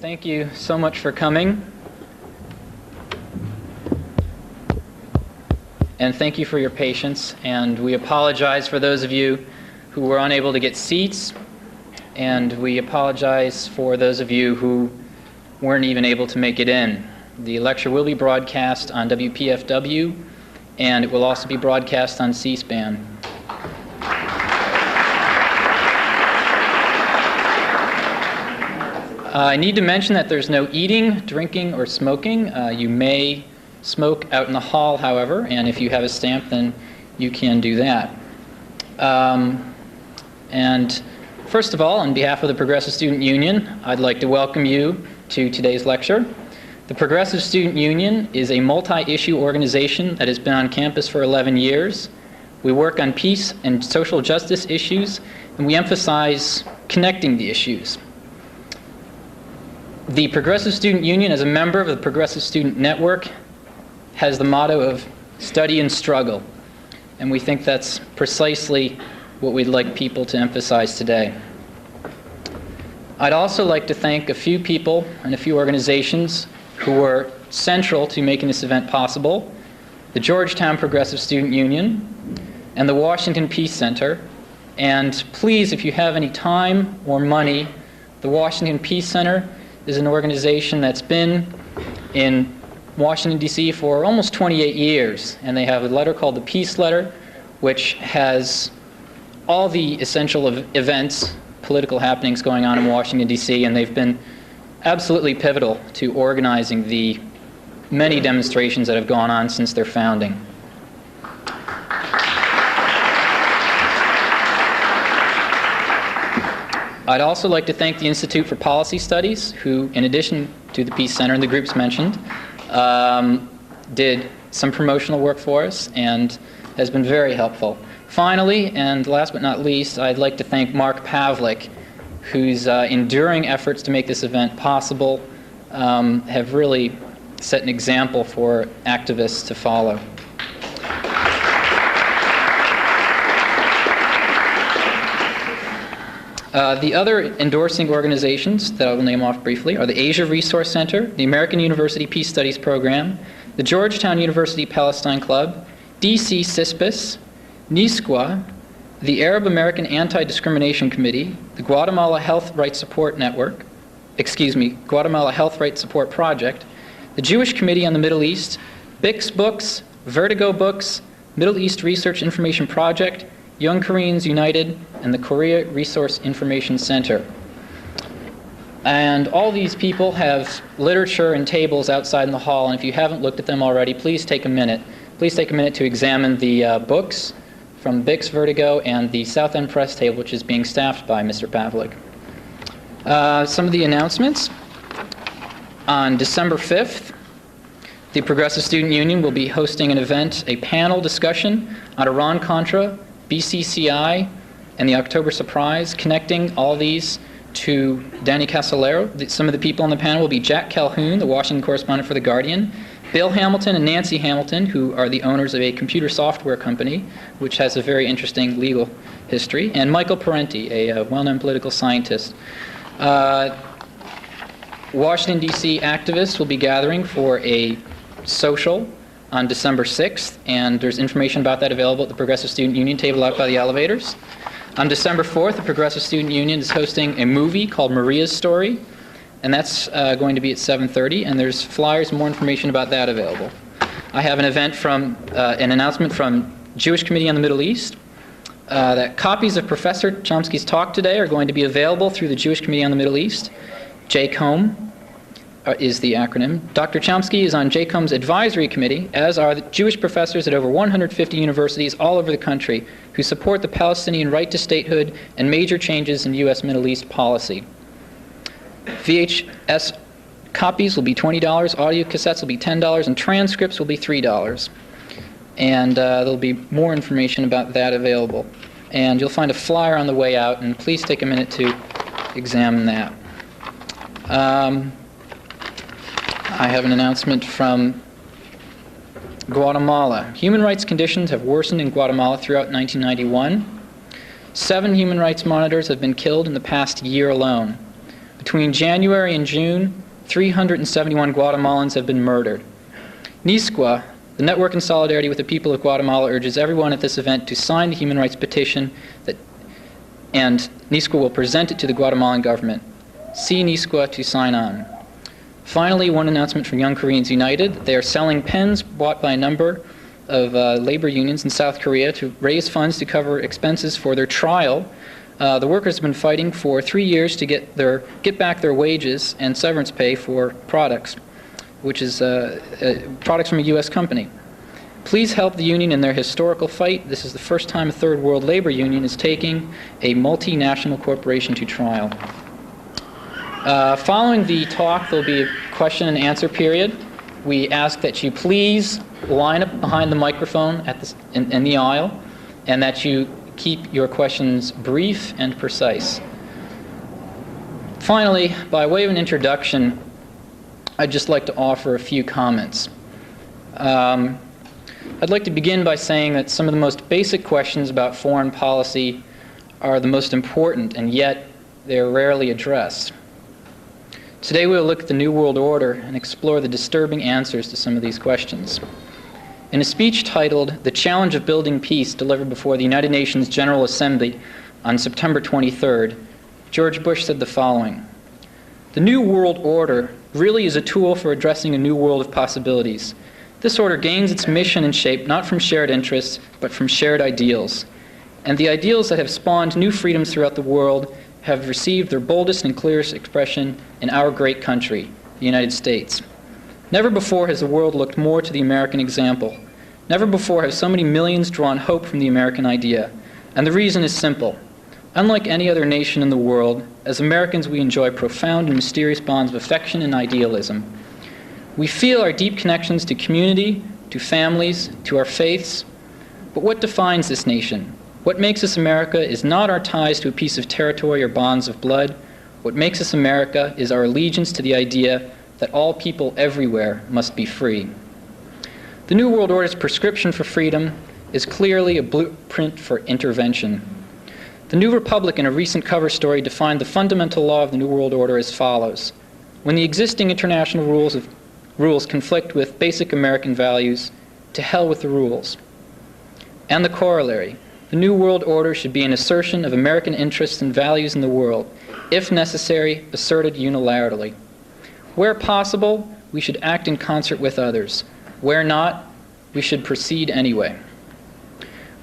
Thank you so much for coming. And thank you for your patience. And we apologize for those of you who were unable to get seats. And we apologize for those of you who weren't even able to make it in. The lecture will be broadcast on WPFW, and it will also be broadcast on C-SPAN. I need to mention that there's no eating, drinking, or smoking. You may smoke out in the hall, however, and if you have a stamp, then you can do that. And first of all, on behalf of the Progressive Student Union, I'd like to welcome you to today's lecture. The Progressive Student Union is a multi-issue organization that has been on campus for 11 years. We work on peace and social justice issues, and we emphasize connecting the issues. The Progressive Student Union, as a member of the Progressive Student Network, has the motto of study and struggle. And we think that's precisely what we'd like people to emphasize today. I'd also like to thank a few people and a few organizations who were central to making this event possible: the Georgetown Progressive Student Union and the Washington Peace Center. And please, if you have any time or money, the Washington Peace Center is an organization that's been in Washington, D.C. for almost 28 years. And they have a letter called the Peace Letter, which has all the essential events, political happenings going on in Washington, D.C., and they've been absolutely pivotal to organizing the many demonstrations that have gone on since their founding. I'd also like to thank the Institute for Policy Studies, who, in addition to the Peace Center and the groups mentioned, did some promotional work for us and has been very helpful. Finally, and last but not least, I'd like to thank Mark Pavlik, whose enduring efforts to make this event possible have really set an example for activists to follow. The other endorsing organizations that I will name off briefly are the Asia Resource Center, the American University Peace Studies Program, the Georgetown University Palestine Club, DC CISPIS, NISQA, the Arab American Anti-Discrimination Committee, the Guatemala Health Rights Support Network, Guatemala Health Rights Support Project, the Jewish Committee on the Middle East, Bix Books, Vertigo Books, Middle East Research Information Project, Young Koreans United, and the Korea Resource Information Center. And all these people have literature and tables outside in the hall, and if you haven't looked at them already, please take a minute. Please take a minute to examine the books from Bix, Vertigo, and the South End Press table, which is being staffed by Mr. Pavlik. Some of the announcements. On December 5th, the Progressive Student Union will be hosting an event, a panel discussion on Iran-Contra, BCCI, and the October Surprise, connecting all these to Danny Casolaro. Some of the people on the panel will be Jack Calhoun, the Washington correspondent for The Guardian, Bill Hamilton and Nancy Hamilton, who are the owners of a computer software company, which has a very interesting legal history, and Michael Parenti, a well-known political scientist. Washington, D.C. activists will be gathering for a social on December 6th, and there's information about that available at the Progressive Student Union table out by the elevators. On December 4th, the Progressive Student Union is hosting a movie called Maria's Story, and that's going to be at 7:30, and there's flyers and more information about that available. I have an event from, an announcement from Jewish Committee on the Middle East, that copies of Professor Chomsky's talk today are going to be available through the Jewish Committee on the Middle East. JCOM is the acronym. Dr. Chomsky is on JCOM's advisory committee, as are the Jewish professors at over 150 universities all over the country who support the Palestinian right to statehood and major changes in U.S. Middle East policy. VHS copies will be $20, audio cassettes will be $10, and transcripts will be $3. And there'll be more information about that available. And you'll find a flyer on the way out, and please take a minute to examine that. I have an announcement from Guatemala. Human rights conditions have worsened in Guatemala throughout 1991. 7 human rights monitors have been killed in the past year alone. Between January and June, 371 Guatemalans have been murdered. NISCUA, the Network in Solidarity with the People of Guatemala, urges everyone at this event to sign the human rights petition, and NISCUA will present it to the Guatemalan government. See NISCUA to sign on. Finally, one announcement from Young Koreans United. They are selling pens bought by a number of labor unions in South Korea to raise funds to cover expenses for their trial. The workers have been fighting for 3 years to get back their wages and severance pay for products, which is products from a U.S. company. Please help the union in their historical fight. This is the first time a third world labor union is taking a multinational corporation to trial. Following the talk, there'll be a question and answer period. We ask that you please line up behind the microphone in the aisle, and that you keep your questions brief and precise. Finally, by way of an introduction, I'd just like to offer a few comments. I'd like to begin by saying that some of the most basic questions about foreign policy are the most important, and yet they're rarely addressed. Today we'll look at the New World Order and explore the disturbing answers to some of these questions. In a speech titled "The Challenge of Building Peace," delivered before the United Nations General Assembly on September 23rd, George Bush said the following: "The New World Order really is a tool for addressing a new world of possibilities. This order gains its mission and shape not from shared interests, but from shared ideals. And the ideals that have spawned new freedoms throughout the world have received their boldest and clearest expression in our great country, the United States. Never before has the world looked more to the American example. Never before have so many millions drawn hope from the American idea. And the reason is simple. Unlike any other nation in the world, as Americans we enjoy profound and mysterious bonds of affection and idealism. We feel our deep connections to community, to families, to our faiths. But what defines this nation? What makes us America is not our ties to a piece of territory or bonds of blood. What makes us America is our allegiance to the idea that all people everywhere must be free. The New World Order's prescription for freedom is clearly a blueprint for intervention. The New Republic, in a recent cover story, defined the fundamental law of the New World Order as follows: when the existing international rules conflict with basic American values, to hell with the rules. And the corollary: the New World Order should be an assertion of American interests and values in the world, if necessary, asserted unilaterally. Where possible, we should act in concert with others. Where not, we should proceed anyway.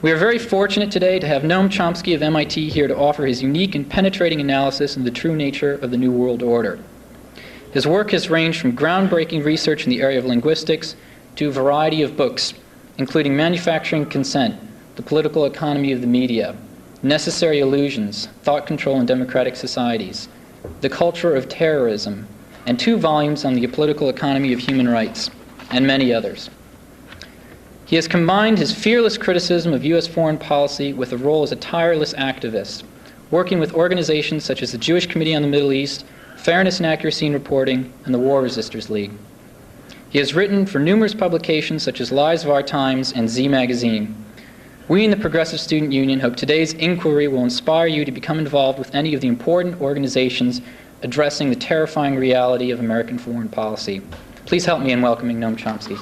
We are very fortunate today to have Noam Chomsky of MIT here to offer his unique and penetrating analysis of the true nature of the New World Order. His work has ranged from groundbreaking research in the area of linguistics to a variety of books, including Manufacturing Consent, The Political Economy of the Media, Necessary Illusions, Thought Control in Democratic Societies, The Culture of Terrorism, and 2 volumes on the political economy of human rights, and many others. He has combined his fearless criticism of U.S. foreign policy with a role as a tireless activist, working with organizations such as the Jewish Committee on the Middle East, Fairness and Accuracy in Reporting, and the War Resisters League. He has written for numerous publications such as Lives of Our Times and Z Magazine. We in the Progressive Student Union hope today's inquiry will inspire you to become involved with any of the important organizations addressing the terrifying reality of American foreign policy. Please help me in welcoming Noam Chomsky.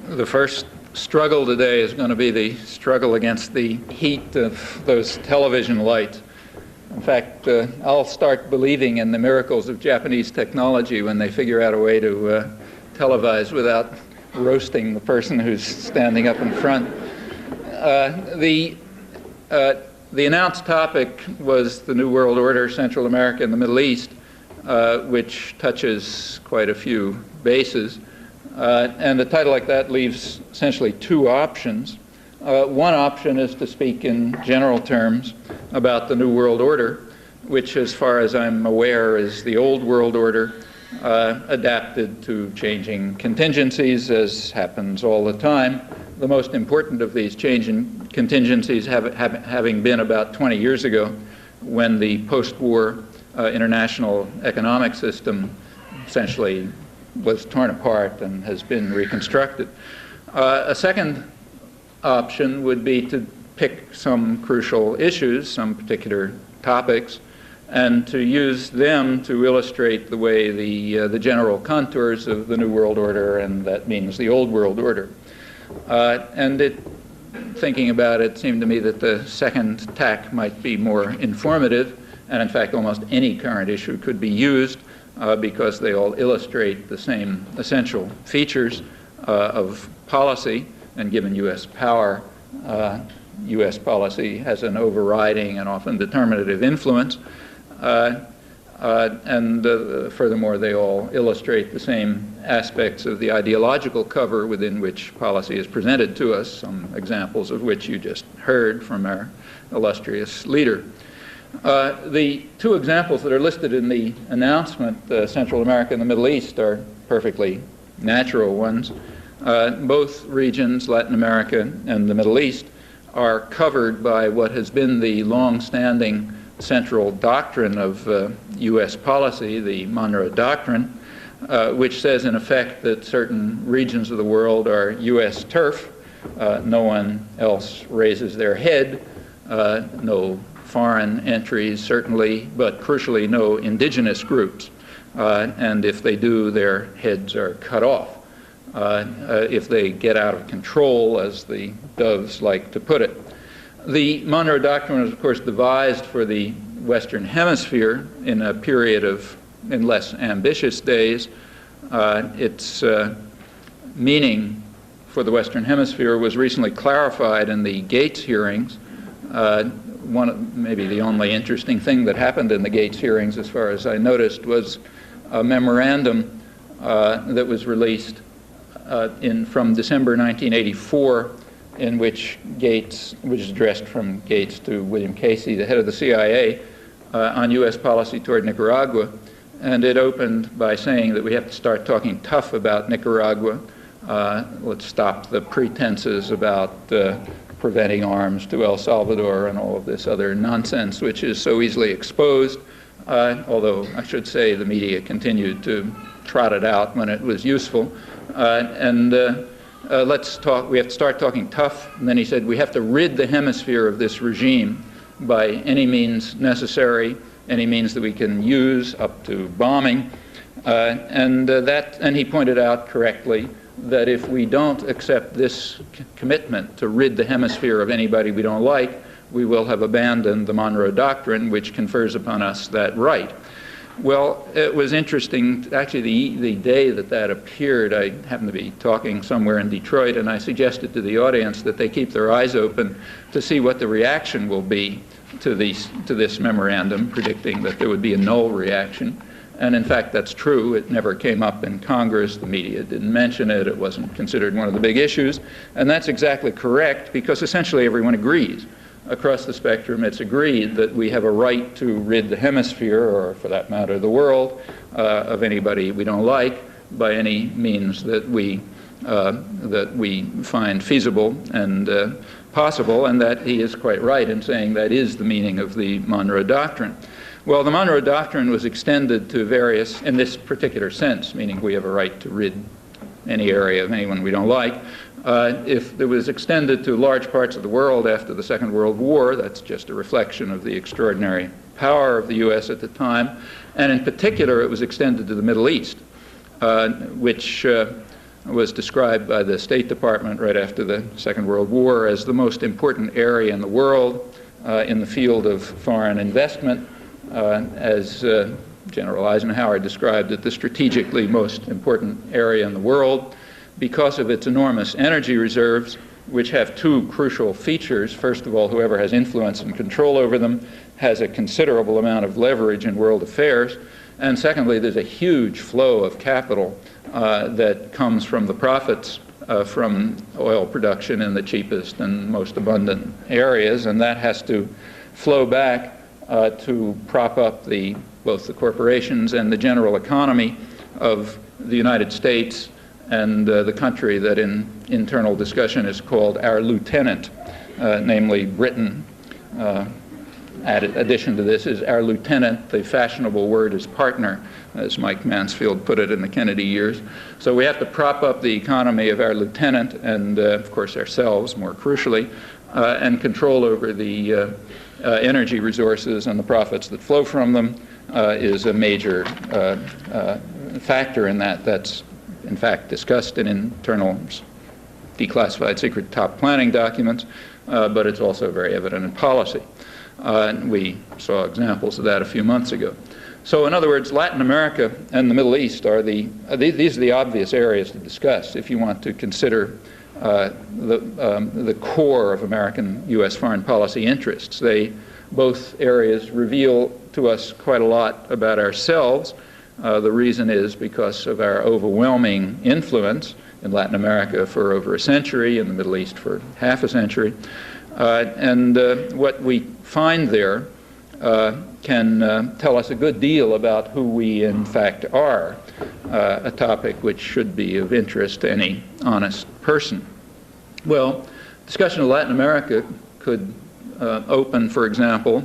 The first struggle today is going to be the struggle against the heat of those television lights. In fact, I'll start believing in the miracles of Japanese technology when they figure out a way to televise without roasting the person who's standing up in front. The announced topic was the New World Order, Central America, and the Middle East, which touches quite a few bases. And a title like that leaves essentially 2 options. One option is to speak in general terms about the New World Order, which, as far as I'm aware, is the old world order adapted to changing contingencies, as happens all the time, the most important of these change in contingencies having been about 20 years ago, when the post-war international economic system essentially was torn apart and has been reconstructed. A second option would be to pick some crucial issues, some particular topics, and to use them to illustrate the way the general contours of the New World Order, and that means the Old World Order. Thinking about it, seemed to me that the second tack might be more informative, and in fact almost any current issue could be used because they all illustrate the same essential features of policy, and given U.S. power, U.S. policy has an overriding and often determinative influence. Furthermore, they all illustrate the same aspects of the ideological cover within which policy is presented to us, some examples of which you just heard from our illustrious leader. The two examples that are listed in the announcement, Central America and the Middle East, are perfectly natural ones. Both regions, Latin America and the Middle East, are covered by what has been the long-standing central doctrine of U.S. policy, the Monroe Doctrine, which says in effect that certain regions of the world are U.S. turf. No one else raises their head. No foreign entries, certainly, but crucially no indigenous groups. And if they do, their heads are cut off. If they get out of control, as the Doves like to put it. The Monroe Doctrine was, of course, devised for the Western Hemisphere in a period in less ambitious days. Its meaning for the Western Hemisphere was recently clarified in the Gates hearings. Maybe the only interesting thing that happened in the Gates hearings, as far as I noticed, was a memorandum that was released from December 1984, in which was addressed from Gates to William Casey, the head of the CIA, on U.S. policy toward Nicaragua. And it opened by saying that we have to start talking tough about Nicaragua. Let's stop the pretenses about preventing arms to El Salvador and all of this other nonsense, which is so easily exposed, although I should say the media continued to trot it out when it was useful. Let's talk, we have to start talking tough. And then he said, we have to rid the hemisphere of this regime by any means necessary, any means that we can use, up to bombing. And he pointed out correctly that if we don't accept this commitment to rid the hemisphere of anybody we don't like, we will have abandoned the Monroe Doctrine, which confers upon us that right. Well, it was interesting, actually the day that appeared, I happened to be talking somewhere in Detroit, and I suggested to the audience that they keep their eyes open to see what the reaction will be to this memorandum, predicting that there would be a null reaction. And in fact, that's true. It never came up in Congress. The media didn't mention it. It wasn't considered one of the big issues. And that's exactly correct, because essentially everyone agrees. Across the spectrum, it's agreed that we have a right to rid the hemisphere, or for that matter, the world, of anybody we don't like by any means that we find feasible and possible, and that he is quite right in saying that is the meaning of the Monroe Doctrine. Well, the Monroe Doctrine was extended to various, in this particular sense, meaning we have a right to rid any area of anyone we don't like. If it was extended to large parts of the world after the Second World War, that's just a reflection of the extraordinary power of the U.S. at the time. And in particular, it was extended to the Middle East, which was described by the State Department right after the Second World War as the most important area in the world in the field of foreign investment, as General Eisenhower described it, the strategically most important area in the world, because of its enormous energy reserves, which have two crucial features. First of all, whoever has influence and control over them has a considerable amount of leverage in world affairs. And secondly, there's a huge flow of capital that comes from the profits from oil production in the cheapest and most abundant areas, and that has to flow back to prop up both the corporations and the general economy of the United States and the country that in internal discussion is called our lieutenant, namely Britain. Addition to this is our lieutenant. The fashionable word is partner, as Mike Mansfield put it in the Kennedy years. So we have to prop up the economy of our lieutenant and, of course, ourselves, more crucially, and control over the energy resources and the profits that flow from them is a major factor in that. That's, in fact, discussed in internal declassified secret top planning documents, but it's also very evident in policy. We saw examples of that a few months ago. So in other words, Latin America and the Middle East are these are the obvious areas to discuss if you want to consider the core of American U.S. foreign policy interests. Both areas reveal to us quite a lot about ourselves. The reason is because of our overwhelming influence in Latin America for over a century, in the Middle East for half a century. And what we find there can tell us a good deal about who we in fact are, a topic which should be of interest to any honest person. Well, discussion of Latin America could open, for example,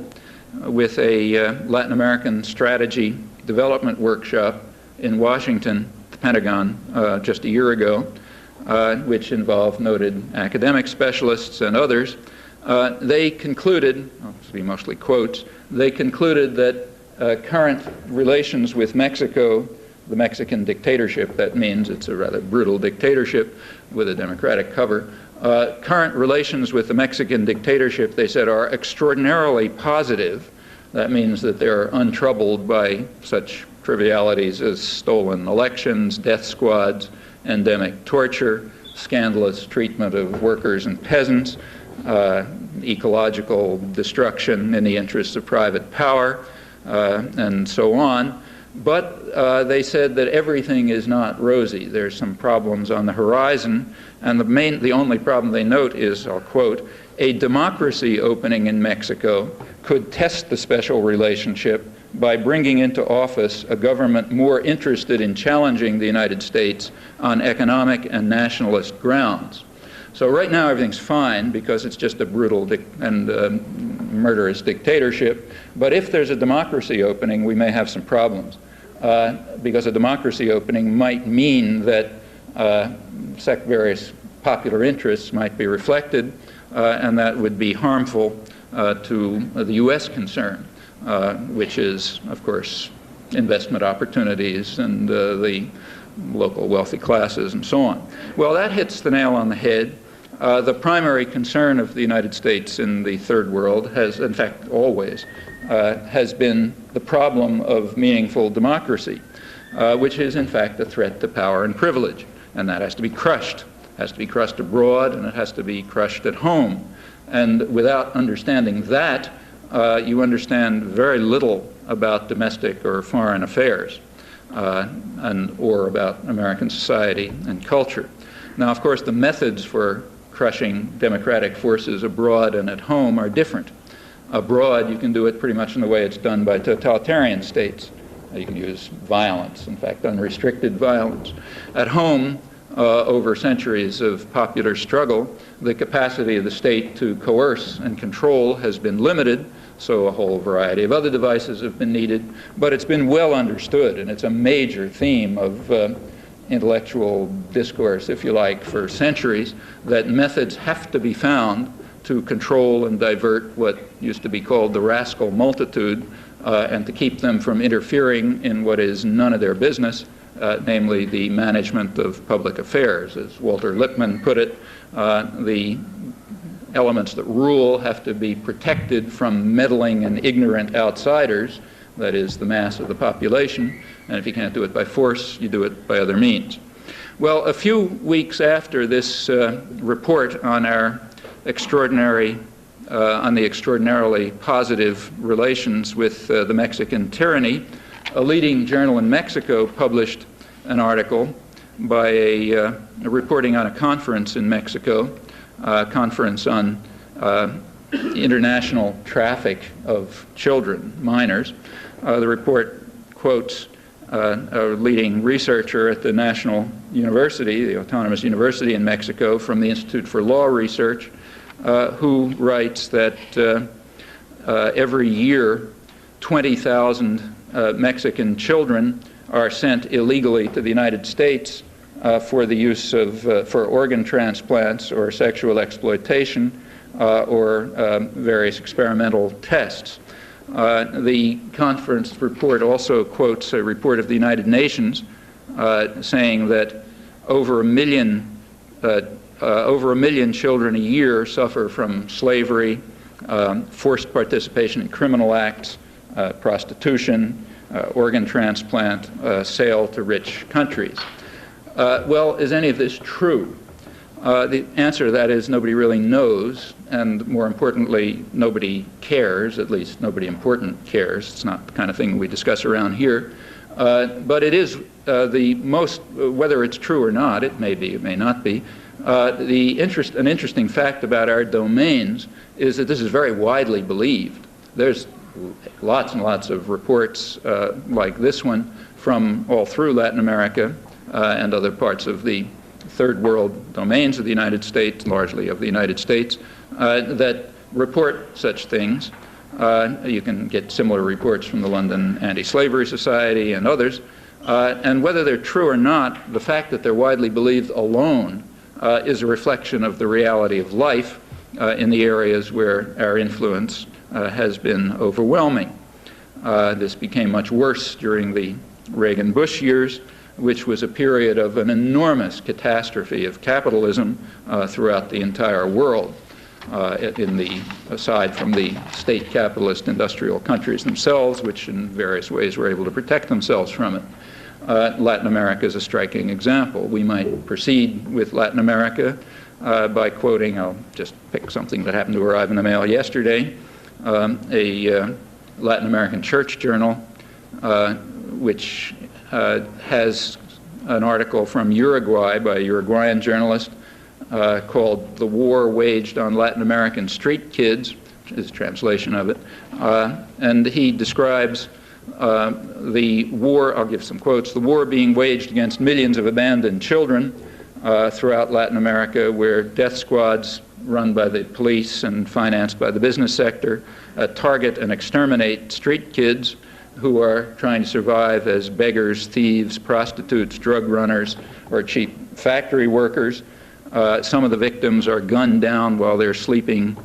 with a Latin American strategy development workshop in Washington, the Pentagon, just a year ago, which involved noted academic specialists and others. They concluded, this will be mostly quotes, they concluded that current relations with Mexico, the Mexican dictatorship, that means it's a rather brutal dictatorship with a democratic cover, current relations with the Mexican dictatorship, they said, are extraordinarily positive. That means that they're untroubled by such trivialities as stolen elections, death squads, endemic torture, scandalous treatment of workers and peasants, ecological destruction in the interests of private power, and so on. But they said that everything is not rosy. There's some problems on the horizon, and the only problem they note is, I'll quote, a democracy opening in Mexico could test the special relationship by bringing into office a government more interested in challenging the United States on economic and nationalist grounds. So right now everything's fine because it's just a brutal and murderous dictatorship. But if there's a democracy opening, we may have some problems. Because a democracy opening might mean that various popular interests might be reflected, and that would be harmful to the U.S. concern, which is, of course, investment opportunities and the local wealthy classes and so on. Well, that hits the nail on the head. The primary concern of the United States in the third world has, in fact, always, has been the problem of meaningful democracy, which is, in fact, a threat to power and privilege. And that has to be crushed. It has to be crushed abroad, and it has to be crushed at home. And without understanding that, you understand very little about domestic or foreign affairs, or about American society and culture. Now, of course, the methods for crushing democratic forces abroad and at home are different. Abroad, you can do it pretty much in the way it's done by totalitarian states. You can use violence, in fact, unrestricted violence. At home, over centuries of popular struggle, the capacity of the state to coerce and control has been limited, so a whole variety of other devices have been needed, but it's been well understood, and it's a major theme of intellectual discourse, if you like, for centuries, that methods have to be found to control and divert what used to be called the rascal multitude, and to keep them from interfering in what is none of their business, namely the management of public affairs. As Walter Lippmann put it, the elements that rule have to be protected from meddling and ignorant outsiders, that is, the mass of the population, and if you can't do it by force, you do it by other means. Well, a few weeks after this report on our on the extraordinarily positive relations with the Mexican tyranny, a leading journal in Mexico published an article by a reporting on a conference in Mexico, a conference on international traffic of children, minors. The report quotes a leading researcher at the National University, the Autonomous University in Mexico, from the Institute for Law Research, who writes that every year 20,000 Mexican children are sent illegally to the United States for the use of, for organ transplants or sexual exploitation or various experimental tests. The conference report also quotes a report of the United Nations saying that over a million children a year suffer from slavery, forced participation in criminal acts, prostitution, organ transplant, sale to rich countries. Well, is any of this true? The answer to that is nobody really knows, and more importantly, nobody cares, at least nobody important cares. It's not the kind of thing we discuss around here. But it is the most, whether it's true or not, it may be, it may not be. An interesting fact about our domains is that this is very widely believed. There's lots and lots of reports like this one from all through Latin America and other parts of the third world domains of the United States, largely of the United States, that report such things. You can get similar reports from the London Anti-Slavery Society and others. And whether they're true or not, the fact that they're widely believed alone is a reflection of the reality of life in the areas where our influence has been overwhelming. This became much worse during the Reagan-Bush years, which was a period of an enormous catastrophe of capitalism throughout the entire world, aside from the state capitalist industrial countries themselves, which in various ways were able to protect themselves from it. Latin America is a striking example. We might proceed with Latin America by quoting, I'll just pick something that happened to arrive in the mail yesterday, a Latin American church journal, which has an article from Uruguay by a Uruguayan journalist called "The War Waged on Latin American Street Kids," which is a translation of it. And he describes the war, I'll give some quotes, the war being waged against millions of abandoned children throughout Latin America, where death squads run by the police and financed by the business sector target and exterminate street kids who are trying to survive as beggars, thieves, prostitutes, drug runners, or cheap factory workers. Some of the victims are gunned down while they're sleeping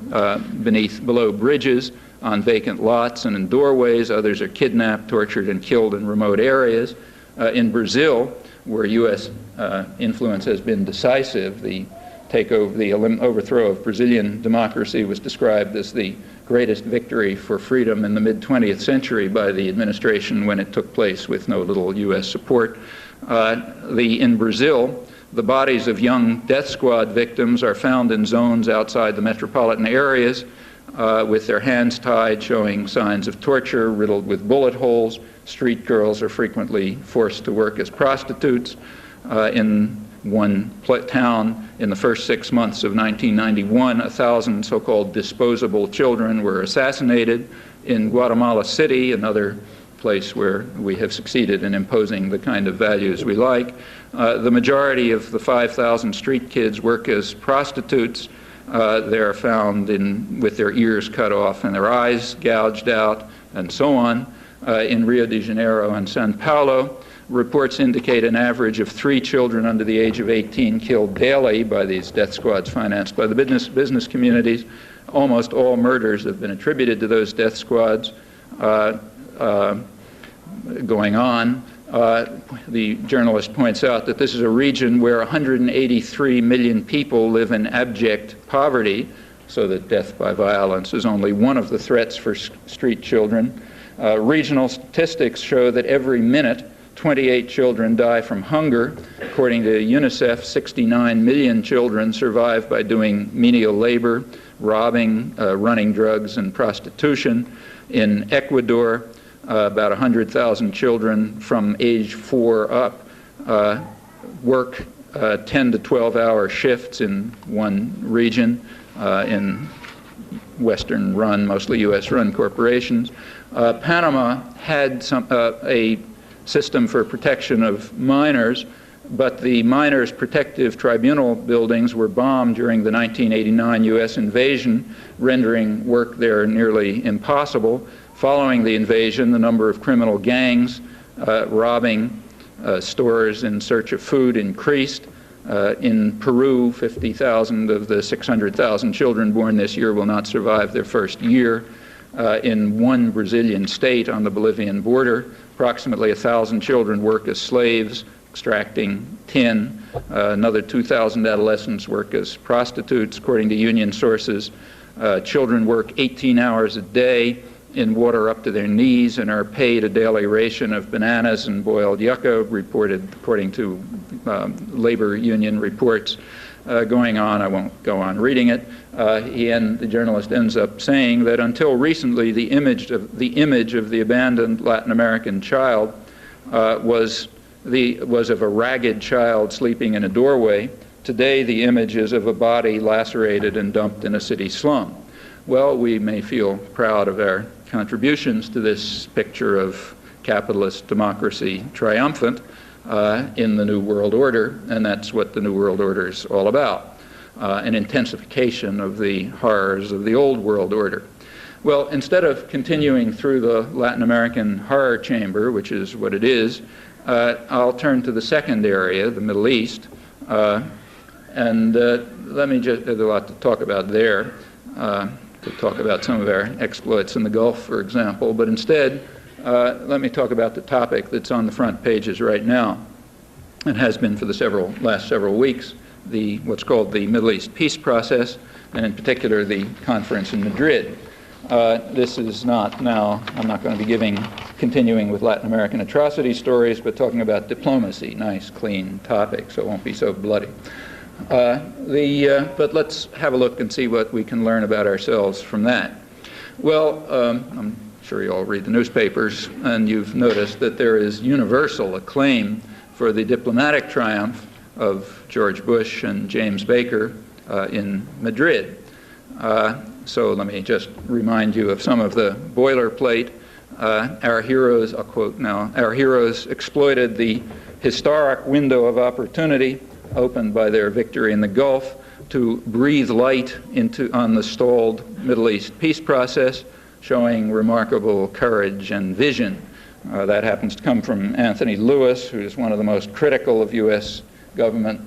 below bridges on vacant lots and in doorways. Others are kidnapped, tortured, and killed in remote areas. In Brazil, where U.S. Influence has been decisive, the overthrow of Brazilian democracy was described as the greatest victory for freedom in the mid-20th century by the administration when it took place with no little U.S. support. In Brazil, the bodies of young death squad victims are found in zones outside the metropolitan areas with their hands tied, showing signs of torture, riddled with bullet holes. Street girls are frequently forced to work as prostitutes. In one town, in the first 6 months of 1991, 1,000 so-called disposable children were assassinated. In Guatemala City, another place where we have succeeded in imposing the kind of values we like, the majority of the 5,000 street kids work as prostitutes. They're found with their ears cut off and their eyes gouged out, and so on. In Rio de Janeiro and Sao Paulo, reports indicate an average of 3 children under the age of 18 killed daily by these death squads financed by the business communities. Almost all murders have been attributed to those death squads. Going on, the journalist points out that this is a region where 183 million people live in abject poverty, so that death by violence is only one of the threats for street children. Regional statistics show that every minute 28 children die from hunger. According to UNICEF, 69 million children survive by doing menial labor, robbing, running drugs, and prostitution. In Ecuador, about 100,000 children from age 4 up work 10 to 12-hour shifts in one region in Western-run, mostly U.S.-run corporations. Panama had a system for protection of minors, but the Miners Protective Tribunal buildings were bombed during the 1989 U.S. invasion, rendering work there nearly impossible. Following the invasion, the number of criminal gangs robbing stores in search of food increased. In Peru, 50,000 of the 600,000 children born this year will not survive their first year. In one Brazilian state on the Bolivian border, approximately 1,000 children work as slaves, extracting tin. Another 2,000 adolescents work as prostitutes, according to union sources. Children work 18 hours a day in water up to their knees and are paid a daily ration of bananas and boiled yucca, reported according to labor union reports. Going on, I won't go on reading it. The journalist ends up saying that until recently, the image of the abandoned Latin American child was of a ragged child sleeping in a doorway. Today, the image is of a body lacerated and dumped in a city slum. Well, we may feel proud of our contributions to this picture of capitalist democracy triumphant in the New World Order, and that's what the New World Order is all about, an intensification of the horrors of the Old World Order. Well, instead of continuing through the Latin American horror chamber, which is what it is, I'll turn to the second area, the Middle East, and let me just, there's a lot to talk about there. To talk about some of our exploits in the Gulf, for example, but instead, let me talk about the topic that's on the front pages right now, and has been for the last several weeks, what's called the Middle East peace process, and in particular the conference in Madrid. This is not now, I'm not going to be continuing with Latin American atrocity stories, but talking about diplomacy, nice, clean topic, so it won't be so bloody. But let's have a look and see what we can learn about ourselves from that. Well, I'm sure you all read the newspapers, and you've noticed that there is universal acclaim for the diplomatic triumph of George Bush and James Baker in Madrid. So let me just remind you of some of the boilerplate. Our heroes, I'll quote now, our heroes exploited the historic window of opportunity opened by their victory in the Gulf to breathe light on the stalled Middle East peace process, showing remarkable courage and vision. That happens to come from Anthony Lewis, who is one of the most critical of U.S. government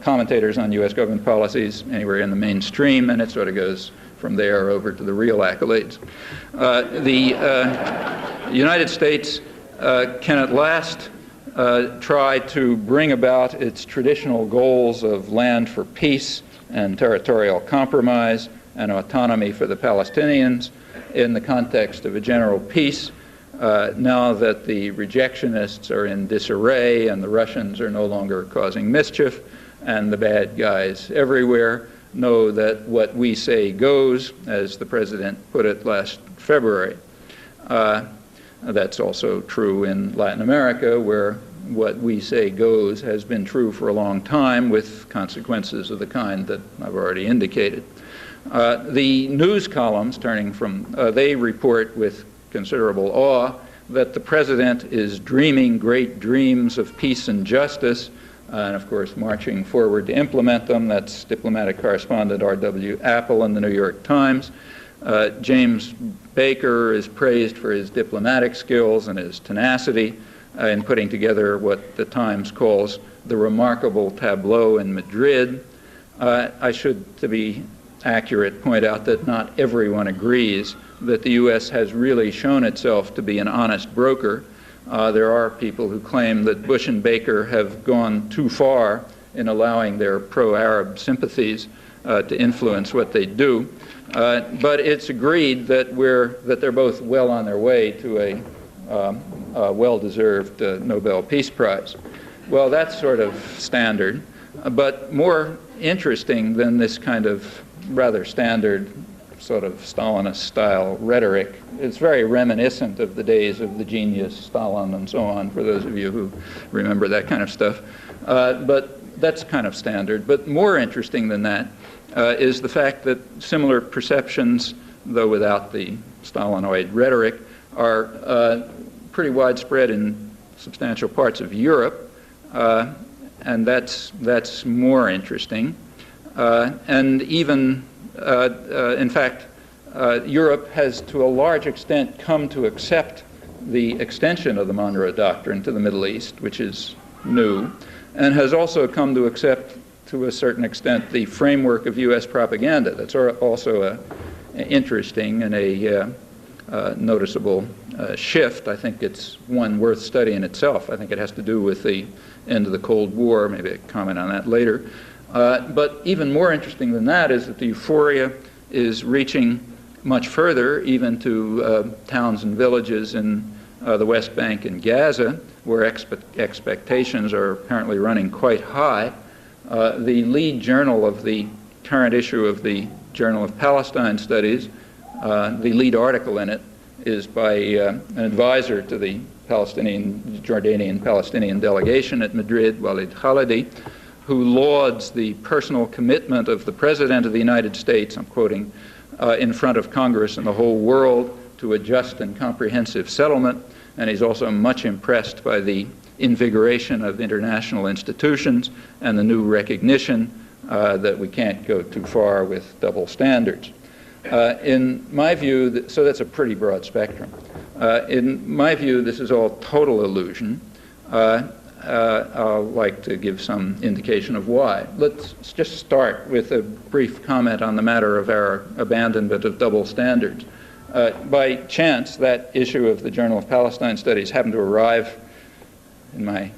commentators on U.S. government policies anywhere in the mainstream, and it sort of goes from there over to the real accolades. The United States can at last try to bring about its traditional goals of land for peace and territorial compromise and autonomy for the Palestinians in the context of a general peace, now that the rejectionists are in disarray and the Russians are no longer causing mischief and the bad guys everywhere know that what we say goes, as the president put it last February. That's also true in Latin America, where what we say goes has been true for a long time, with consequences of the kind that I've already indicated. The news columns, they report with considerable awe that the president is dreaming great dreams of peace and justice, and of course marching forward to implement them. That's diplomatic correspondent R.W. Apple in the New York Times. James Baker is praised for his diplomatic skills and his tenacity in putting together what the Times calls the remarkable tableau in Madrid. I should, to be accurate, point out that not everyone agrees that the U.S. has really shown itself to be an honest broker. There are people who claim that Bush and Baker have gone too far in allowing their pro-Arab sympathies to influence what they do. But it's agreed that they're both well on their way to a well-deserved Nobel Peace Prize. Well, that's sort of standard, but more interesting than this kind of rather standard sort of Stalinist-style rhetoric. It's very reminiscent of the days of the genius Stalin and so on, for those of you who remember that kind of stuff. But that's kind of standard. But more interesting than that is the fact that similar perceptions, though without the Stalinoid rhetoric, are pretty widespread in substantial parts of Europe, and that's more interesting. And even, in fact, Europe has to a large extent come to accept the extension of the Monroe Doctrine to the Middle East, which is new, and has also come to accept, to a certain extent, the framework of U.S. propaganda. That's also interesting and a noticeable shift. I think it's one worth studying itself. I think it has to do with the end of the Cold War. Maybe I'll comment on that later. But even more interesting than that is that the euphoria is reaching much further, even to towns and villages in the West Bank and Gaza, where expectations are apparently running quite high. The lead journal of the current issue of the Journal of Palestine Studies, the lead article in it is by an advisor to the Jordanian-Palestinian delegation at Madrid, Walid Khalidi, who lauds the personal commitment of the President of the United States, I'm quoting, in front of Congress and the whole world to a just and comprehensive settlement. And he's also much impressed by the invigoration of international institutions and the new recognition that we can't go too far with double standards. In my view, so that's a pretty broad spectrum. In my view, this is all total illusion. I'll like to give some indication of why. Let's just start with a brief comment on the matter of our abandonment of double standards. By chance, that issue of the Journal of Palestine Studies happened to arrive in my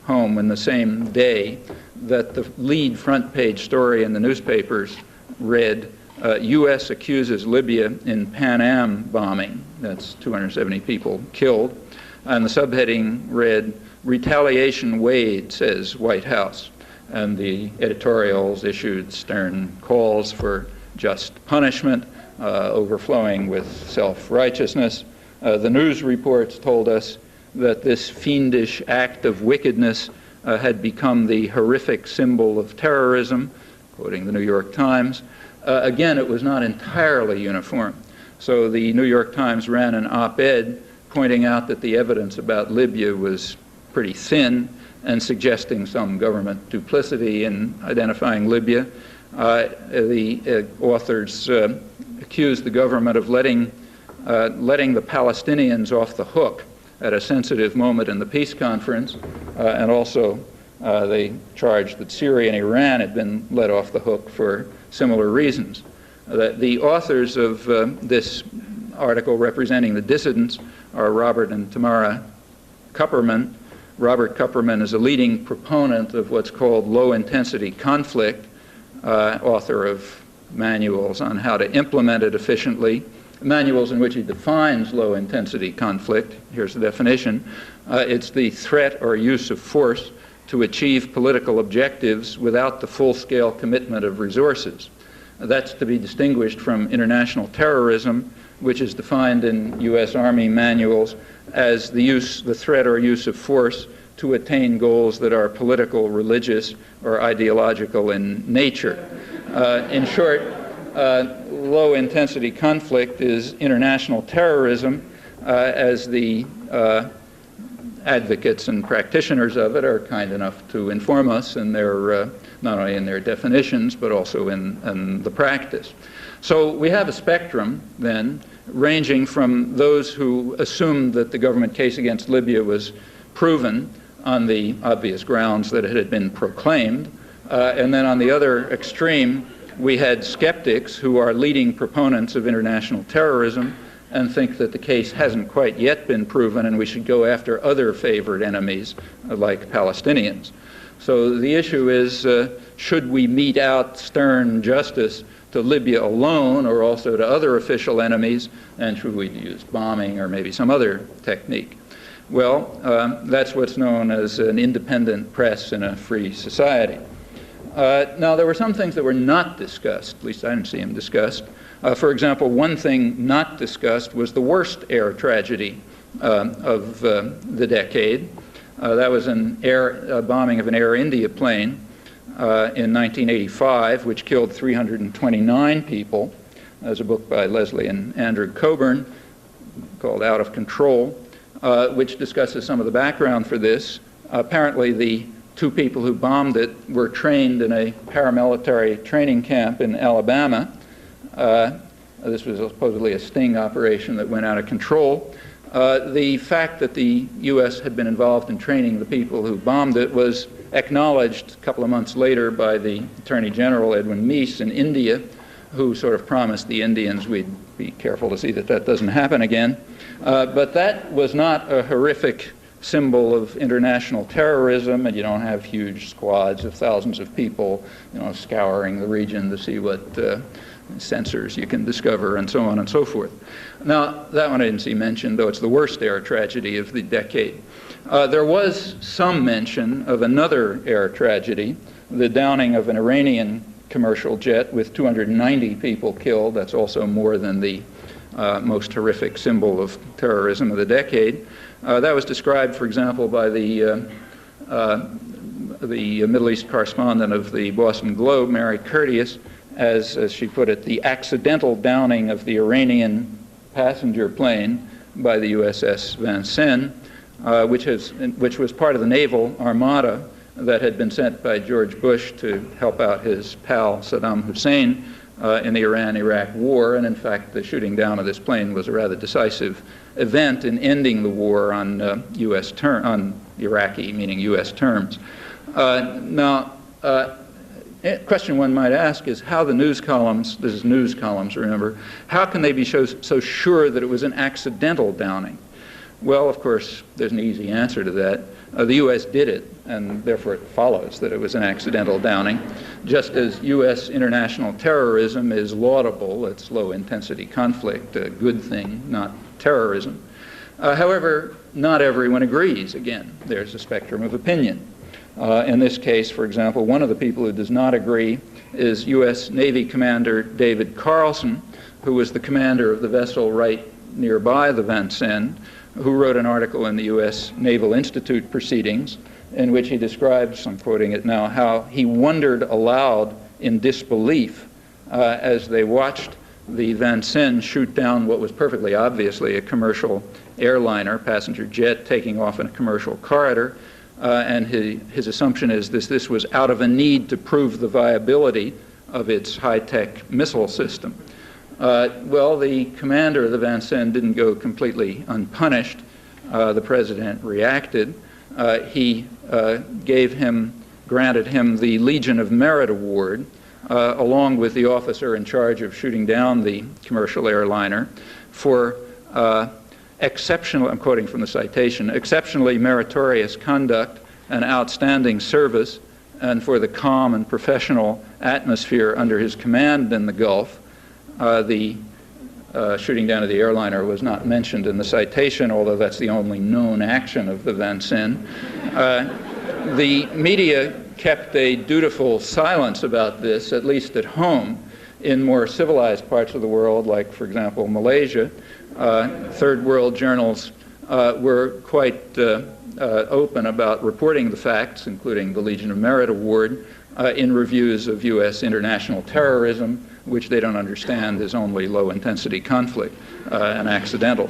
home in the same day that the lead front page story in the newspapers read, U.S. accuses Libya in Pan Am bombing. That's 270 people killed. And the subheading read, retaliation Wade, says White House. And the editorials issued stern calls for just punishment, overflowing with self-righteousness. The news reports told us that this fiendish act of wickedness had become the horrific symbol of terrorism, quoting the New York Times. Again, it was not entirely uniform. So the New York Times ran an op-ed pointing out that the evidence about Libya was pretty thin and suggesting some government duplicity in identifying Libya. The authors accused the government of letting the Palestinians off the hook at a sensitive moment in the peace conference, and also they charged that Syria and Iran had been let off the hook for similar reasons. The authors of this article representing the dissidents are Robert and Tamara Kupperman. Robert Kupperman is a leading proponent of what's called low-intensity conflict, author of manuals on how to implement it efficiently, manuals in which he defines low-intensity conflict. Here's the definition. It's the threat or use of force to achieve political objectives without the full-scale commitment of resources. That's to be distinguished from international terrorism, which is defined in U.S. Army manuals as the threat or use of force to attain goals that are political, religious, or ideological in nature. In short, low-intensity conflict is international terrorism, as the advocates and practitioners of it are kind enough to inform us in their, not only in their definitions, but also in the practice. So we have a spectrum, then, ranging from those who assumed that the government case against Libya was proven on the obvious grounds that it had been proclaimed, and then on the other extreme, we had skeptics who are leading proponents of international terrorism and think that the case hasn't quite yet been proven and we should go after other favored enemies like Palestinians. So the issue is, should we mete out stern justice to Libya alone or also to other official enemies, and should we use bombing or maybe some other technique? Well, that's what's known as an independent press in a free society. Now, there were some things that were not discussed, at least I didn't see them discussed. For example, one thing not discussed was the worst air tragedy of the decade. That was a bombing of an Air India plane in 1985, which killed 329 people. There's a book by Leslie and Andrew Coburn called Out of Control. which discusses some of the background for this. Apparently, the two people who bombed it were trained in a paramilitary training camp in Alabama. This was supposedly a sting operation that went out of control. The fact that the U.S. had been involved in training the people who bombed it was acknowledged a couple of months later by the Attorney General, Edwin Meese, in India, who sort of promised the Indians we'd be careful to see that that doesn't happen again. But that was not a horrific symbol of international terrorism, and you don't have huge squads of thousands of people, scouring the region to see what sensors you can discover, and so on and so forth. Now, that one I didn't see mentioned, though it's the worst air tragedy of the decade. There was some mention of another air tragedy, the downing of an Iranian commercial jet with 290 people killed. That's also more than the most horrific symbol of terrorism of the decade. That was described, for example, by the Middle East correspondent of the Boston Globe, Mary Curtius, as she put it, the accidental downing of the Iranian passenger plane by the USS Vincennes, which was part of the naval armada that had been sent by George Bush to help out his pal Saddam Hussein in the Iran-Iraq war. And in fact, the shooting down of this plane was a rather decisive event in ending the war on on Iraqi, meaning U.S. terms. Now, a question one might ask is how the news columns, this is news columns, remember, how can they be so sure that it was an accidental downing? Well, of course, there's an easy answer to that. The U.S. did it, and therefore it follows that it was an accidental downing. Just as U.S. international terrorism is laudable, it's low-intensity conflict, a good thing, not terrorism. However, not everyone agrees. Again, there's a spectrum of opinion. In this case, for example, one of the people who does not agree is U.S. Navy Commander David Carlson, who was the commander of the vessel right nearby the Vincennes, who wrote an article in the U.S. Naval Institute Proceedings in which he describes, I'm quoting it now, how he wondered aloud in disbelief as they watched the Vincennes shoot down what was perfectly obviously a commercial airliner, passenger jet, taking off in a commercial corridor. And his assumption is this was out of a need to prove the viability of its high-tech missile system. Well, the commander of the Vincennes didn't go completely unpunished. The president reacted. He granted him the Legion of Merit Award, along with the officer in charge of shooting down the commercial airliner, for exceptional, I'm quoting from the citation, exceptionally meritorious conduct and outstanding service, and for the calm and professional atmosphere under his command in the Gulf. The shooting down of the airliner was not mentioned in the citation, although that's the only known action of the Vincennes. The media kept a dutiful silence about this, at least at home. In more civilized parts of the world, like, for example, Malaysia, third world journals were quite open about reporting the facts, including the Legion of Merit Award, in reviews of U.S. international terrorism, which they don't understand is only low-intensity conflict and accidental.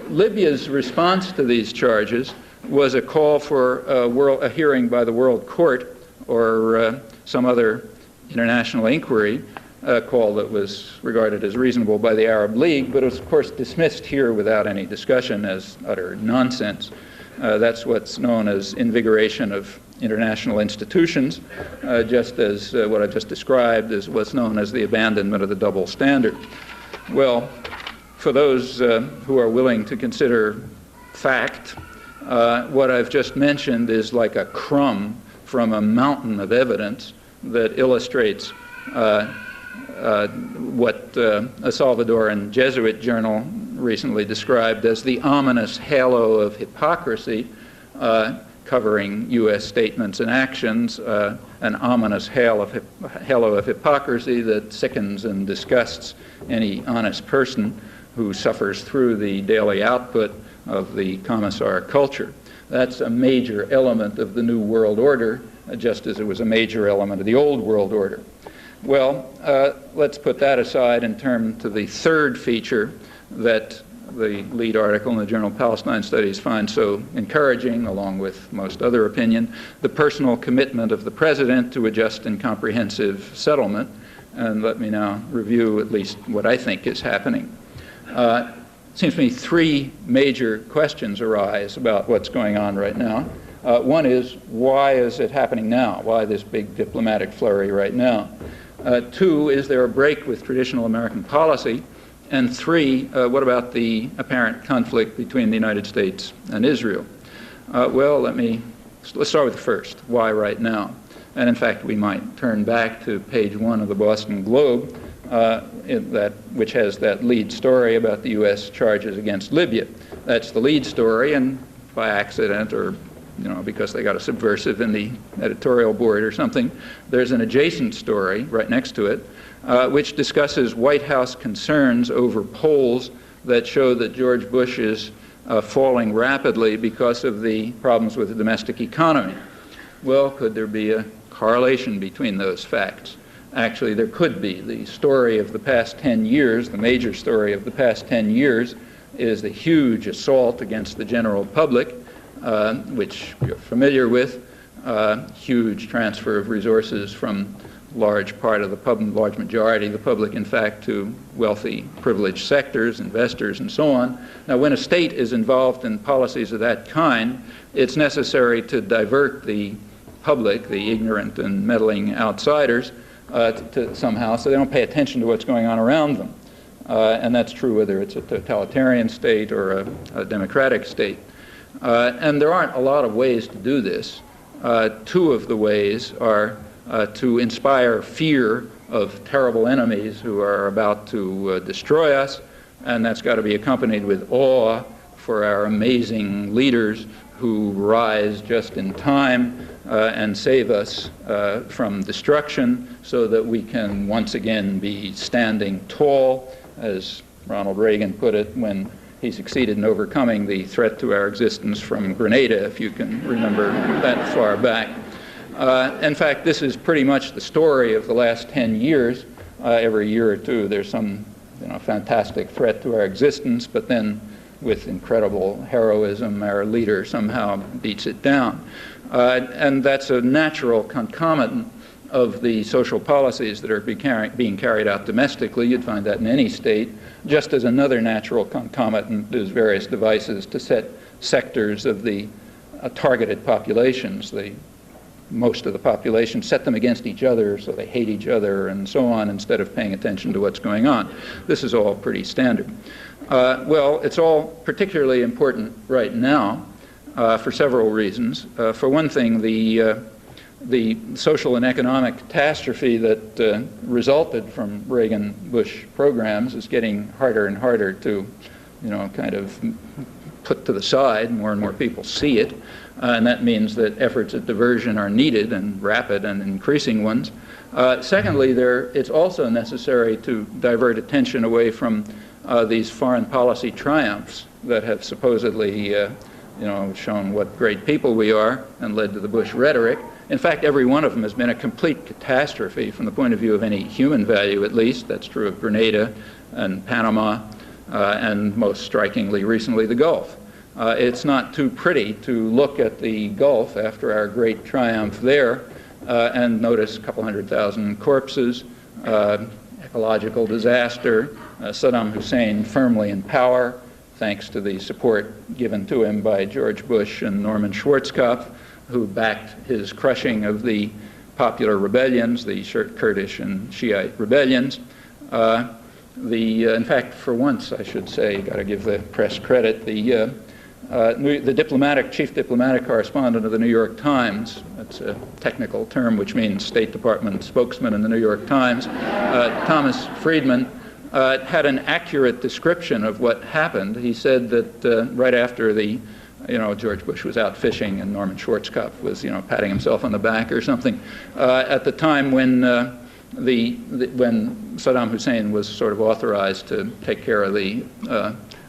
Libya's response to these charges was a call for a hearing by the World Court or some other international inquiry, a call that was regarded as reasonable by the Arab League, but it was, of course, dismissed here without any discussion as utter nonsense. That's what's known as invigoration of international institutions, just as what I just described is what's known as the abandonment of the double standard. Well, for those who are willing to consider fact, what I've just mentioned is like a crumb from a mountain of evidence that illustrates what a Salvadoran Jesuit journal recently described as the ominous halo of hypocrisy covering U.S. statements and actions, an ominous halo of hypocrisy that sickens and disgusts any honest person who suffers through the daily output of the commissar culture. That's a major element of the New World Order, just as it was a major element of the Old World Order. Well, let's put that aside and turn to the third feature that the lead article in the journal Palestine Studies finds so encouraging, along with most other opinion, the personal commitment of the president to a just and comprehensive settlement. And let me now review at least what I think is happening. It seems to me three major questions arise about what's going on right now. One is, why is it happening now? Why this big diplomatic flurry right now? Two, is there a break with traditional American policy? And three, what about the apparent conflict between the United States and Israel? Well, let's start with the first, why right now? And in fact, we might turn back to page 1 of the Boston Globe, which has that lead story about the U.S. charges against Libya. That's the lead story, and by accident or because they got a subversive in the editorial board or something, there's an adjacent story right next to it, which discusses White House concerns over polls that show that George Bush is falling rapidly because of the problems with the domestic economy. Well, could there be a correlation between those facts? Actually, there could be. The story of the past 10 years, the major story of the past 10 years, is the huge assault against the general public, which you're familiar with, huge transfer of resources from large majority of the public, in fact, to wealthy, privileged sectors, investors, and so on. Now, when a state is involved in policies of that kind, it's necessary to divert the public, the ignorant and meddling outsiders, somehow, so they don't pay attention to what's going on around them. And that's true whether it's a totalitarian state or a democratic state. And there aren't a lot of ways to do this. Two of the ways are to inspire fear of terrible enemies who are about to destroy us, and that's got to be accompanied with awe for our amazing leaders who rise just in time and save us from destruction so that we can once again be standing tall, as Ronald Reagan put it when he succeeded in overcoming the threat to our existence from Grenada, if you can remember that far back. In fact, this is pretty much the story of the last 10 years. Every year or two, there's some fantastic threat to our existence, but then with incredible heroism, our leader somehow beats it down. And that's a natural concomitant of the social policies that are being carried out domestically. You'd find that in any state, just as another natural concomitant is various devices to set sectors of the targeted populations, most of the population, set them against each other so they hate each other and so on, instead of paying attention to what's going on. This is all pretty standard. Well, it's all particularly important right now for several reasons. For one thing, the social and economic catastrophe that resulted from Reagan-Bush programs is getting harder and harder to, kind of put to the side. More and more people see it, and that means that efforts at diversion are needed, and rapid and increasing ones. Secondly, it's also necessary to divert attention away from these foreign policy triumphs that have supposedly shown what great people we are and led to the Bush rhetoric. In fact, every one of them has been a complete catastrophe from the point of view of any human value, at least. That's true of Grenada and Panama, and most strikingly recently the Gulf. It's not too pretty to look at the Gulf after our great triumph there and notice a couple 100,000 corpses, ecological disaster, Saddam Hussein firmly in power, thanks to the support given to him by George Bush and Norman Schwarzkopf, who backed his crushing of the popular rebellions, the Kurdish and Shiite rebellions. In fact, for once, I should say, got to give the press credit, the chief diplomatic correspondent of the New York Times, that's a technical term which means State Department spokesman in the New York Times, Thomas Friedman, had an accurate description of what happened. He said that right after George Bush was out fishing and Norman Schwarzkopf was, patting himself on the back or something, at the time when when Saddam Hussein was sort of authorized to take care of the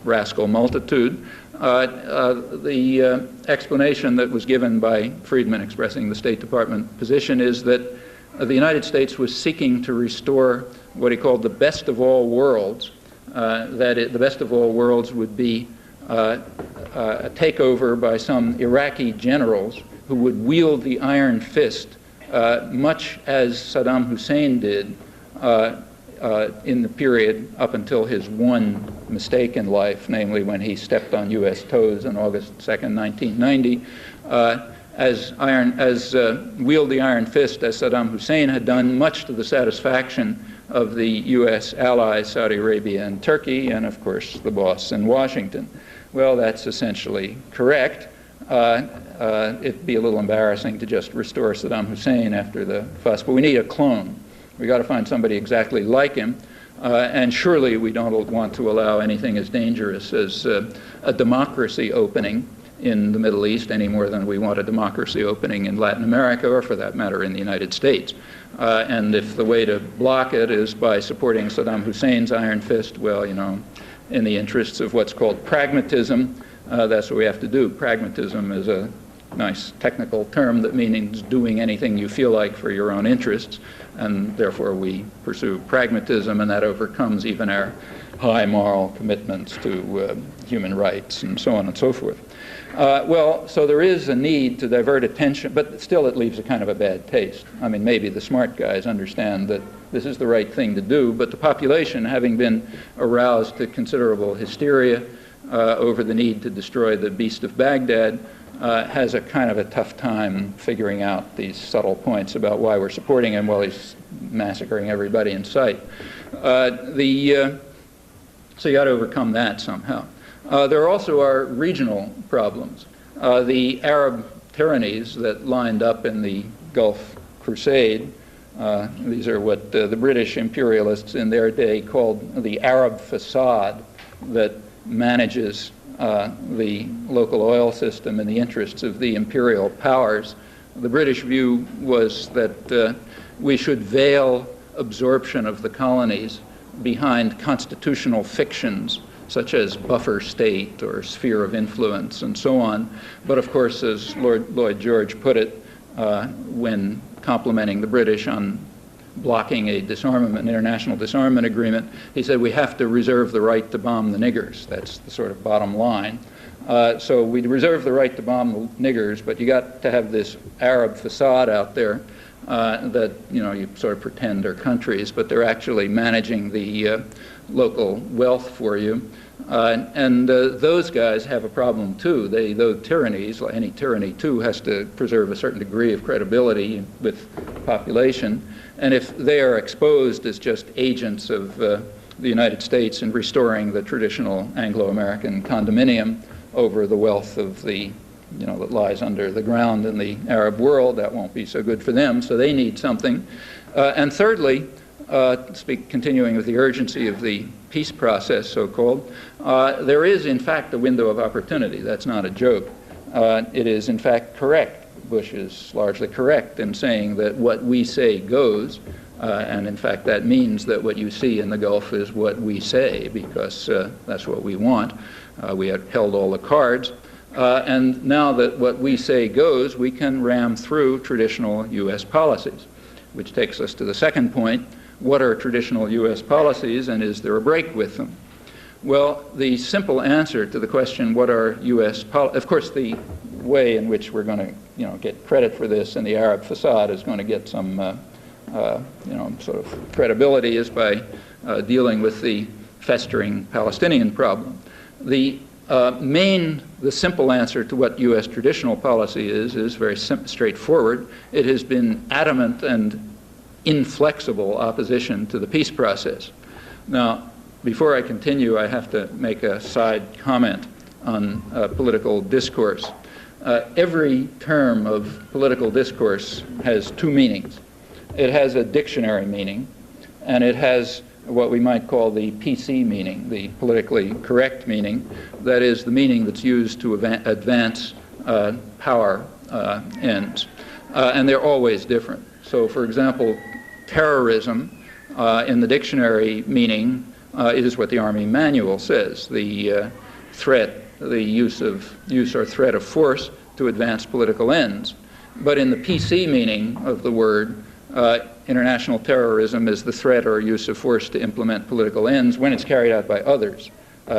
rascal multitude, the explanation that was given by Friedman expressing the State Department position is that the United States was seeking to restore what he called the best of all worlds, that the best of all worlds would be a takeover by some Iraqi generals who would wield the iron fist, much as Saddam Hussein did in the period up until his one mistake in life, namely when he stepped on U.S. toes on August 2nd, 1990, wield the iron fist as Saddam Hussein had done, much to the satisfaction of the U.S. allies, Saudi Arabia and Turkey, and of course the boss in Washington. Well, that's essentially correct. It'd be a little embarrassing to just restore Saddam Hussein after the fuss, but we need a clone. We got to find somebody exactly like him, and surely we don't want to allow anything as dangerous as a democracy opening in the Middle East any more than we want a democracy opening in Latin America, or for that matter in the United States. And if the way to block it is by supporting Saddam Hussein's iron fist, well, you know, in the interests of what's called pragmatism, that's what we have to do. Pragmatism is a nice technical term that means doing anything you feel like for your own interests, and therefore we pursue pragmatism, and that overcomes even our high moral commitments to human rights and so on and so forth. Well, so there is a need to divert attention, but still it leaves a kind of a bad taste. I mean, maybe the smart guys understand that this is the right thing to do, but the population, having been aroused to considerable hysteria over the need to destroy the beast of Baghdad, has a kind of a tough time figuring out these subtle points about why we're supporting him while he's massacring everybody in sight. So you got to overcome that somehow. There also are regional problems. The Arab tyrannies that lined up in the Gulf Crusade, these are what the British imperialists in their day called the Arab facade that manages the local oil system in the interests of the imperial powers. The British view was that we should veil absorption of the colonies behind constitutional fictions such as buffer state or sphere of influence and so on. But of course, as Lord Lloyd George put it when complimenting the British on blocking a disarmament, international disarmament agreement, he said we have to reserve the right to bomb the niggers. That's the sort of bottom line. So we reserve the right to bomb the niggers, but you got to have this Arab facade out there that, you know, you sort of pretend are countries, but they're actually managing the local wealth for you. And those guys have a problem too. Though tyrannies, like any tyranny too, has to preserve a certain degree of credibility with population. And if they are exposed as just agents of the United States in restoring the traditional Anglo-American condominium over the wealth of the, you know, that lies under the ground in the Arab world, that won't be so good for them, so they need something. And thirdly, continuing with the urgency of the peace process, so-called, there is in fact a window of opportunity. That's not a joke. It is in fact correct. Bush is largely correct in saying that what we say goes, and in fact that means that what you see in the Gulf is what we say, because that's what we want. We had held all the cards. And now that what we say goes, we can ram through traditional U.S. policies, which takes us to the second point. What are traditional U.S. policies, and is there a break with them? Well, the simple answer to the question, what are U.S. policies, of course, the way in which we're going to, you know, get credit for this in the Arab facade is going to get some, you know, sort of credibility is by dealing with the festering Palestinian problem. The simple answer to what U.S. traditional policy is very straightforward. It has been adamant and inflexible opposition to the peace process. Now, before I continue, I have to make a side comment on political discourse. Every term of political discourse has two meanings. It has a dictionary meaning, and it has what we might call the PC meaning, the politically correct meaning, that is the meaning that's used to advance power ends. And they're always different. So, for example, terrorism in the dictionary meaning is what the Army Manual says, the threat, the use or threat of force to advance political ends. But in the PC meaning of the word, international terrorism is the threat or use of force to implement political ends when it's carried out by others,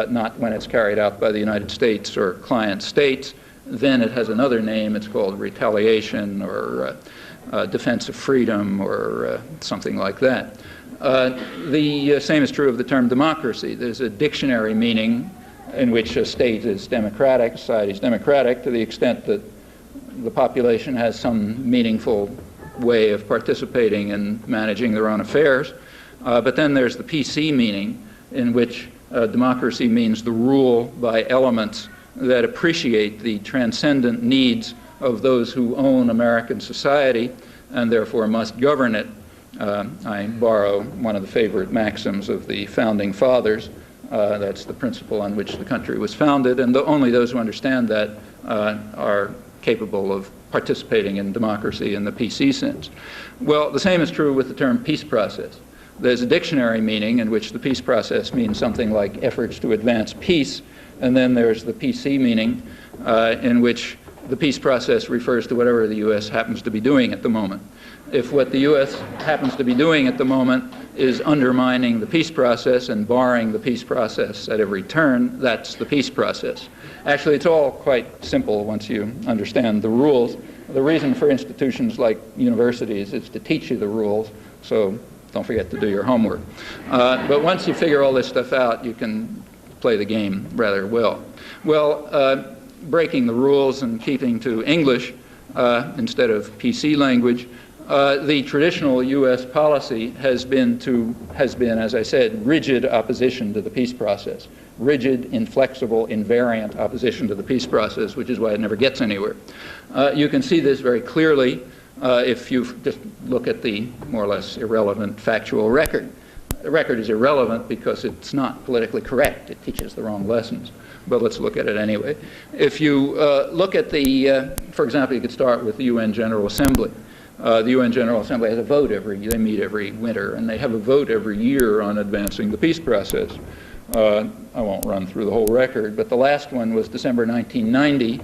not when it's carried out by the United States or client states. Then it has another name. It's called retaliation or defense of freedom or something like that. The same is true of the term democracy. There's a dictionary meaning in which a state is democratic, society is democratic, to the extent that the population has some meaningful way of participating in managing their own affairs. But then there's the PC meaning, in which democracy means the rule by elements that appreciate the transcendent needs of those who own American society and therefore must govern it. I borrow one of the favorite maxims of the founding fathers. That's the principle on which the country was founded, and only those who understand that are capable of participating in democracy in the PC sense. Well, the same is true with the term peace process. There's a dictionary meaning in which the peace process means something like efforts to advance peace, and then there's the PC meaning in which the peace process refers to whatever the U.S. happens to be doing at the moment. If what the U.S. happens to be doing at the moment is undermining the peace process and barring the peace process at every turn, that's the peace process. Actually, it's all quite simple once you understand the rules. The reason for institutions like universities is to teach you the rules, so don't forget to do your homework. But once you figure all this stuff out, you can play the game rather well. Well, breaking the rules and keeping to English instead of PC language, the traditional U.S. policy has been, as I said, rigid opposition to the peace process. Rigid, inflexible, invariant opposition to the peace process, which is why it never gets anywhere. You can see this very clearly if you just look at the more or less irrelevant factual record. The record is irrelevant because it's not politically correct. It teaches the wrong lessons. But let's look at it anyway. If you look at the, for example, you could start with the UN General Assembly. The UN General Assembly has a vote they meet every winter, and they have a vote every year on advancing the peace process. I won't run through the whole record, but the last one was December 1990,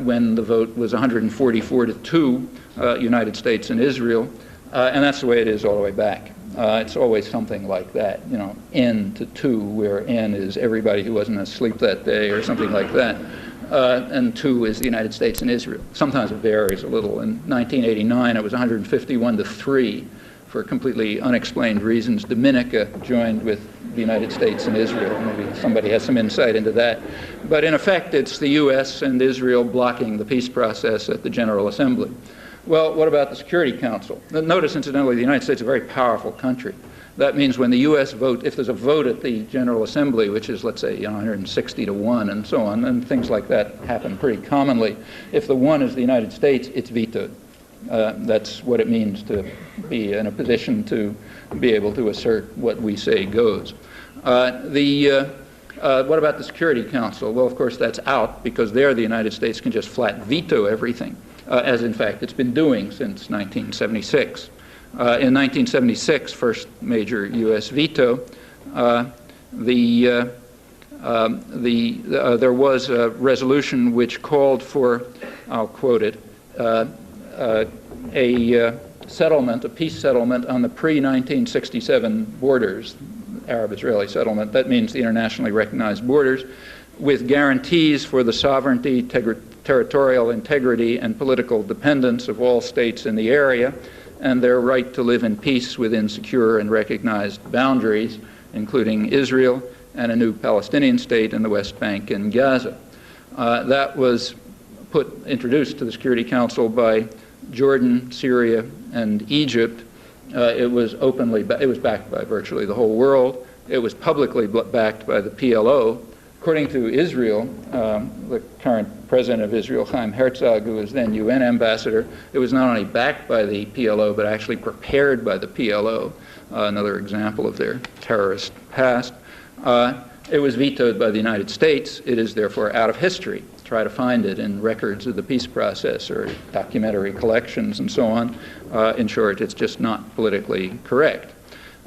when the vote was 144-2, United States and Israel, and that's the way it is all the way back. It's always something like that, you know, N to 2, where N is everybody who wasn't asleep that day or something like that. And 2 is the United States and Israel. Sometimes it varies a little. In 1989, it was 151-3 for completely unexplained reasons. Dominica joined with the United States and Israel. Maybe somebody has some insight into that. But in effect, it's the U.S. and Israel blocking the peace process at the General Assembly. Well, what about the Security Council? Notice, incidentally, the United States is a very powerful country. That means when the U.S. vote, if there's a vote at the General Assembly, which is, let's say, 160-1 and so on, and things like that happen pretty commonly, if the one is the United States, it's vetoed. That's what it means to be in a position to be able to assert what we say goes. What about the Security Council? Well, of course, that's out because there the United States can just flat veto everything, as in fact it's been doing since 1976. In 1976, first major U.S. veto, there was a resolution which called for, I'll quote it, a settlement, a peace settlement on the pre-1967 borders, Arab-Israeli settlement. That means the internationally recognized borders, with guarantees for the sovereignty, territorial integrity, and political dependence of all states in the area, and their right to live in peace within secure and recognized boundaries, including Israel and a new Palestinian state in the West Bank and Gaza. That was introduced to the Security Council by Jordan, Syria, and Egypt. It was backed by virtually the whole world. It was publicly backed by the PLO. According to Israel, the current president of Israel, Chaim Herzog, who was then UN ambassador, it was not only backed by the PLO, but actually prepared by the PLO, another example of their terrorist past. It was vetoed by the United States. It is therefore out of history. Try to find it in records of the peace process or documentary collections and so on. In short, it's just not politically correct.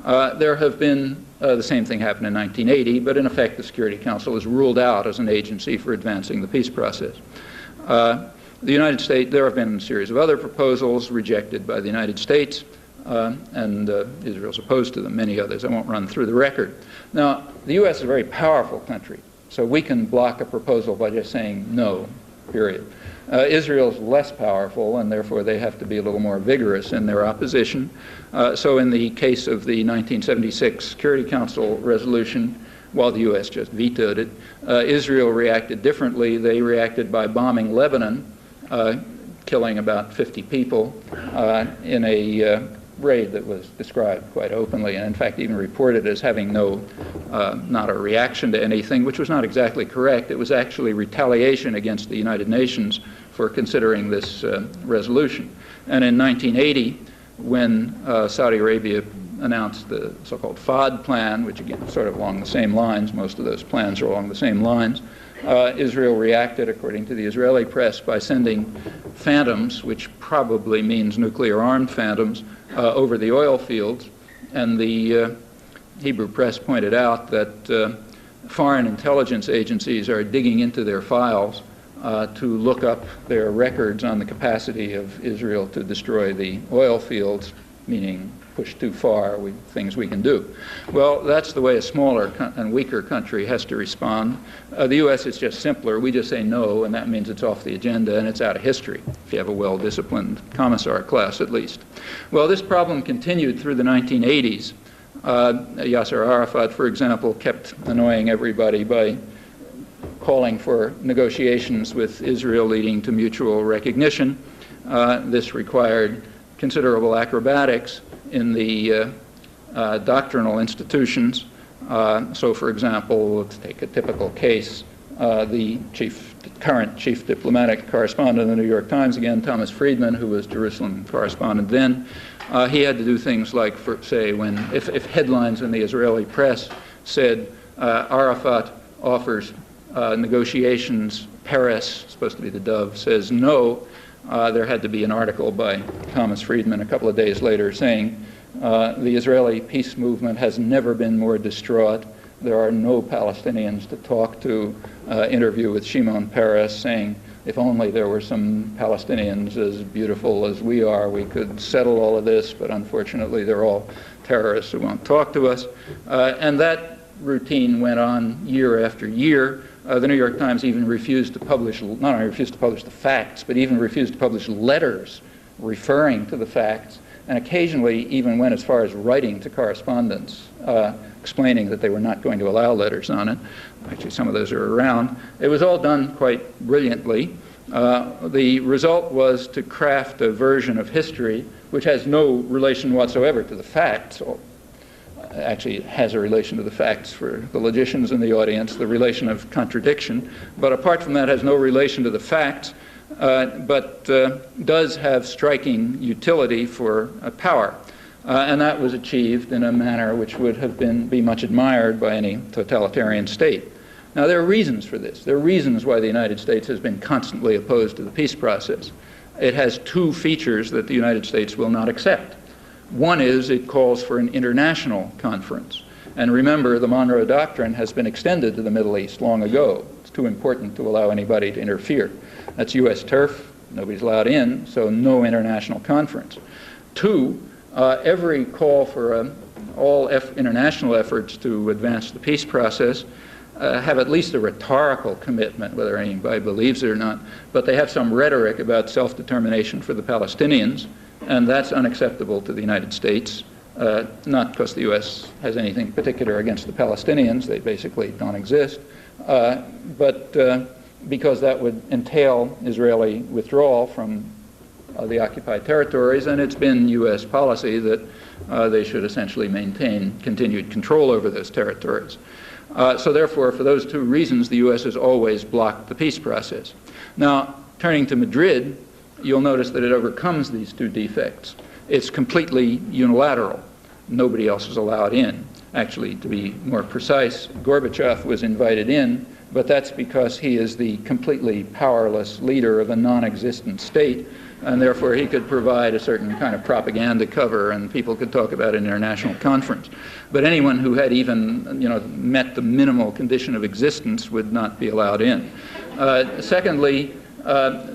There have been, the same thing happened in 1980, but in effect the Security Council is ruled out as an agency for advancing the peace process. The United States, there have been a series of other proposals rejected by the United States. and Israel's opposed to them, many others. I won't run through the record. Now, the U.S. is a very powerful country, so we can block a proposal by just saying no, period. Israel's less powerful, and therefore they have to be a little more vigorous in their opposition. So in the case of the 1976 Security Council resolution, while the U.S. just vetoed it, Israel reacted differently. They reacted by bombing Lebanon, killing about 50 people in a raid that was described quite openly, and in fact even reported as having not a reaction to anything, which was not exactly correct. It was actually retaliation against the United Nations for considering this resolution. And in 1980, when Saudi Arabia announced the so-called FAD plan, which again sort of along the same lines, most of those plans are along the same lines, Israel reacted, according to the Israeli press, by sending phantoms, which probably means nuclear-armed phantoms, over the oil fields. And the Hebrew press pointed out that foreign intelligence agencies are digging into their files to look up their records on the capacity of Israel to destroy the oil fields, meaning push too far, things we can do. Well, that's the way a smaller and weaker country has to respond. The U.S. is just simpler. We just say no, and that means it's off the agenda and it's out of history, if you have a well-disciplined commissar class at least. Well, this problem continued through the 1980s. Yasser Arafat, for example, kept annoying everybody by calling for negotiations with Israel leading to mutual recognition. This required considerable acrobatics in the doctrinal institutions. So, for example, let's take a typical case. The current chief diplomatic correspondent of the New York Times, again, Thomas Friedman, who was Jerusalem correspondent then, he had to do things like, say, if headlines in the Israeli press said Arafat offers negotiations, Peres, supposed to be the dove, says no, there had to be an article by Thomas Friedman a couple of days later saying the Israeli peace movement has never been more distraught. There are no Palestinians to talk to. Interview with Shimon Peres saying, if only there were some Palestinians as beautiful as we are, we could settle all of this, but unfortunately they're all terrorists who won't talk to us. And that routine went on year after year. The New York Times even refused to publish, not only refused to publish the facts, but even refused to publish letters referring to the facts, and occasionally even went as far as writing to correspondents, explaining that they were not going to allow letters on it. Actually, some of those are around. It was all done quite brilliantly. The result was to craft a version of history which has no relation whatsoever to the facts. Actually, it has a relation to the facts for the logicians in the audience, the relation of contradiction, but apart from that has no relation to the facts, but does have striking utility for power. And that was achieved in a manner which would have be much admired by any totalitarian state. Now, there are reasons for this. There are reasons why the United States has been constantly opposed to the peace process. It has two features that the United States will not accept. One is it calls for an international conference. And remember, the Monroe Doctrine has been extended to the Middle East long ago. It's too important to allow anybody to interfere. That's U.S. turf. Nobody's allowed in, so no international conference. Two, every call for all international efforts to advance the peace process have at least a rhetorical commitment, whether anybody believes it or not, but they have some rhetoric about self-determination for the Palestinians, and that's unacceptable to the United States, not because the U.S. has anything particular against the Palestinians, they basically don't exist, but because that would entail Israeli withdrawal from the occupied territories, and it's been U.S. policy that they should essentially maintain continued control over those territories. So therefore, for those two reasons, the U.S. has always blocked the peace process. Now, turning to Madrid, you'll notice that it overcomes these two defects. It's completely unilateral. Nobody else is allowed in. Actually, to be more precise, Gorbachev was invited in, but that's because he is the completely powerless leader of a non-existent state, and therefore he could provide a certain kind of propaganda cover and people could talk about an international conference. But anyone who had even met the minimal condition of existence would not be allowed in. Secondly,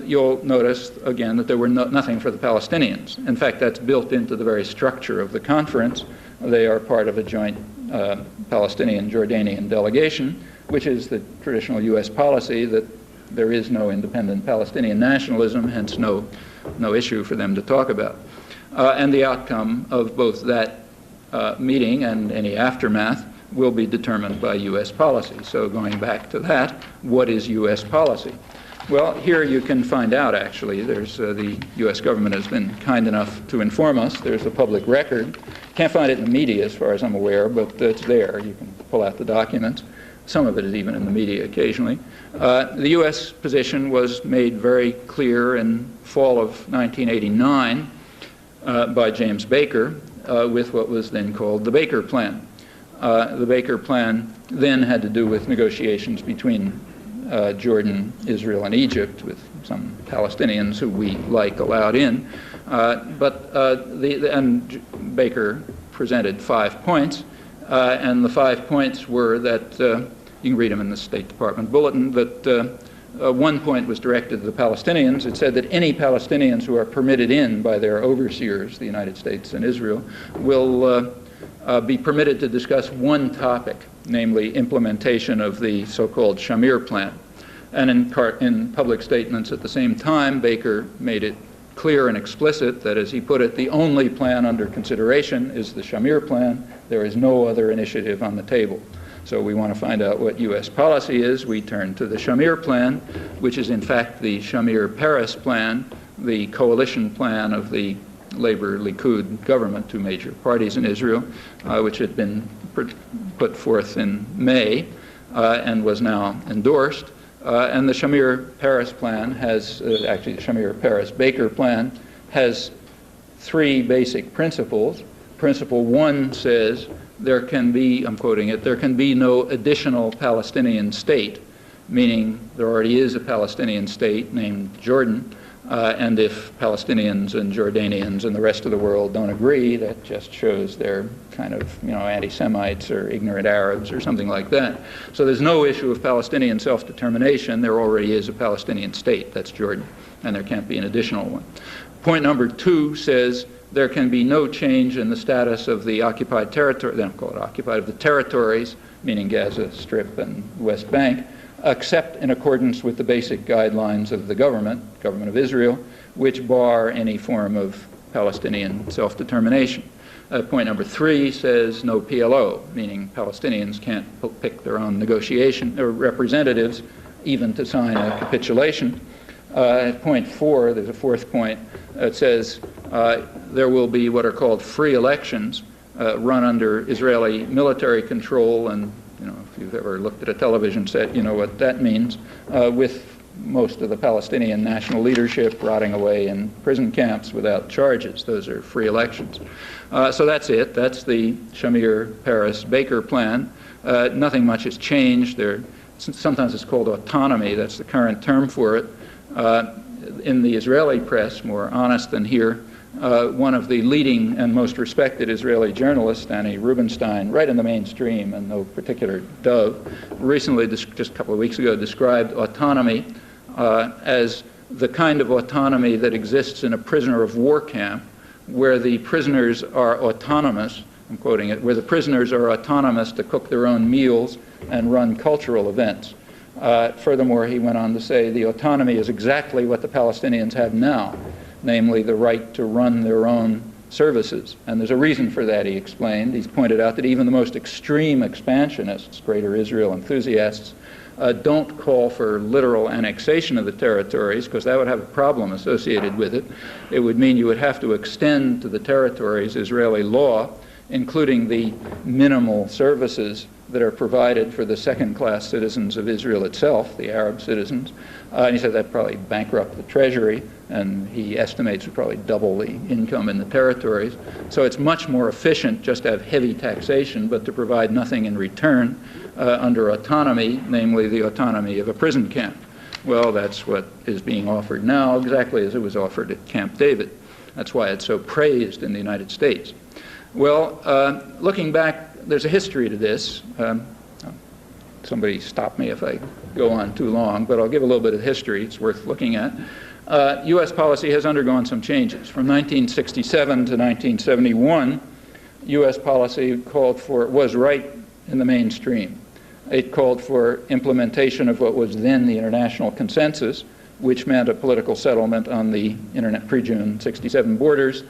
you'll notice again that there were nothing for the Palestinians. In fact, that's built into the very structure of the conference. They are part of a joint Palestinian-Jordanian delegation, which is the traditional U.S. policy that there is no independent Palestinian nationalism, hence no issue for them to talk about. And the outcome of both that meeting and any aftermath will be determined by U.S. policy. So going back to that, what is U.S. policy? Well, here you can find out, actually. There's the U.S. government has been kind enough to inform us. There's a public record. Can't find it in the media as far as I'm aware, but it's there. You can pull out the documents. Some of it is even in the media occasionally. The U.S. position was made very clear in fall of 1989 by James Baker with what was then called the Baker Plan. The Baker Plan then had to do with negotiations between Jordan, Israel, and Egypt, with some Palestinians who we like allowed in. And Baker presented 5 points, and the 5 points were that, you can read them in the State Department bulletin, that one point was directed to the Palestinians. It said that any Palestinians who are permitted in by their overseers, the United States and Israel, will be permitted to discuss one topic, namely implementation of the so-called Shamir Plan. And in public statements at the same time, Baker made it clear and explicit that, as he put it, the only plan under consideration is the Shamir Plan. There is no other initiative on the table. So we want to find out what U.S. policy is. We turn to the Shamir Plan, which is in fact the Shamir-Peres Plan, the coalition plan of the Labor-Likud government, two major parties in Israel, which had been put forth in May and was now endorsed. And the Shamir-Peres plan has, actually the Shamir-Peres-Baker plan has three basic principles. Principle one says there can be, I'm quoting it, there can be no additional Palestinian state, meaning there already is a Palestinian state named Jordan, and if Palestinians and Jordanians and the rest of the world don't agree, that just shows they're kind of, anti-Semites or ignorant Arabs or something like that. So there's no issue of Palestinian self-determination. There already is a Palestinian state, that's Jordan, and there can't be an additional one. Point number two says there can be no change in the status of the occupied territory, they don't call it occupied, of the territories, meaning Gaza Strip and West Bank, except in accordance with the basic guidelines of the government of Israel, which bar any form of Palestinian self-determination. Point number three says no PLO, meaning Palestinians can't pick their own negotiation or representatives even to sign a capitulation. Point four, there's a fourth point, it says there will be what are called free elections run under Israeli military control, and if you've ever looked at a television set, you know what that means, with most of the Palestinian national leadership rotting away in prison camps without charges. Those are free elections. So that's it. That's the Shamir-Peres-Baker plan. Nothing much has changed. Sometimes it's called autonomy. That's the current term for it. In the Israeli press, more honest than here, one of the leading and most respected Israeli journalists, Danny Rubenstein, right in the mainstream and no particular dove, recently, just a couple of weeks ago, described autonomy as the kind of autonomy that exists in a prisoner of war camp, where the prisoners are autonomous, I'm quoting it, where the prisoners are autonomous to cook their own meals and run cultural events. Furthermore, he went on to say the autonomy is exactly what the Palestinians have now, namely the right to run their own services. And there's a reason for that, he explained. He's pointed out that even the most extreme expansionists, Greater Israel enthusiasts, don't call for literal annexation of the territories, because that would have a problem associated with it. It would mean you would have to extend to the territories Israeli law, including the minimal services that are provided for the second-class citizens of Israel itself, the Arab citizens. And he said that'd probably bankrupt the treasury, and he estimates would probably double the income in the territories. So it's much more efficient just to have heavy taxation, but to provide nothing in return under autonomy, namely the autonomy of a prison camp. Well, that's what is being offered now, exactly as it was offered at Camp David. That's why it's so praised in the United States. Well, looking back, there's a history to this. somebody stop me if I go on too long, but I'll give a little bit of history. It's worth looking at. U.S. policy has undergone some changes. From 1967 to 1971, U.S. policy was right in the mainstream. It called for implementation of what was then the international consensus, which meant a political settlement on the pre-June 67 borders,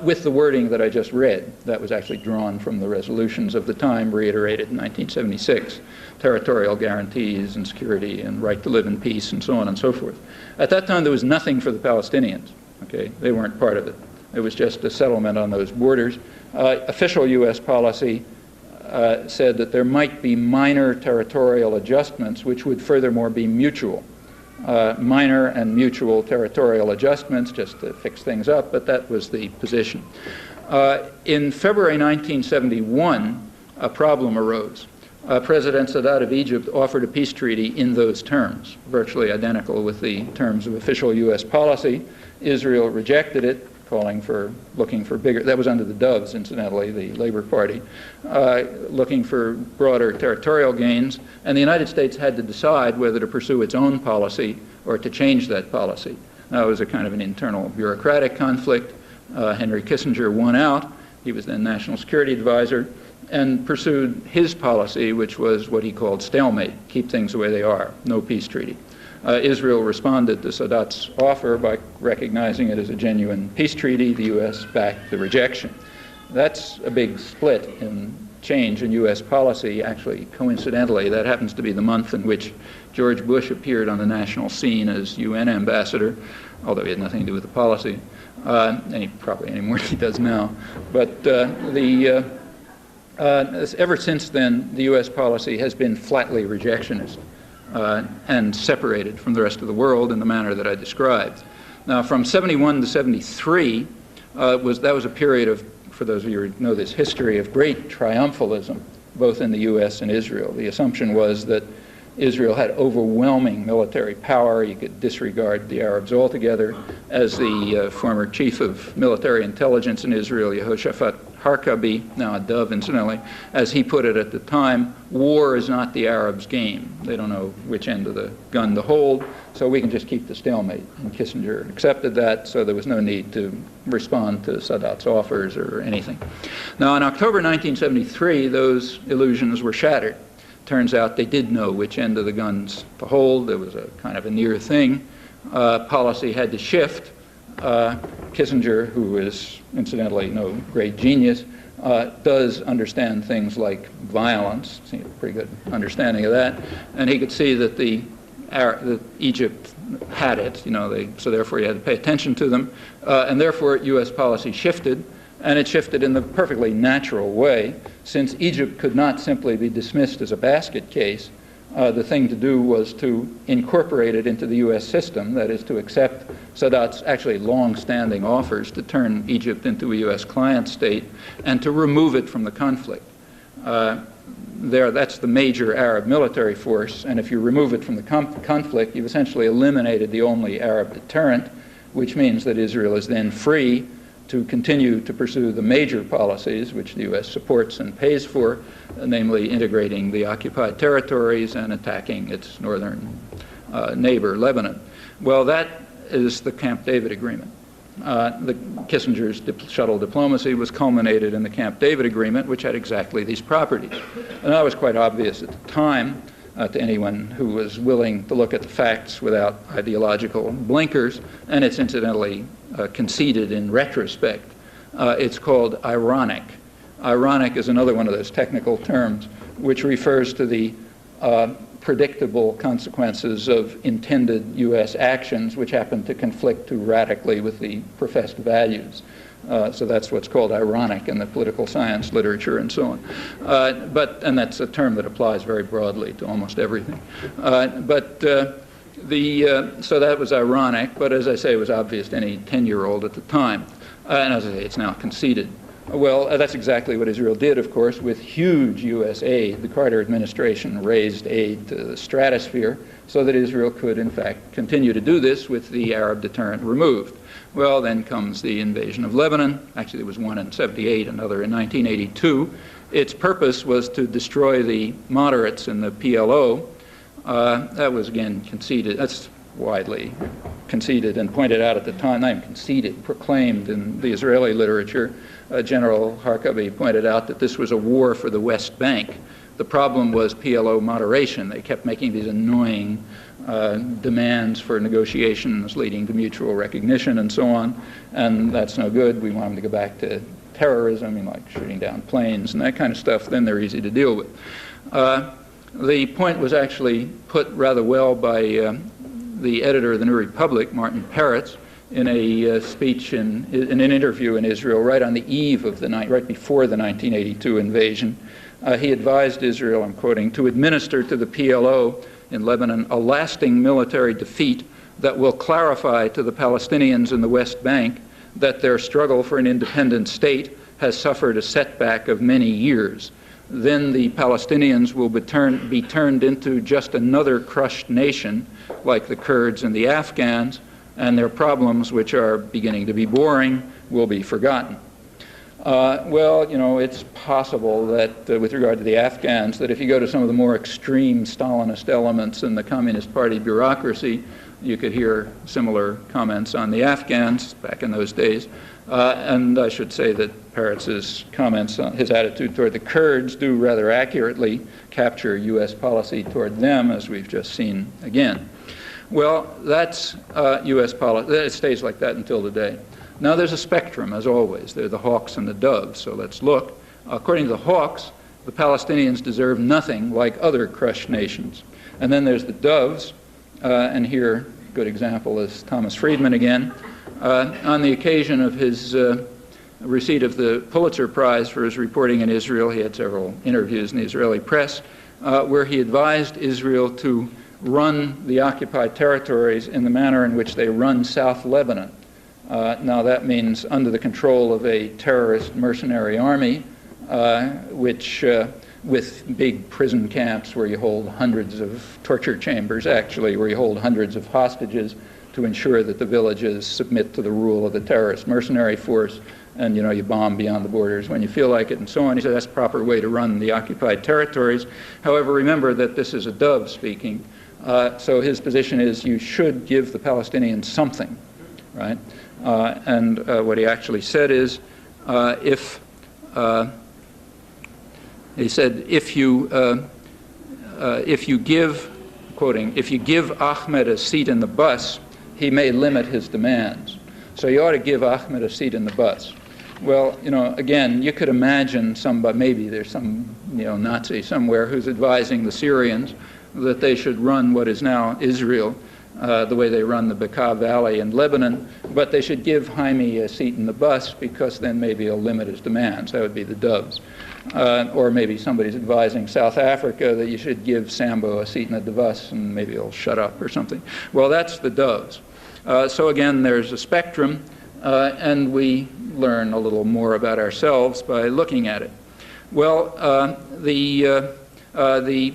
with the wording that I just read. That was actually drawn from the resolutions of the time, reiterated in 1976. Territorial guarantees and security and right to live in peace and so on and so forth. At that time, there was nothing for the Palestinians. Okay? They weren't part of it. It was just a settlement on those borders. Official U.S. policy said that there might be minor territorial adjustments which would furthermore be mutual. Minor and mutual territorial adjustments just to fix things up, but that was the position. In February 1971, a problem arose. President Sadat of Egypt offered a peace treaty in those terms, virtually identical with the terms of official U.S. policy. Israel rejected it, looking for bigger, that was under the Doves, incidentally, the Labor Party, looking for broader territorial gains, and the United States had to decide whether to pursue its own policy or to change that policy. Now, it was a kind of an internal bureaucratic conflict. Henry Kissinger won out. He was then National Security Advisor, and pursued his policy, which was what he called stalemate, keep things the way they are, no peace treaty. Israel responded to Sadat's offer by recognizing it as a genuine peace treaty. The U.S. backed the rejection. That's a big split in change in U.S. policy. Actually, coincidentally, that happens to be the month in which George Bush appeared on the national scene as UN ambassador, although he had nothing to do with the policy, and probably any more than he does now. But ever since then, the U.S. policy has been flatly rejectionist. And separated from the rest of the world in the manner that I described. Now, from 71 to 73, that was a period of, for those of you who know this history, of great triumphalism, both in the U.S. and Israel. The assumption was that Israel had overwhelming military power. You could disregard the Arabs altogether. As the former chief of military intelligence in Israel, Yehoshaphat Harkabi, now a Dove incidentally, as he put it at the time, war is not the Arabs' game. They don't know which end of the gun to hold, so we can just keep the stalemate. And Kissinger accepted that, so there was no need to respond to Sadat's offers or anything. Now, in October 1973, those illusions were shattered. Turns out they did know which end of the guns to hold. It was a kind of a near thing. Policy had to shift. Kissinger, who is incidentally no great genius, does understand things like violence. He had a pretty good understanding of that, and he could see that that Egypt had it. So therefore he had to pay attention to them, and therefore U.S. policy shifted, and it shifted in the perfectly natural way, since Egypt could not simply be dismissed as a basket case. The thing to do was to incorporate it into the U.S. system, that is to accept Sadat's actually long-standing offers to turn Egypt into a U.S. client state and to remove it from the conflict. That's the major Arab military force, and if you remove it from the conflict, you've essentially eliminated the only Arab deterrent, which means that Israel is then free to continue to pursue the major policies which the U.S. supports and pays for, namely integrating the occupied territories and attacking its northern neighbor, Lebanon. Well, that is the Camp David Agreement. The Kissinger's shuttle diplomacy was culminated in the Camp David Agreement, which had exactly these properties. And that was quite obvious at the time to anyone who was willing to look at the facts without ideological blinkers, and it's incidentally conceded in retrospect. It's called ironic. Ironic is another one of those technical terms which refers to the predictable consequences of intended U.S. actions which happen to conflict too radically with the professed values. So that's what's called ironic in the political science literature and so on. And that's a term that applies very broadly to almost everything. So that was ironic, but as I say, it was obvious to any 10-year-old at the time. And as I say, it's now conceded. Well, that's exactly what Israel did, of course, with huge U.S. aid. The Carter administration raised aid to the stratosphere so that Israel could, in fact, continue to do this with the Arab deterrent removed. Well, then comes the invasion of Lebanon. Actually, there was one in 78, another in 1982. its purpose was to destroy the moderates in the PLO. That was, again, conceded. That's widely conceded and pointed out at the time, not even conceded, proclaimed in the Israeli literature. General Harkabi pointed out that this was a war for the West Bank. The problem was PLO moderation. They kept making these annoying demands for negotiations leading to mutual recognition and so on, and that's no good. We want them to go back to terrorism, like shooting down planes and that kind of stuff. Then they're easy to deal with. The point was actually put rather well by the editor of the New Republic, Martin Peretz, in a speech in an interview in Israel right on the eve of right before the 1982 invasion. He advised Israel, I'm quoting, to administer to the PLO in Lebanon a lasting military defeat that will clarify to the Palestinians in the West Bank that their struggle for an independent state has suffered a setback of many years. Then the Palestinians will be turned into just another crushed nation like the Kurds and the Afghans, and their problems, which are beginning to be boring, will be forgotten. Well, it's possible that with regard to the Afghans, that if you go to some of the more extreme Stalinist elements in the Communist Party bureaucracy, you could hear similar comments on the Afghans back in those days. And I should say that Peretz's comments on his attitude toward the Kurds do rather accurately capture U.S. policy toward them, as we've just seen again. Well, that's U.S. policy. It stays like that until today. Now there's a spectrum, as always. There are the hawks and the doves, so let's look. According to the hawks, the Palestinians deserve nothing like other crushed nations. And then there's the doves, and here, a good example is Thomas Friedman again. On the occasion of his receipt of the Pulitzer Prize for his reporting in Israel, he had several interviews in the Israeli press, where he advised Israel to run the occupied territories in the manner in which they run South Lebanon. Now that means under the control of a terrorist mercenary army, which with big prison camps where you hold hundreds of torture chambers, actually, where you hold hundreds of hostages to ensure that the villages submit to the rule of the terrorist mercenary force, and you bomb beyond the borders when you feel like it, and so on. He said that's the proper way to run the occupied territories. However, remember that this is a dove speaking, so his position is you should give the Palestinians something, right? And what he actually said is, he said, if you give, quoting, if you give Ahmed a seat in the bus, he may limit his demands. So you ought to give Ahmed a seat in the bus. Well, again, you could imagine somebody, maybe there's some, Nazi somewhere who's advising the Syrians that they should run what is now Israel, the way they run the Bekaa Valley in Lebanon, but they should give Jaime a seat in the bus because then maybe he'll limit his demands. That would be the doves. Or maybe somebody's advising South Africa that you should give Sambo a seat in the bus and maybe he'll shut up or something. Well, that's the doves. So again, there's a spectrum, and we learn a little more about ourselves by looking at it. Well, the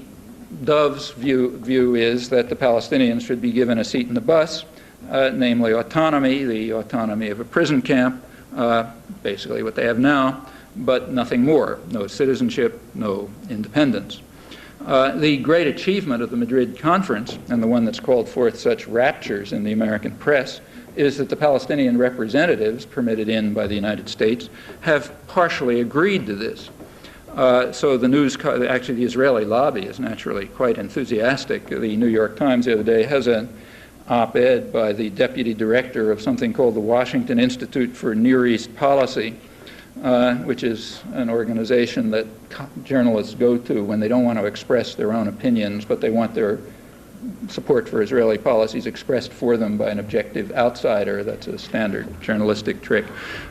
doves' view is that the Palestinians should be given a seat in the bus, namely autonomy, the autonomy of a prison camp, basically what they have now, but nothing more. No citizenship, no independence. The great achievement of the Madrid Conference, and the one that's called forth such raptures in the American press, is that the Palestinian representatives, permitted in by the United States, have partially agreed to this. So the news, actually the Israeli lobby is naturally quite enthusiastic. The New York Times the other day has an op-ed by the deputy director of something called the Washington Institute for Near East Policy, which is an organization that journalists go to when they don't want to express their own opinions, but they want their support for Israeli policies expressed for them by an objective outsider. That's a standard journalistic trick.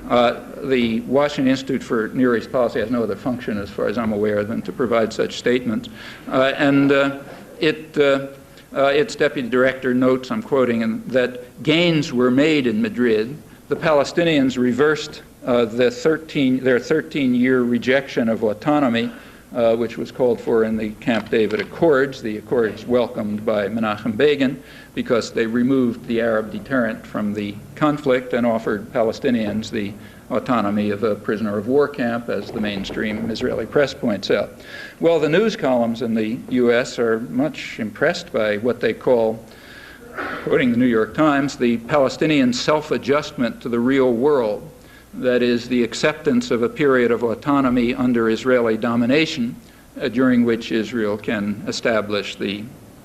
The Washington Institute for Near East Policy has no other function, as far as I'm aware, than to provide such statements. Its deputy director notes, I'm quoting, that gains were made in Madrid. The Palestinians reversed their 13-year rejection of autonomy, which was called for in the Camp David Accords, the Accords welcomed by Menachem Begin, because they removed the Arab deterrent from the conflict and offered Palestinians the autonomy of a prisoner of war camp, as the mainstream Israeli press points out. Well, the news columns in the U.S. are much impressed by what they call, quoting the New York Times, the Palestinian self-adjustment to the real world. That is, the acceptance of a period of autonomy under Israeli domination, during which Israel can establish the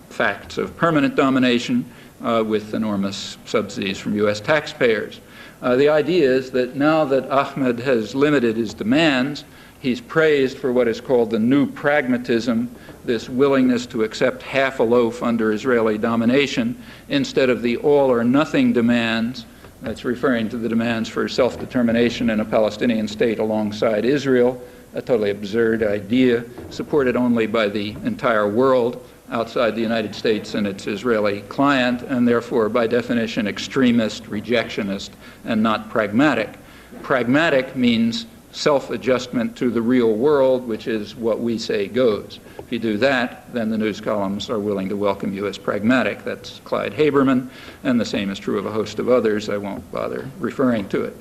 facts of permanent domination with enormous subsidies from U.S. taxpayers. The idea is that now that Ahmed has limited his demands, he's praised for what is called the new pragmatism, this willingness to accept half a loaf under Israeli domination instead of the all or nothing demands. That's referring to the demands for self-determination in a Palestinian state alongside Israel, a totally absurd idea, supported only by the entire world outside the United States and its Israeli client, and therefore, by definition, extremist, rejectionist, and not pragmatic. Pragmatic means self-adjustment to the real world, which is what we say goes. If you do that, then the news columns are willing to welcome you as pragmatic. That's Clyde Haberman, and the same is true of a host of others. I won't bother referring to it.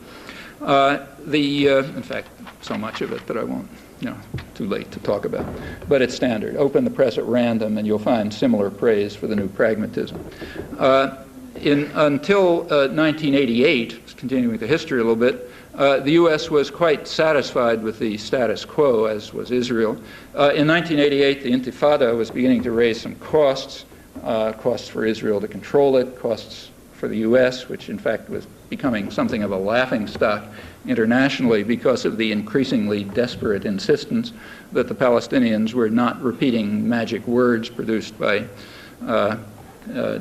In fact, so much of it that I won't, too late to talk about. But it's standard. Open the press at random, and you'll find similar praise for the new pragmatism. Until 1988, continuing the history a little bit, the U.S. was quite satisfied with the status quo, as was Israel. In 1988, the Intifada was beginning to raise some costs, costs for Israel to control it, costs for the U.S., which in fact was becoming something of a laughingstock internationally because of the increasingly desperate insistence that the Palestinians were not repeating magic words produced by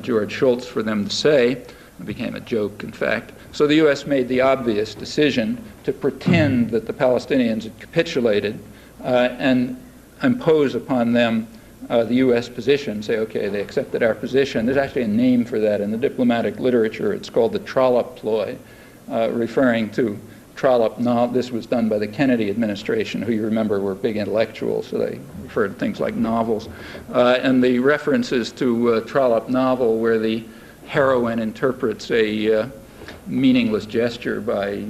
George Shultz for them to say. It became a joke, in fact. So the U.S. made the obvious decision to pretend that the Palestinians had capitulated and impose upon them the U.S. position, say, okay, they accepted our position. There's actually a name for that in the diplomatic literature. It's called the Trollope ploy, referring to Trollope. This was done by the Kennedy administration, who you remember were big intellectuals, so they referred to things like novels. And the references to Trollope novel where the heroine interprets a meaningless gesture by,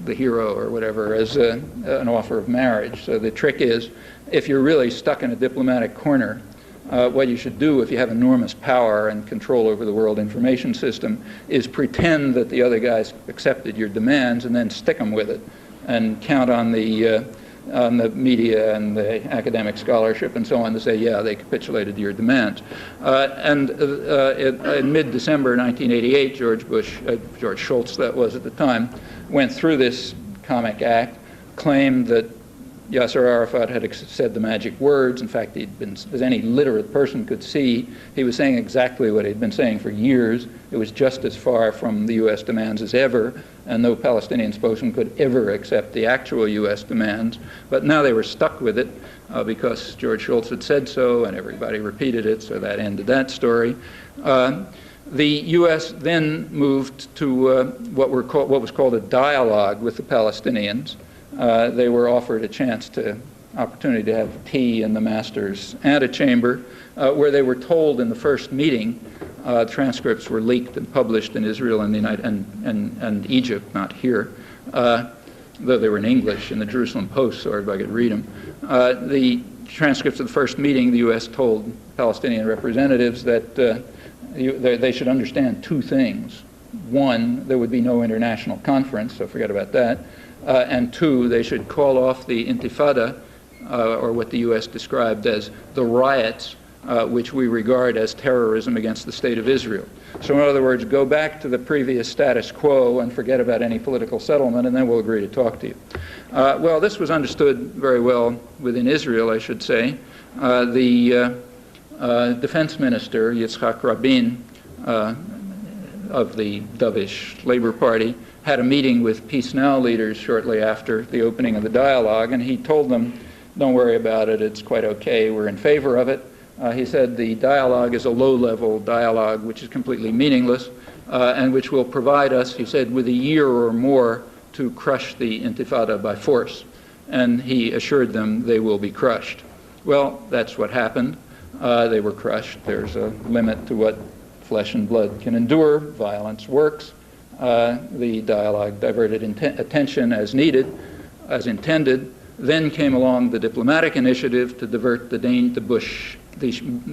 the hero or whatever as an offer of marriage. So the trick is, if you're really stuck in a diplomatic corner, what you should do if you have enormous power and control over the world information system is pretend that the other guys accepted your demands and then stick them with it and count on the media and the academic scholarship and so on to say, yeah, they capitulated to your demands. In mid-December 1988, George Shultz, that was at the time, went through this comic act, claimed that Yasser Arafat had said the magic words. In fact, he'd been, as any literate person could see, he was saying exactly what he'd been saying for years. It was just as far from the U.S. demands as ever, and no Palestinian spokesman could ever accept the actual U.S. demands. But now they were stuck with it because George Shultz had said so, and everybody repeated it, so that ended that story. The U.S. then moved to what was called a dialogue with the Palestinians. They were offered opportunity to have tea in the master's antechamber, where they were told in the first meeting, transcripts were leaked and published in Israel and and Egypt, not here, though they were in English in the Jerusalem Post, so everybody could read them. The transcripts of the first meeting, the U.S. told Palestinian representatives that they should understand two things. One, there would be no international conference, so forget about that. And two, they should call off the Intifada, or what the U.S. described as the riots, which we regard as terrorism against the State of Israel. So in other words, go back to the previous status quo and forget about any political settlement, and then we'll agree to talk to you. Well, this was understood very well within Israel, I should say. The defense minister, Yitzhak Rabin, of the dovish Labor Party, had a meeting with Peace Now leaders shortly after the opening of the dialogue, and he told them, don't worry about it, it's quite okay, we're in favor of it. He said the dialogue is a low-level dialogue which is completely meaningless and which will provide us, he said, with a year or more to crush the Intifada by force. And he assured them they will be crushed. Well, that's what happened. They were crushed. There's a limit to what flesh and blood can endure. Violence works. The dialogue diverted attention as needed, as intended. Then came along the diplomatic initiative to divert the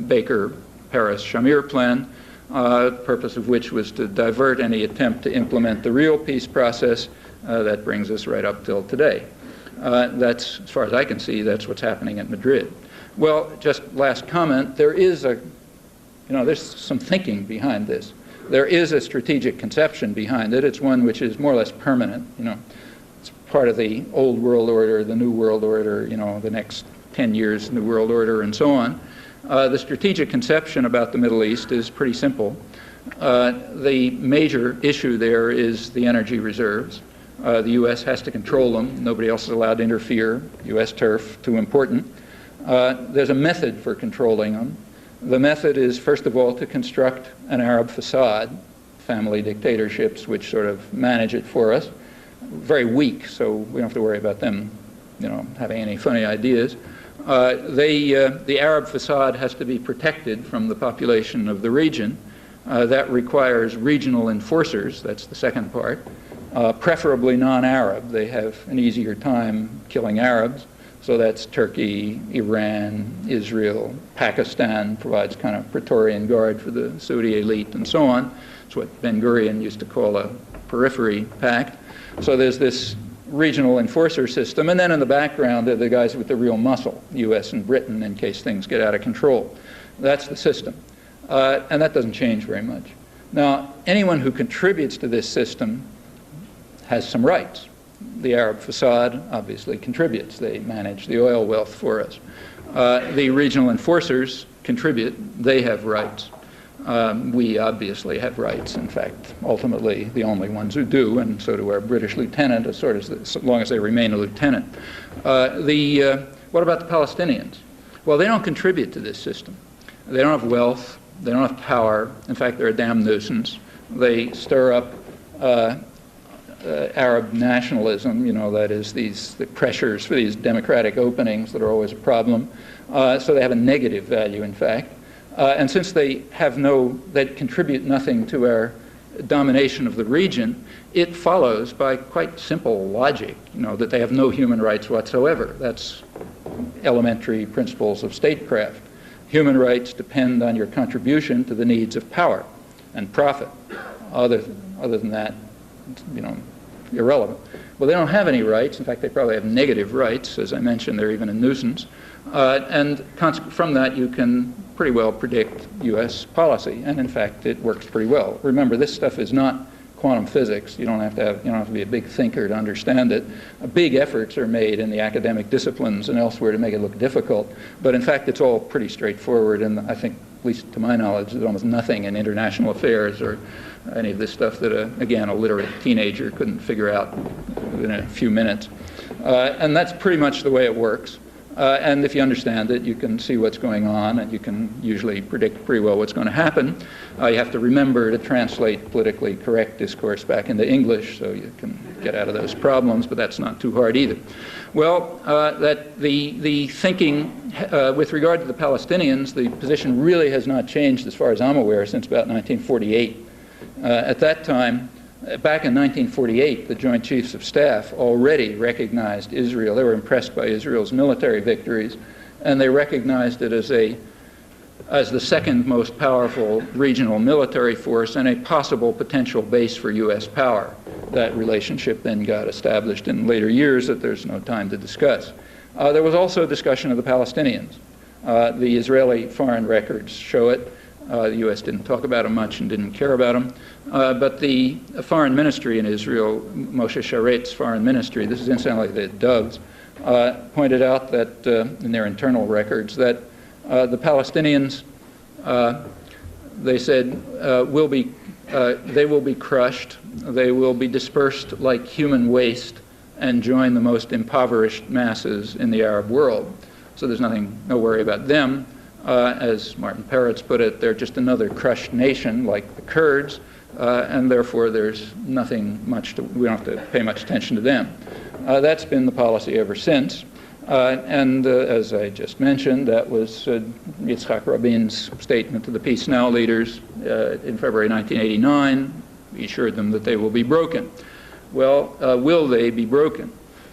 Baker-Paris-Shamir plan, the purpose of which was to divert any attempt to implement the real peace process. That brings us right up till today. That's, as far as I can see, that's what's happening at Madrid. Well, just last comment, there's some thinking behind this. There is a strategic conception behind it. It's one which is more or less permanent. It's part of the old world order, the new world order, the next 10 years, new world order, and so on. The strategic conception about the Middle East is pretty simple. The major issue there is the energy reserves. The U.S. has to control them. Nobody else is allowed to interfere. U.S. turf, too important. There's a method for controlling them. The method is, first of all, to construct an Arab facade, family dictatorships which sort of manage it for us. Very weak, so we don't have to worry about them, having any funny ideas. The Arab facade has to be protected from the population of the region. That requires regional enforcers. That's the second part. Preferably non-Arab. They have an easier time killing Arabs. So that's Turkey, Iran, Israel, Pakistan provides kind of Praetorian guard for the Saudi elite and so on. It's what Ben-Gurion used to call a periphery pact. So there's this regional enforcer system, and then in the background are the guys with the real muscle, U.S. and Britain, in case things get out of control. That's the system. And that doesn't change very much. Now, anyone who contributes to this system has some rights. The Arab facade obviously contributes. They manage the oil wealth for us. The regional enforcers contribute. They have rights. We obviously have rights. In fact, ultimately, the only ones who do, and so do our British lieutenant, as long as they remain a lieutenant. What about the Palestinians? Well, they don't contribute to this system. They don't have wealth. They don't have power. In fact, they're a damn nuisance. They stir up Arab nationalism, that is the pressures for these democratic openings that are always a problem. So they have a negative value, in fact. And since they contribute nothing to our domination of the region, it follows by quite simple logic, that they have no human rights whatsoever. That's elementary principles of statecraft. Human rights depend on your contribution to the needs of power and profit. Other than that, irrelevant. Well, they don't have any rights. In fact, they probably have negative rights. As I mentioned, they're even a nuisance. And from that, you can pretty well predict U.S. policy. And in fact, it works pretty well. Remember, this stuff is not quantum physics. You don't have to be a big thinker to understand it. Big efforts are made in the academic disciplines and elsewhere to make it look difficult. But in fact, it's all pretty straightforward. And I think, at least to my knowledge, there's almost nothing in international affairs or any of this stuff that, again, a literate teenager couldn't figure out in a few minutes. And that's pretty much the way it works. And if you understand it, you can see what's going on, and you can usually predict pretty well what's going to happen. You have to remember to translate politically correct discourse back into English so you can get out of those problems, but that's not too hard either. Well, the thinking with regard to the Palestinians, the position really has not changed as far as I'm aware since about 1948. At that time, back in 1948, the Joint Chiefs of Staff already recognized Israel. They were impressed by Israel's military victories, and they recognized it as the second most powerful regional military force and a possible potential base for U.S. power. That relationship then got established in later years that there's no time to discuss. There was also a discussion of the Palestinians. The Israeli foreign records show it. The U.S. didn't talk about them much and didn't care about them. But the foreign ministry in Israel, Moshe Sharet's foreign ministry, this is incidentally the Doves, pointed out that in their internal records that the Palestinians, they said, they will be crushed, they will be dispersed like human waste and join the most impoverished masses in the Arab world. So there's no worry about them. As Martin Peretz put it, they're just another crushed nation like the Kurds, and therefore there's nothing much we don't have to pay much attention to them. That's been the policy ever since. And as I just mentioned, that was Yitzhak Rabin's statement to the Peace Now leaders in February 1989. He assured them that they will be broken. Well, will they be broken?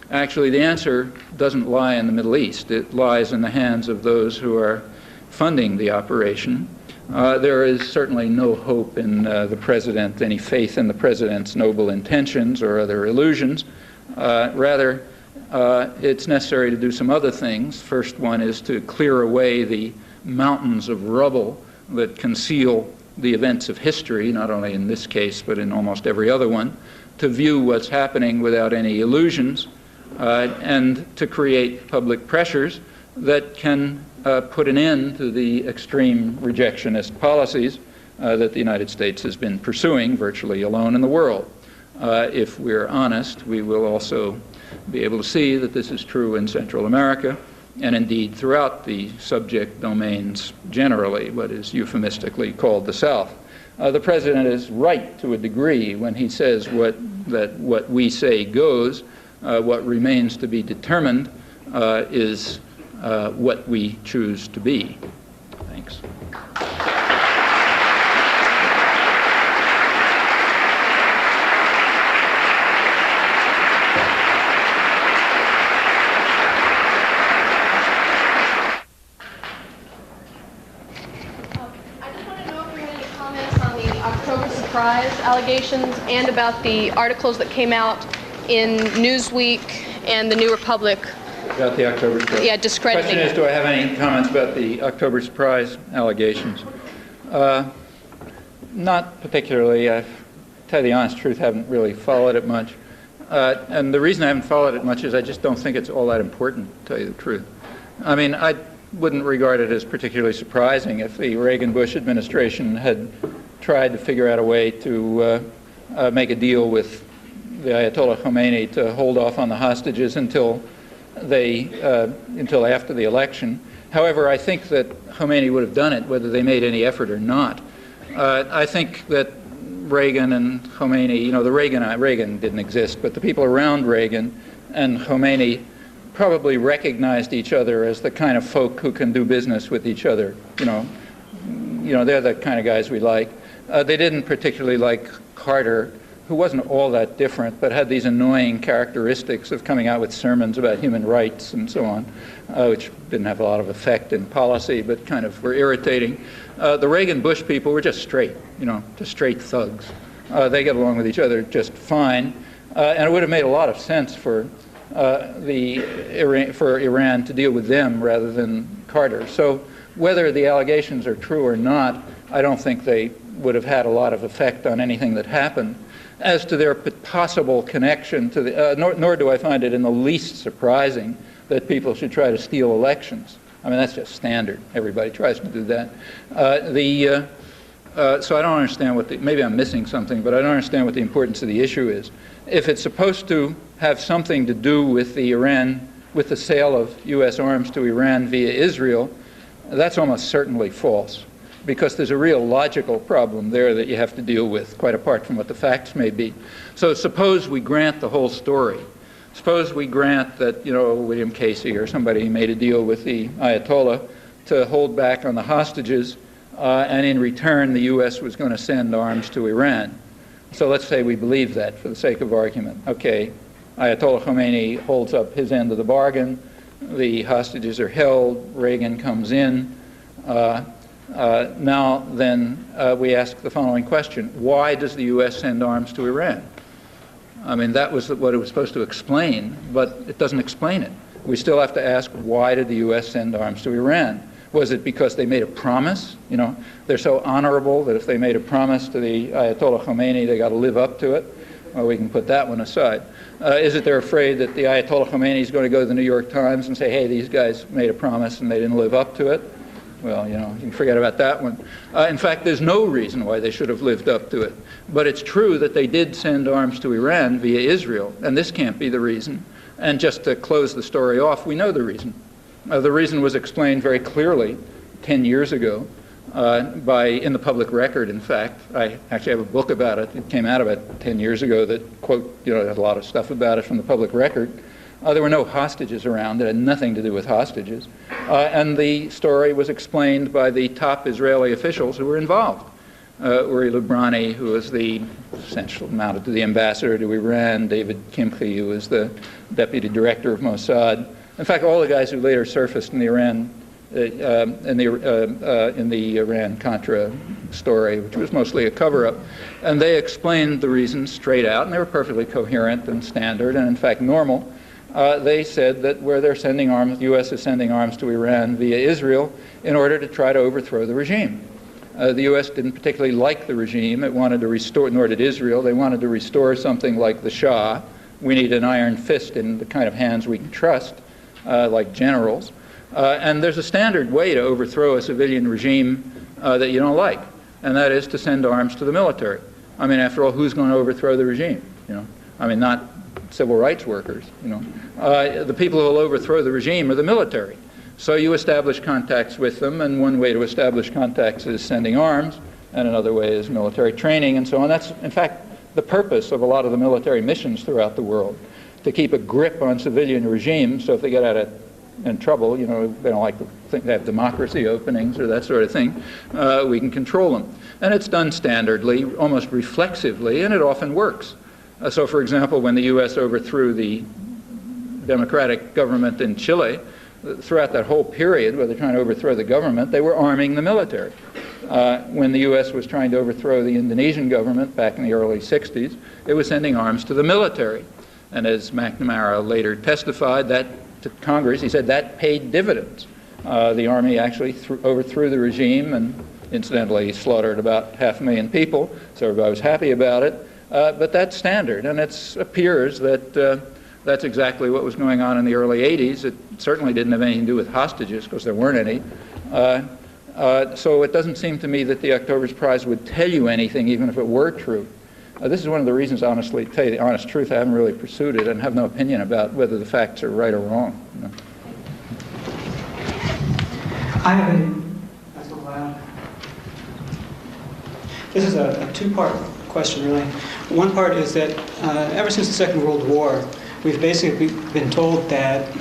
Actually, the answer doesn't lie in the Middle East. It lies in the hands of those who are funding the operation. There is certainly no hope in the president, any faith in the president's noble intentions or other illusions. Rather, it's necessary to do some other things. First one is to clear away the mountains of rubble that conceal the events of history, not only in this case, but in almost every other one, to view what's happening without any illusions, and to create public pressures that can put an end to the extreme rejectionist policies that the United States has been pursuing virtually alone in the world. If we're honest, we will also be able to see that this is true in Central America, and indeed throughout the subject domains generally, what is euphemistically called the South. The president is right to a degree when he says that what we say goes. What remains to be determined is what we choose to be. Thanks. Allegations and about the articles that came out in Newsweek and the New Republic. About the October surprise? Yeah, discrediting. The question is, do I have any comments about the October surprise allegations? Not particularly. I tell you the honest truth, haven't really followed it much. And the reason I haven't followed it much is I just don't think it's all that important, to tell you the truth. I mean, I wouldn't regard it as particularly surprising if the Reagan-Bush administration had tried to figure out a way to make a deal with the Ayatollah Khomeini to hold off on the hostages until after the election. However, I think that Khomeini would have done it whether they made any effort or not. I think that Reagan and Khomeini, you know, Reagan didn't exist, but the people around Reagan and Khomeini probably recognized each other as the kind of folk who can do business with each other. You know, they're the kind of guys we like. They didn't particularly like Carter, who wasn't all that different, but had these annoying characteristics of coming out with sermons about human rights and so on, which didn't have a lot of effect in policy, but kind of were irritating. The Reagan-Bush people were just straight, just straight thugs. They get along with each other just fine, and it would have made a lot of sense for Iran to deal with them rather than Carter. So whether the allegations are true or not, I don't think they would have had a lot of effect on anything that happened. As to their possible connection to the, nor do I find it in the least surprising that people should try to steal elections. I mean, that's just standard. Everybody tries to do that. So I don't understand maybe I'm missing something, but I don't understand what the importance of the issue is. If it's supposed to have something to do with with the sale of U.S. arms to Iran via Israel, that's almost certainly false, because there's a real logical problem there that you have to deal with, quite apart from what the facts may be. So suppose we grant the whole story. Suppose we grant that, William Casey or somebody made a deal with the Ayatollah to hold back on the hostages, and in return the U.S. was going to send arms to Iran. So let's say we believe that for the sake of argument. Okay, Ayatollah Khomeini holds up his end of the bargain, the hostages are held, Reagan comes in. Now then, we ask the following question: why does the U.S. send arms to Iran? I mean, that was what it was supposed to explain, but it doesn't explain it. We still have to ask, why did the U.S. send arms to Iran? Was it because they made a promise? They're so honorable that if they made a promise to the Ayatollah Khomeini, they got to live up to it. Well, we can put that one aside. Is it they're afraid that the Ayatollah Khomeini is going to go to the New York Times and say, hey, these guys made a promise and they didn't live up to it? Well, you can forget about that one. In fact, there's no reason why they should have lived up to it. But it's true that they did send arms to Iran via Israel, and this can't be the reason. And just to close the story off, we know the reason. The reason was explained very clearly 10 years ago in the public record, in fact. I actually have a book about it. It came out about 10 years ago that, quote, had a lot of stuff about it from the public record. There were no hostages around. It had nothing to do with hostages. And the story was explained by the top Israeli officials who were involved. Uri Lubrani, who was the essential mounted to the ambassador to Iran, David Kimchi, who was the deputy director of Mossad. In fact, all the guys who later surfaced in the Iran-Contra story, which was mostly a cover-up, and they explained the reasons straight out, and they were perfectly coherent and standard, and in fact normal. They said that where they're sending arms, the U.S. is sending arms to Iran via Israel in order to try to overthrow the regime. The U.S. didn't particularly like the regime. It wanted to restore, nor did Israel. They wanted to restore something like the Shah. We need an iron fist in the kind of hands we can trust, like generals. And there's a standard way to overthrow a civilian regime that you don't like, and that is to send arms to the military. I mean, after all, who's going to overthrow the regime? You know, I mean, not civil rights workers. You know, the people who will overthrow the regime are the military. So you establish contacts with them, and one way to establish contacts is sending arms, and another way is military training, and so on. That's, in fact, the purpose of a lot of the military missions throughout the world, to keep a grip on civilian regimes, so if they get out of in trouble, you know, they don't like to think they have democracy openings or that sort of thing, we can control them. And it's done standardly, almost reflexively, and it often works. So, for example, when the U.S. overthrew the democratic government in Chile, throughout that whole period where they're trying to overthrow the government, they were arming the military. When the U.S. was trying to overthrow the Indonesian government back in the early 60s, it was sending arms to the military. And as McNamara later testified that to Congress, he said that paid dividends. The army actually overthrew the regime and incidentally slaughtered about 500,000 people, so everybody was happy about it. But that's standard, and it appears that that's exactly what was going on in the early 80s. It certainly didn't have anything to do with hostages, because there weren't any. So it doesn't seem to me that the October's Prize would tell you anything, even if it were true. This is one of the reasons, honestly, to tell you the honest truth, I haven't really pursued it and have no opinion about whether the facts are right or wrong. You know. I have that's a little loud. This is a two-part question, really. One part is that ever since the Second World War, we've basically been told that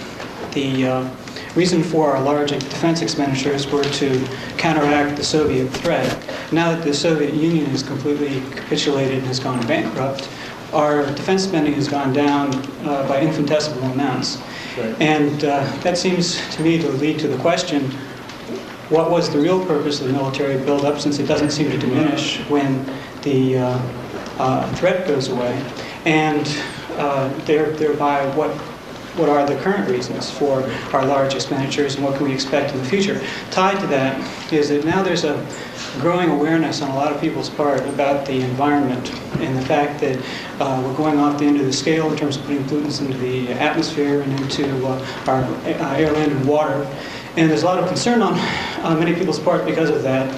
the reason for our large defense expenditures were to counteract the Soviet threat. Now that the Soviet Union has completely capitulated and has gone bankrupt, our defense spending has gone down by infinitesimal amounts. Right. And that seems to me to lead to the question, what was the real purpose of the military buildup, since it doesn't seem to diminish when the threat goes away? And thereby, what are the current reasons for our large expenditures and what can we expect in the future? Tied to that is that now there's a growing awareness on a lot of people's part about the environment and the fact that we're going off the end of the scale in terms of putting pollutants into the atmosphere and into our air, land, and water. And there's a lot of concern on many people's part because of that.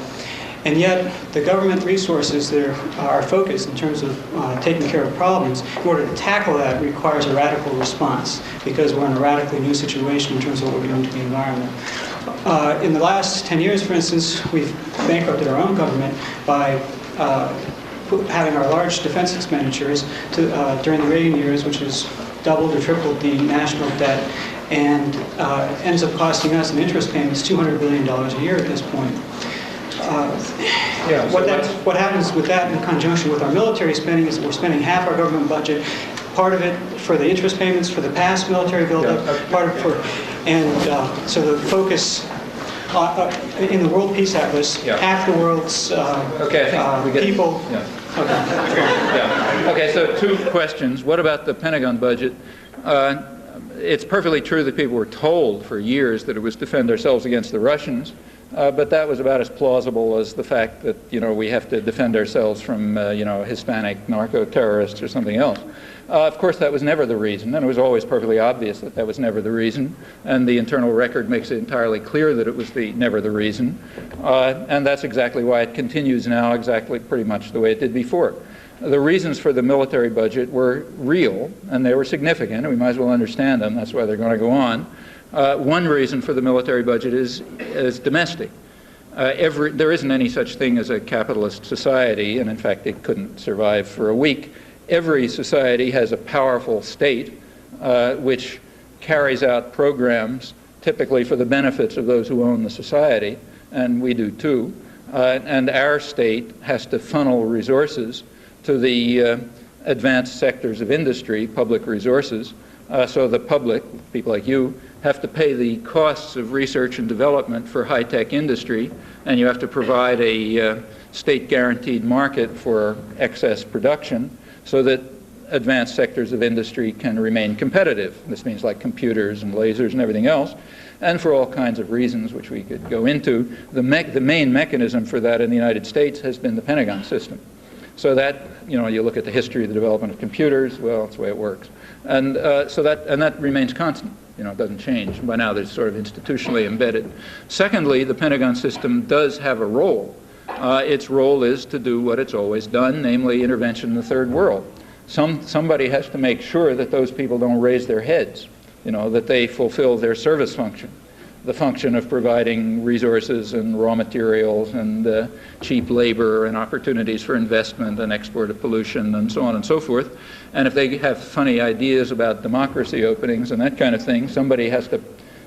And yet, the government resources that are focused in terms of taking care of problems, in order to tackle that, requires a radical response, because we're in a radically new situation in terms of what we're doing to the environment. In the last 10 years, for instance, we've bankrupted our own government by having our large defense expenditures during the Reagan years, which has doubled or tripled the national debt, and ends up costing us in interest payments $200 billion a year at this point. What happens with that in conjunction with our military spending is that we're spending half our government budget, part of it for the interest payments for the past military buildup, part of it for, and so the focus in the World Peace Atlas, half the world's people. Okay, so two questions. What about the Pentagon budget? It's perfectly true that people were told for years that it was defend ourselves against the Russians. But that was about as plausible as the fact that, you know, we have to defend ourselves from, Hispanic narco-terrorists or something else. Of course, that was never the reason, and it was always perfectly obvious that that was never the reason, and the internal record makes it entirely clear that it was never the reason, and that's exactly why it continues now exactly pretty much the way it did before. The reasons for the military budget were real, and they were significant, and we might as well understand them. That's why they're going to go on. One reason for the military budget is domestic. There isn't any such thing as a capitalist society, and in fact it couldn't survive for a week. Every society has a powerful state which carries out programs typically for the benefits of those who own the society, and we do too. and our state has to funnel resources to the advanced sectors of industry, public resources, so the public, people like you, have to pay the costs of research and development for high-tech industry, and you have to provide a state-guaranteed market for excess production so that advanced sectors of industry can remain competitive. This means like computers and lasers and everything else. And for all kinds of reasons which we could go into, the main mechanism for that in the United States has been the Pentagon system. So that, you look at the history of the development of computers, well, that's the way it works. And that remains constant. It doesn't change. By now, they're sort of institutionally embedded. Secondly, the Pentagon system does have a role. Its role is to do what it's always done, namely intervention in the third world. Somebody has to make sure that those people don't raise their heads, that they fulfill their service function, the function of providing resources and raw materials and cheap labor and opportunities for investment and export of pollution and so on and so forth. And if they have funny ideas about democracy openings and that kind of thing, somebody has to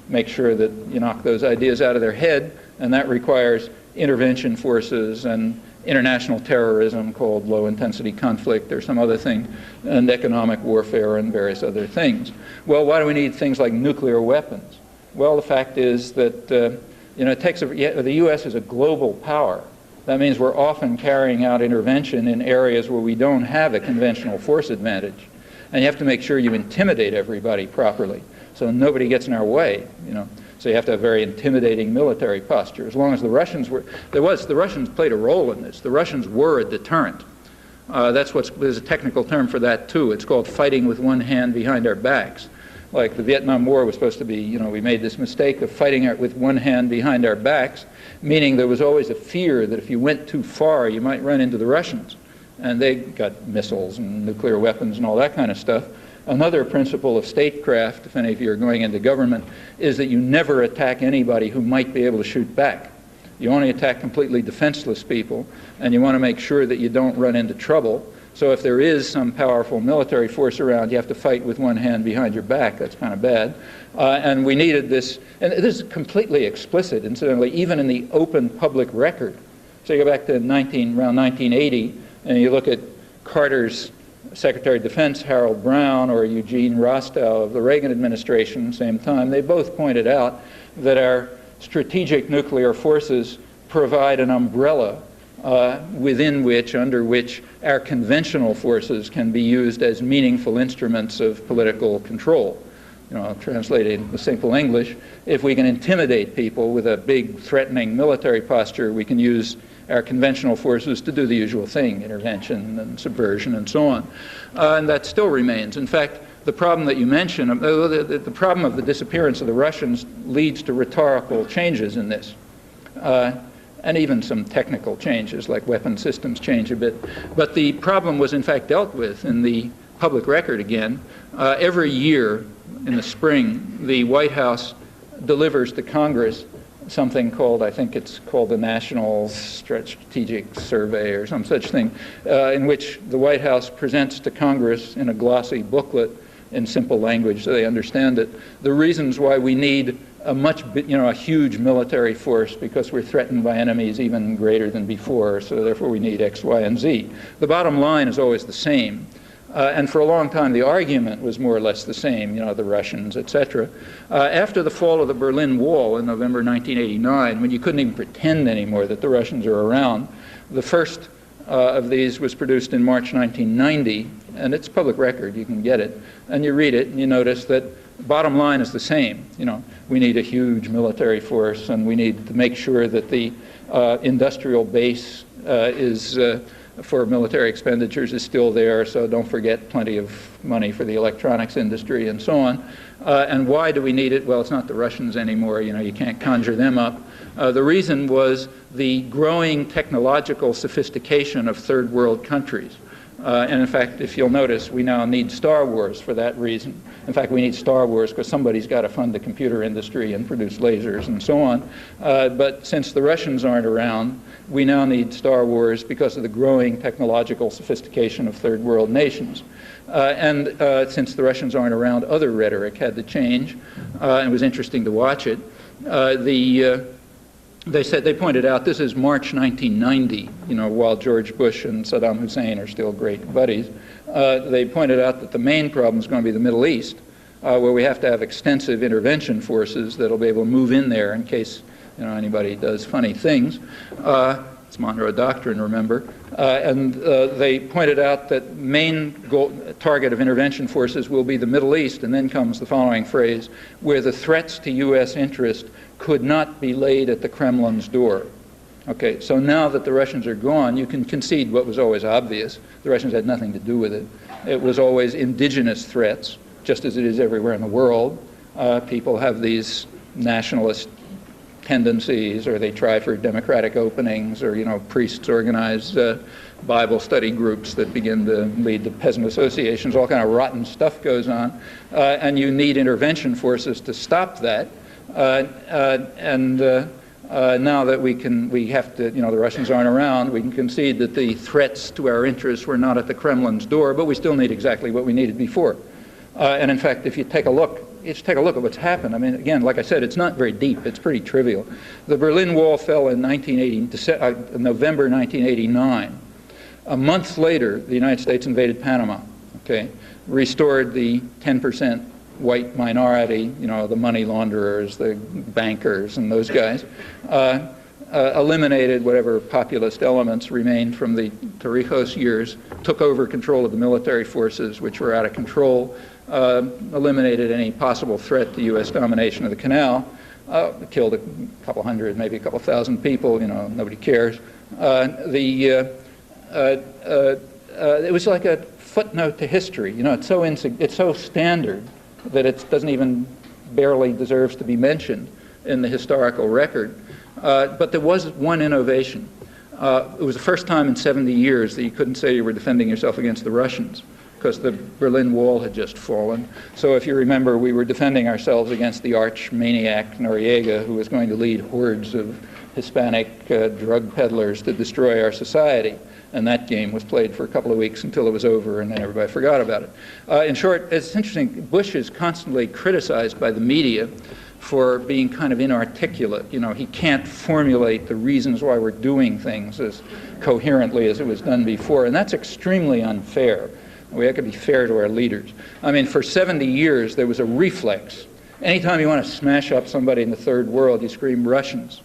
make sure that you knock those ideas out of their head, and that requires intervention forces and international terrorism called low-intensity conflict or some other thing, and economic warfare and various other things. Well, why do we need things like nuclear weapons? Well, the fact is that the U.S. is a global power. That means we're often carrying out intervention in areas where we don't have a conventional force advantage. And you have to make sure you intimidate everybody properly so nobody gets in our way, So you have to have a very intimidating military posture. As long as the Russians the Russians played a role in this. The Russians were a deterrent. There's a technical term for that too. It's called fighting with one hand behind our backs. Like the Vietnam War was supposed to be, we made this mistake of fighting with one hand behind our backs, meaning there was always a fear that if you went too far, you might run into the Russians. And they got missiles and nuclear weapons and all that kind of stuff. Another principle of statecraft, if any of you are going into government, is that you never attack anybody who might be able to shoot back. You only attack completely defenseless people, and you want to make sure that you don't run into trouble. So if there is some powerful military force around, you have to fight with one hand behind your back. That's kind of bad. And we needed this, and this is completely explicit, incidentally, even in the open public record. So you go back to around 1980, and you look at Carter's Secretary of Defense, Harold Brown, or Eugene Rostow of the Reagan administration, same time. They both pointed out that our strategic nuclear forces provide an umbrella under which our conventional forces can be used as meaningful instruments of political control. Translated in simple English, if we can intimidate people with a big threatening military posture, we can use our conventional forces to do the usual thing, intervention and subversion and so on. And that still remains. In fact, the problem that you mentioned, the problem of the disappearance of the Russians leads to rhetorical changes in this. And even some technical changes, like weapon systems change a bit. But the problem was in fact dealt with in the public record again. Every year in the spring, the White House delivers to Congress something called, I think it's called the National Strategic Survey or some such thing, in which the White House presents to Congress in a glossy booklet in simple language so they understand it, the reasons why we need a huge military force because we're threatened by enemies even greater than before, so therefore we need X, Y, and Z. The bottom line is always the same. And for a long time, the argument was more or less the same, the Russians, etc. After the fall of the Berlin Wall in November 1989, when you couldn't even pretend anymore that the Russians are around, the first of these was produced in March 1990, and it's public record, you can get it, and you read it, and you notice that the bottom line is the same. We need a huge military force, and we need to make sure that the industrial base for military expenditures is still there, so don't forget plenty of money for the electronics industry and so on. And why do we need it? Well, it's not the Russians anymore. You can't conjure them up. The reason was the growing technological sophistication of third world countries. And in fact, if you'll notice, we now need Star Wars for that reason. In fact, we need Star Wars because somebody's got to fund the computer industry and produce lasers and so on. But since the Russians aren't around, we now need Star Wars because of the growing technological sophistication of third world nations. And since the Russians aren't around, other rhetoric had to change. And it was interesting to watch it. They pointed out, this is March 1990, while George Bush and Saddam Hussein are still great buddies. They pointed out that the main problem is going to be the Middle East, where we have to have extensive intervention forces that'll be able to move in there in case anybody does funny things. It's Monroe Doctrine, remember. And they pointed out that main target of intervention forces will be the Middle East, and then comes the following phrase, where the threats to U.S. interest could not be laid at the Kremlin's door. Okay, so now that the Russians are gone, you can concede what was always obvious. The Russians had nothing to do with it. It was always indigenous threats, just as it is everywhere in the world. People have these nationalist tendencies, or they try for democratic openings, or priests organize Bible study groups that begin to lead to peasant associations. All kind of rotten stuff goes on, and you need intervention forces to stop that. Now that the Russians aren't around, we can concede that the threats to our interests were not at the Kremlin's door, but we still need exactly what we needed before. And in fact, if you take a look at what's happened. I mean, again, like I said, it's not very deep. It's pretty trivial. The Berlin Wall fell in November 1989. A month later, the United States invaded Panama, restored the 10% white minority, the money launderers, the bankers, and those guys, eliminated whatever populist elements remained from the Torrijos years, took over control of the military forces, which were out of control, eliminated any possible threat to U.S. domination of the canal, killed a couple hundred, maybe a couple thousand people, nobody cares. It was like a footnote to history. It's so standard that it doesn't even barely deserves to be mentioned in the historical record. But there was one innovation. It was the first time in 70 years that you couldn't say you were defending yourself against the Russians, because the Berlin Wall had just fallen. So if you remember, we were defending ourselves against the arch maniac Noriega, who was going to lead hordes of Hispanic drug peddlers to destroy our society. And that game was played for a couple of weeks until it was over, and then everybody forgot about it. In short, it's interesting, Bush is constantly criticized by the media for being kind of inarticulate. He can't formulate the reasons why we're doing things as coherently as it was done before, and that's extremely unfair. We have to be fair to our leaders. I mean, for 70 years, there was a reflex. Anytime you want to smash up somebody in the third world, you scream Russians,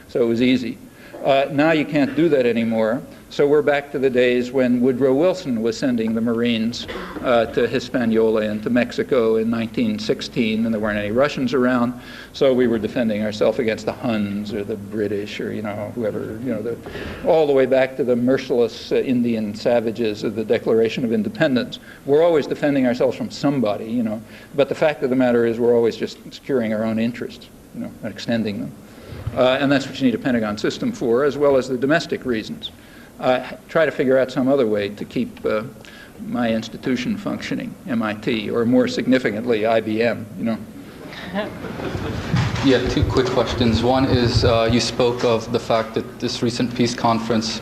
So it was easy. Now you can't do that anymore. So we're back to the days when Woodrow Wilson was sending the Marines to Hispaniola and to Mexico in 1916, and there weren't any Russians around. So we were defending ourselves against the Huns or the British or whoever, all the way back to the merciless Indian savages of the Declaration of Independence. We're always defending ourselves from somebody, But the fact of the matter is we're always just securing our own interests, and extending them. And that's what you need a Pentagon system for, as well as the domestic reasons. Try to figure out some other way to keep my institution functioning, MIT, or more significantly, IBM, Yeah, two quick questions. One is you spoke of the fact that this recent peace conference,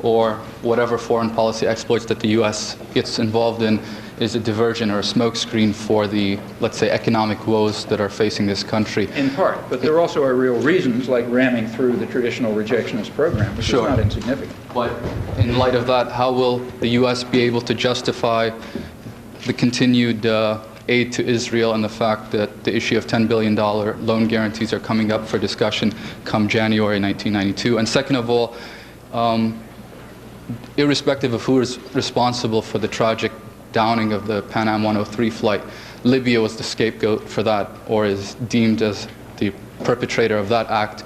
or whatever foreign policy exploits that the U.S. gets involved in, is a diversion or a smokescreen for the, let's say, economic woes that are facing this country. In part, but there also are real reasons, like ramming through the traditional rejectionist program, which is not insignificant. But in light of that, how will the U.S. be able to justify the continued aid to Israel and the fact that the issue of $10 billion loan guarantees are coming up for discussion come January 1992? And second of all, irrespective of who is responsible for the tragic downing of the Pan Am 103 flight, Libya was the scapegoat for that, or is deemed as the perpetrator of that act.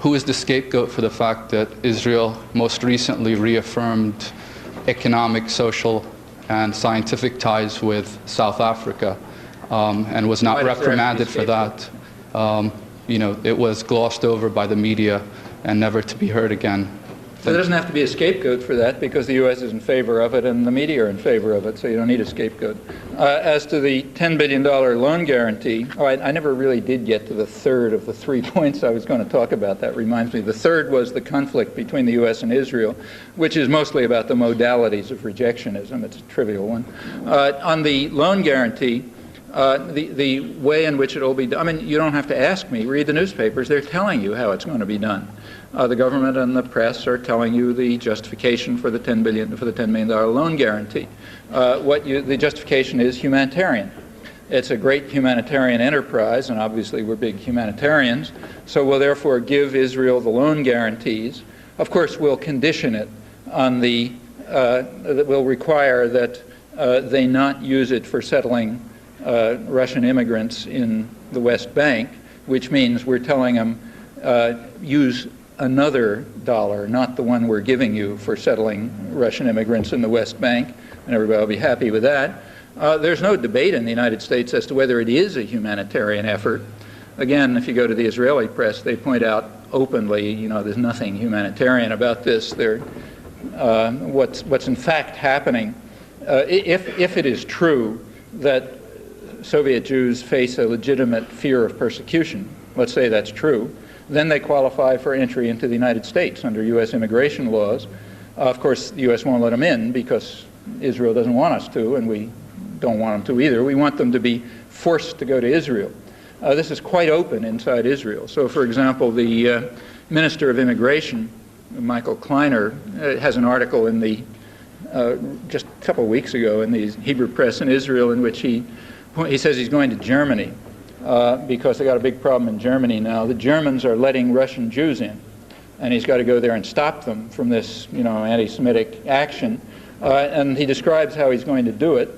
Who is the scapegoat for the fact that Israel most recently reaffirmed economic, social, and scientific ties with South Africa, and was not reprimanded for that? It was glossed over by the media and never to be heard again. There doesn't have to be a scapegoat for that, because the U.S. is in favor of it and the media are in favor of it, so you don't need a scapegoat. As to the $10 billion loan guarantee, I never really did get to the third of the 3 points I was going to talk about. That reminds me. The third was the conflict between the U.S. and Israel, which is mostly about the modalities of rejectionism. It's a trivial one. On the loan guarantee, The way in which it will be done, I mean, you don't have to ask me. Read the newspapers. They're telling you how it's going to be done. The government and the press are telling you the justification for the $10 million loan guarantee. The justification is humanitarian. It's a great humanitarian enterprise, and obviously we're big humanitarians, so we'll therefore give Israel the loan guarantees. Of course, we'll condition it on we'll require that they not use it for settling Russian immigrants in the West Bank, which means we're telling them use another dollar, not the one we're giving you for settling Russian immigrants in the West Bank, and everybody will be happy with that. There's no debate in the United States as to whether it is a humanitarian effort. Again, if you go to the Israeli press, they point out openly, there's nothing humanitarian about this. What's in fact happening, if it is true that Soviet Jews face a legitimate fear of persecution, let's say that's true, then they qualify for entry into the United States under U.S. immigration laws. Of course, the U.S. won't let them in because Israel doesn't want us to, and we don't want them to either. We want them to be forced to go to Israel. This is quite open inside Israel. So, for example, the Minister of Immigration, Michael Kleiner, has an article in just a couple of weeks ago in the Hebrew press in Israel in which he says he's going to Germany because they got a big problem in Germany now. The Germans are letting Russian Jews in, and he's got to go there and stop them from this, anti-Semitic action. And he describes how he's going to do it.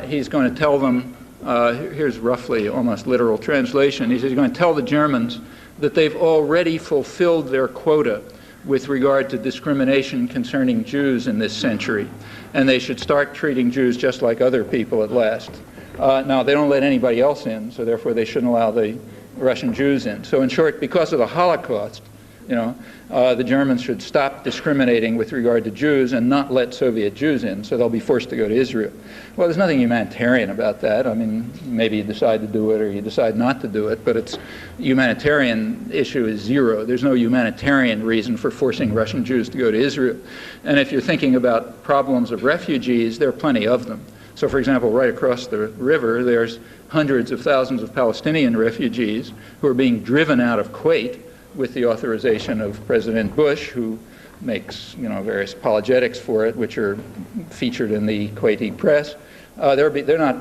He's going to tell them, here's roughly almost literal translation, he says he's going to tell the Germans that they've already fulfilled their quota with regard to discrimination concerning Jews in this century, and they should start treating Jews just like other people at last. Now, they don't let anybody else in, so therefore they shouldn't allow the Russian Jews in. So in short, because of the Holocaust, the Germans should stop discriminating with regard to Jews and not let Soviet Jews in, so they'll be forced to go to Israel. Well, there's nothing humanitarian about that. I mean, maybe you decide to do it or you decide not to do it, but its humanitarian issue is zero. There's no humanitarian reason for forcing Russian Jews to go to Israel. And if you're thinking about problems of refugees, there are plenty of them. So, for example, right across the river, there's hundreds of thousands of Palestinian refugees who are being driven out of Kuwait with the authorization of President Bush, who makes various apologetics for it, which are featured in the Kuwaiti press. They're not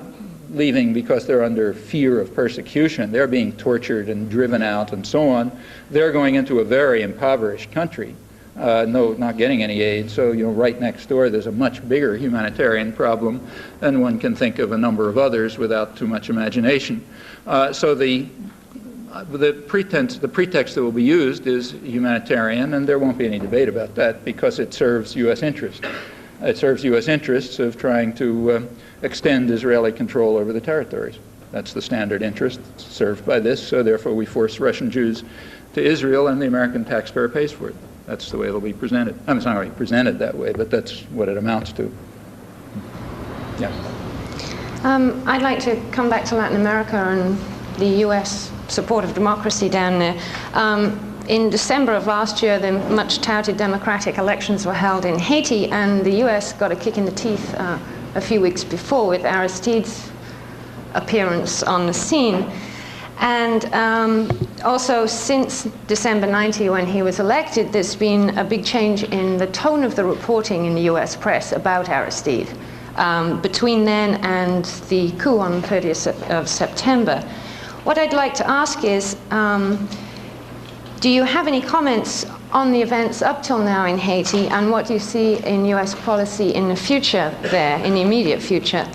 leaving because they're under fear of persecution. They're being tortured and driven out and so on. They're going into a very impoverished country, not getting any aid. So right next door there's a much bigger humanitarian problem, and one can think of a number of others without too much imagination. So the pretext that will be used is humanitarian, and there won't be any debate about that because it serves U.S. interests. It serves U.S. interests of trying to extend Israeli control over the territories. That's the standard interest served by this, so therefore we force Russian Jews to Israel, and the American taxpayer pays for it. That's the way it'll be presented. I mean, it's not going to be presented that way, but that's what it amounts to. Yeah. I'd like to come back to Latin America and the U.S. support of democracy down there. In December of last year, the much touted democratic elections were held in Haiti, and the U.S. got a kick in the teeth a few weeks before with Aristide's appearance on the scene. And also, since December 90, when he was elected, there's been a big change in the tone of the reporting in the U.S. press about Aristide between then and the coup on 30th of September. What I'd like to ask is, do you have any comments on the events up till now in Haiti, and what do you see in U.S. policy in the future there, in the immediate future?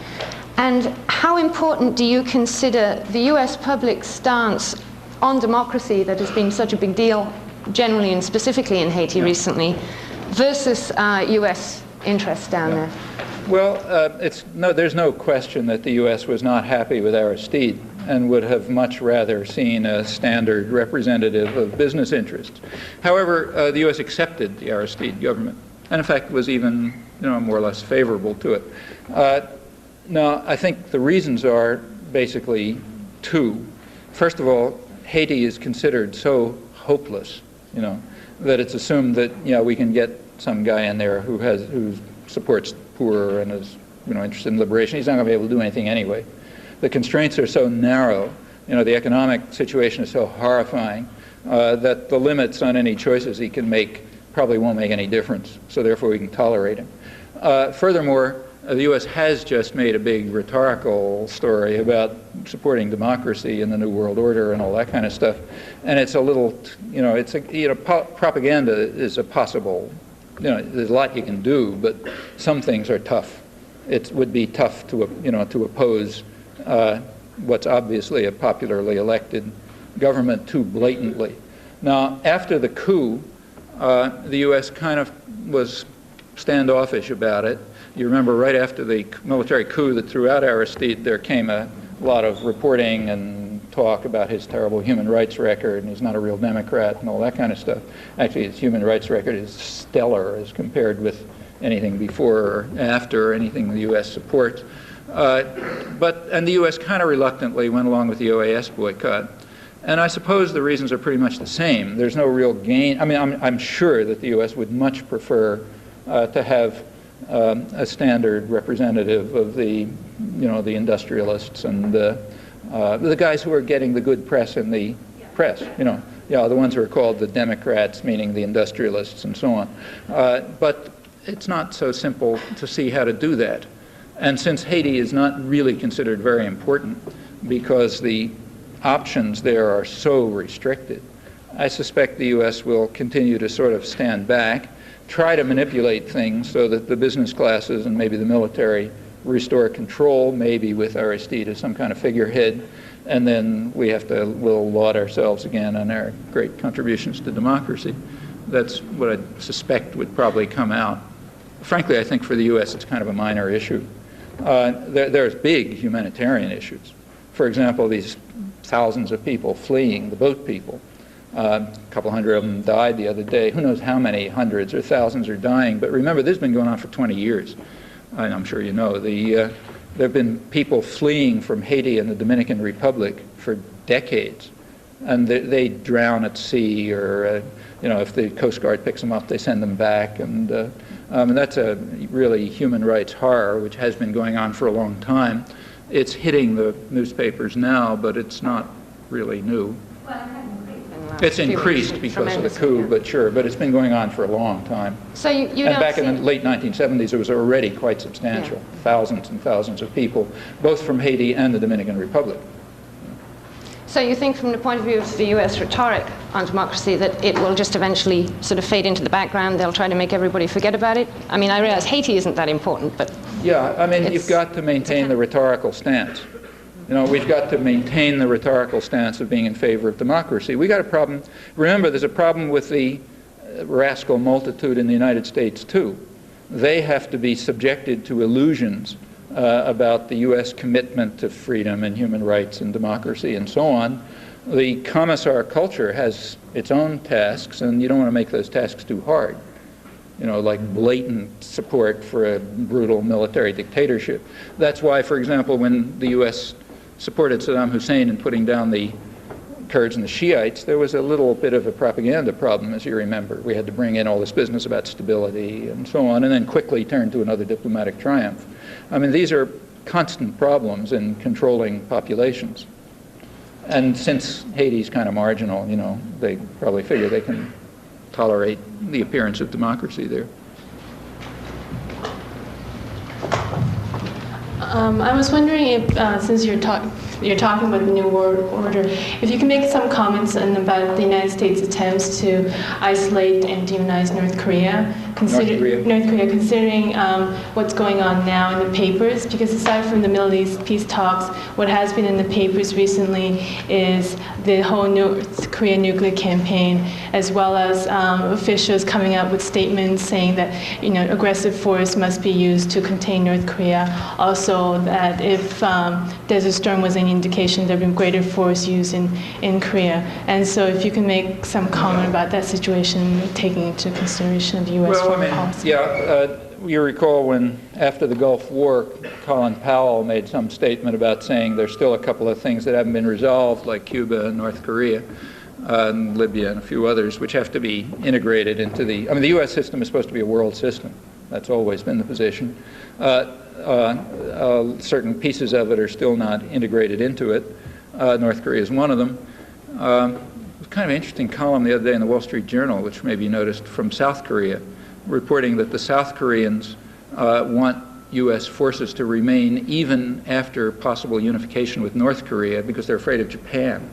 And how important do you consider the U.S. public stance on democracy that has been such a big deal generally and specifically in Haiti recently versus U.S. interests down there? Well, there's no question that the U.S. was not happy with Aristide and would have much rather seen a standard representative of business interests. However, the U.S. accepted the Aristide government, and in fact was even more or less favorable to it. Now, I think the reasons are basically two. First of all, Haiti is considered so hopeless, that it's assumed that we can get some guy in there who supports the poor and is interested in liberation. He's not going to be able to do anything anyway. The constraints are so narrow, the economic situation is so horrifying that the limits on any choices he can make probably won't make any difference, so therefore we can tolerate him. Furthermore, the U.S. has just made a big rhetorical story about supporting democracy in the New World Order and all that kind of stuff, and it's a little, propaganda is a possible, there's a lot you can do, but some things are tough. It would be tough to oppose what's obviously a popularly elected government too blatantly. Now, after the coup, the U.S. kind of was standoffish about it. You remember right after the military coup that threw out Aristide, there came a lot of reporting and talk about his terrible human rights record, and he's not a real Democrat and all that kind of stuff. Actually, his human rights record is stellar as compared with anything before or after, or anything the U.S. supports. And the U.S. kind of reluctantly went along with the OAS boycott. And I suppose the reasons are pretty much the same. There's no real gain. I mean, I'm sure that the U.S. would much prefer to have a standard representative of the industrialists and the guys who are getting the good press in the press, the ones who are called the Democrats, meaning the industrialists and so on. But it's not so simple to see how to do that. And since Haiti is not really considered very important because the options there are so restricted, I suspect the U.S. will continue to sort of stand back, try to manipulate things so that the business classes and maybe the military restore control, maybe with Aristide as some kind of figurehead, and then we'll laud ourselves again on our great contributions to democracy. That's what I suspect would probably come out. Frankly, I think for the U.S. it's kind of a minor issue. There's big humanitarian issues. For example, these thousands of people fleeing, the boat people. A couple hundred of them died the other day. Who knows how many hundreds or thousands are dying? But remember, this has been going on for 20 years. And I'm sure you know. There have been people fleeing from Haiti and the Dominican Republic for decades. And they drown at sea, or if the Coast Guard picks them up, they send them back. And that's a really human rights horror, which has been going on for a long time. It's hitting the newspapers now, but it's not really new. It's increased because of the coup, but it's been going on for a long time. So you and don't back in the late 1970s, it was already quite substantial. Yeah. Thousands and thousands of people, both from Haiti and the Dominican Republic. So you think from the point of view of the U.S. rhetoric on democracy that it will just eventually sort of fade into the background, they'll try to make everybody forget about it? I mean, I realize Haiti isn't that important, but... Yeah, I mean, you've got to maintain the rhetorical stance. We've got to maintain the rhetorical stance of being in favor of democracy. We got a problem. Remember, there's a problem with the rascal multitude in the United States, too. They have to be subjected to illusions about the U.S. commitment to freedom and human rights and democracy and so on. The commissar culture has its own tasks, and you don't want to make those tasks too hard. Like blatant support for a brutal military dictatorship. That's why, for example, when the U.S. supported Saddam Hussein in putting down the Kurds and the Shiites, there was a little bit of a propaganda problem, as you remember. We had to bring in all this business about stability and so on, and then quickly turn to another diplomatic triumph. I mean, these are constant problems in controlling populations. And since Haiti's kind of marginal, they probably figure they can tolerate the appearance of democracy there. I was wondering if, since you're talking about the New World Order, if you can make some comments about the United States' attempts to isolate and demonize North Korea, considering what's going on now in the papers, because aside from the Middle East peace talks, what has been in the papers recently is the whole North Korea nuclear campaign, as well as officials coming out with statements saying that aggressive force must be used to contain North Korea. Also, that if Desert Storm was any indication, there would be greater force used in Korea. And so, if you can make some comment about that situation, taking into consideration the U.S. foreign policy. You recall when, after the Gulf War, Colin Powell made some statement about saying there's still a couple of things that haven't been resolved, like Cuba and North Korea, and Libya and a few others, which have to be integrated into the U.S. system is supposed to be a world system. That's always been the position. Certain pieces of it are still not integrated into it. North Korea is one of them. It was kind of an interesting column the other day in the Wall Street Journal, which maybe you noticed, from South Korea, reporting that the South Koreans want U.S. forces to remain even after possible unification with North Korea because they're afraid of Japan.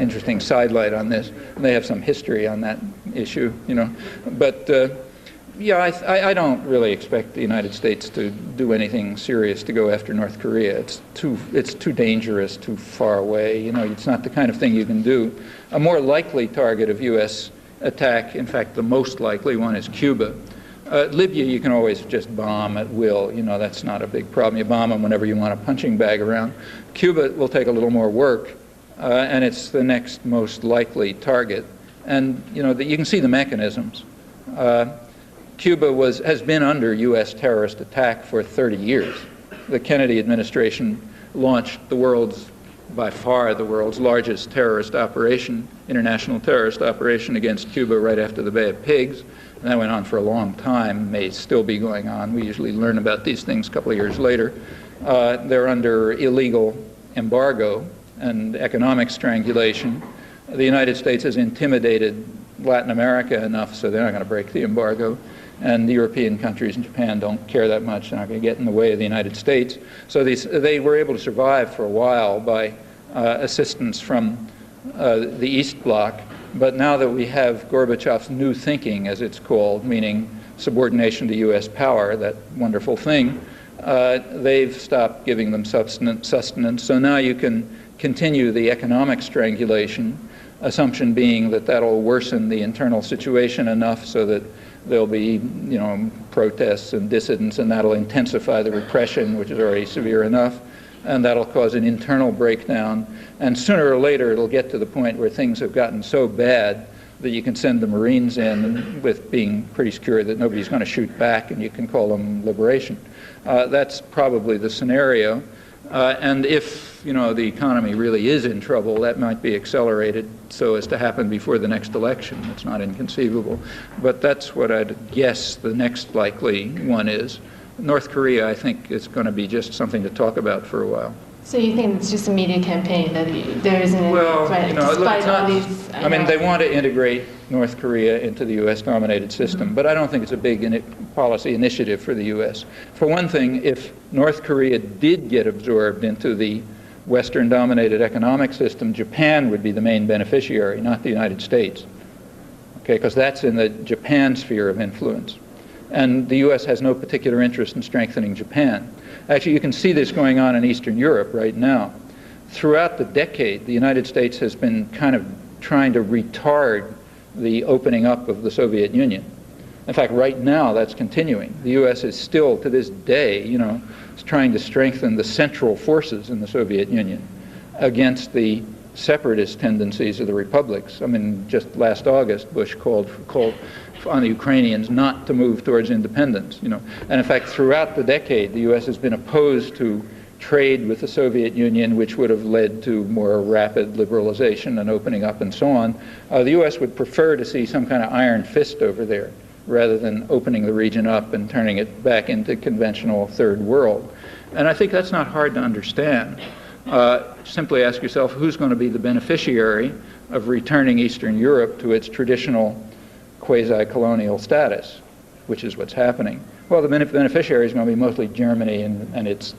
Interesting sidelight on this. They have some history on that issue, But yeah, I don't really expect the United States to do anything serious to go after North Korea. It's too dangerous, too far away. It's not the kind of thing you can do. A more likely target of U.S. attack, in fact, the most likely one, is Cuba. Libya, you can always just bomb at will. That's not a big problem. You bomb them whenever you want a punching bag around. Cuba will take a little more work, and it's the next most likely target. And you can see the mechanisms. Cuba has been under U.S. terrorist attack for 30 years. The Kennedy administration launched by far the world's largest terrorist operation, international terrorist operation against Cuba right after the Bay of Pigs. And that went on for a long time, may still be going on. We usually learn about these things a couple of years later. They're under illegal embargo and economic strangulation. The United States has intimidated Latin America enough so they're not going to break the embargo. And the European countries and Japan don't care that much. They're not going to get in the way of the United States. So they were able to survive for a while by assistance from the East Bloc. But now that we have Gorbachev's new thinking, as it's called, meaning subordination to U.S. power, that wonderful thing, they've stopped giving them sustenance. So now you can continue the economic strangulation, assumption being that that'll worsen the internal situation enough so that there'll be, protests and dissidents, and that'll intensify the repression, which is already severe enough, and that'll cause an internal breakdown. And sooner or later, it'll get to the point where things have gotten so bad that you can send the Marines in with being pretty secure that nobody's going to shoot back, and you can call them liberation. That's probably the scenario. And if the economy really is in trouble, that might be accelerated so as to happen before the next election. It's not inconceivable. But that's what I'd guess the next likely one is. North Korea, I think, is going to be just something to talk about for a while. So you think it's just a media campaign, that there isn't any threat, despite all these... I mean, they want to integrate North Korea into the U.S.-dominated system, but I don't think it's a big policy initiative for the U.S. For one thing, if North Korea did get absorbed into the Western-dominated economic system, Japan would be the main beneficiary, not the United States, because that's in the Japan sphere of influence. And the U.S. has no particular interest in strengthening Japan. Actually, you can see this going on in Eastern Europe right now. Throughout the decade, the United States has been kind of trying to retard the opening up of the Soviet Union. In fact, right now, that's continuing. The U.S. is still, to this day, is trying to strengthen the central forces in the Soviet Union against the separatist tendencies of the republics. I mean, just last August, Bush called on the Ukrainians not to move towards independence, And in fact, throughout the decade, the U.S. has been opposed to trade with the Soviet Union, which would have led to more rapid liberalization and opening up and so on. The U.S. would prefer to see some kind of iron fist over there, rather than opening the region up and turning it back into conventional third world. And I think that's not hard to understand. Simply ask yourself, who's going to be the beneficiary of returning Eastern Europe to its traditional quasi-colonial status, which is what's happening? Well, the beneficiary is going to be mostly Germany and its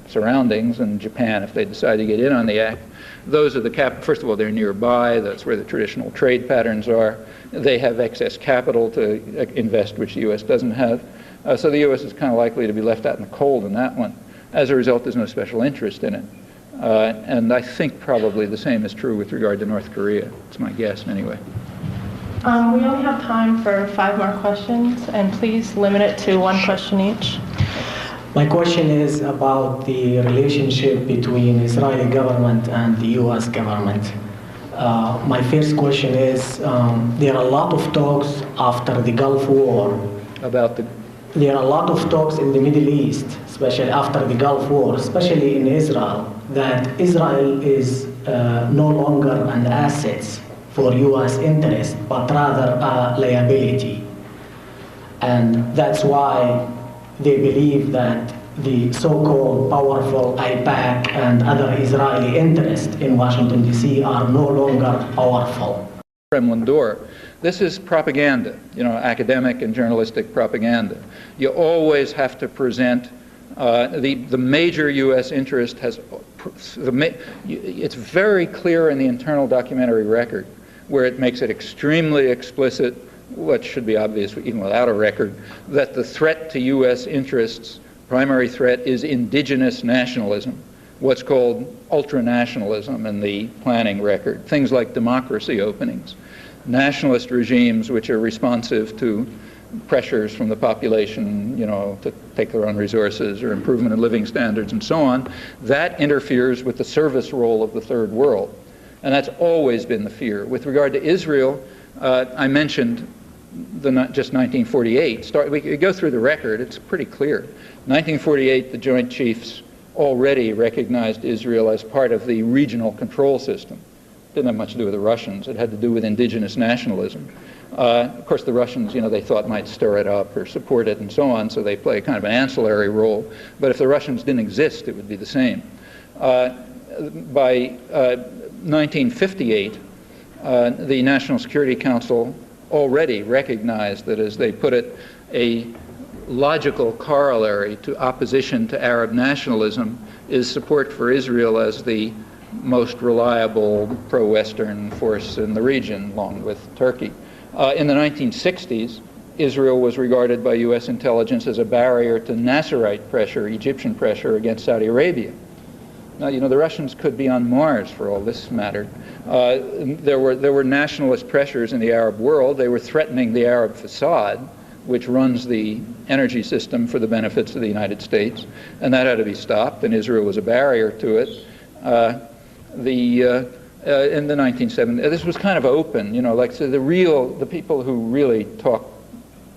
surroundings, and Japan if they decide to get in on the act. Those are the first of all, they're nearby. That's where the traditional trade patterns are. They have excess capital to invest, which the U.S. doesn't have. So the U.S. is kind of likely to be left out in the cold in that one. As a result, there's no special interest in it. And I think probably the same is true with regard to North Korea. It's my guess, anyway. We only have time for 5 more questions, and please limit it to 1 question each. My question is about the relationship between Israeli government and the U.S. government. My first question is, there are a lot of talks after the Gulf War. There are a lot of talks in the Middle East, especially after the Gulf War, especially in Israel, that Israel is no longer an asset for U.S. interest, but rather a liability. And that's why they believe that the so-called powerful AIPAC and other Israeli interests in Washington, D.C. are no longer powerful. Kremlin door. This is propaganda, academic and journalistic propaganda. You always have to present the major U.S. interest it's very clear in the internal documentary record, where it makes it extremely explicit, what should be obvious even without a record, that the threat to U.S. interests, primary threat, is indigenous nationalism, what's called ultranationalism in the planning record, things like democracy openings, nationalist regimes which are responsive to pressures from the population, to take their own resources or improvement in living standards and so on. That interferes with the service role of the third world. And that's always been the fear. With regard to Israel, I mentioned just 1948. We could go through the record, it's pretty clear. 1948, the Joint Chiefs already recognized Israel as part of the regional control system. Didn't have much to do with the Russians. It had to do with indigenous nationalism. Of course, the Russians, they thought might stir it up or support it and so on, so they play a kind of an ancillary role. But if the Russians didn't exist, it would be the same. By 1958, the National Security Council already recognized that, as they put it, a logical corollary to opposition to Arab nationalism is support for Israel as the most reliable pro-Western force in the region, along with Turkey. In the 1960s, Israel was regarded by U.S. intelligence as a barrier to Nasserite pressure, Egyptian pressure against Saudi Arabia. Now, the Russians could be on Mars for all this mattered. There were nationalist pressures in the Arab world. They were threatening the Arab facade, which runs the energy system for the benefits of the United States, and that had to be stopped, and Israel was a barrier to it. In the 1970s, this was kind of open, so the people who really talked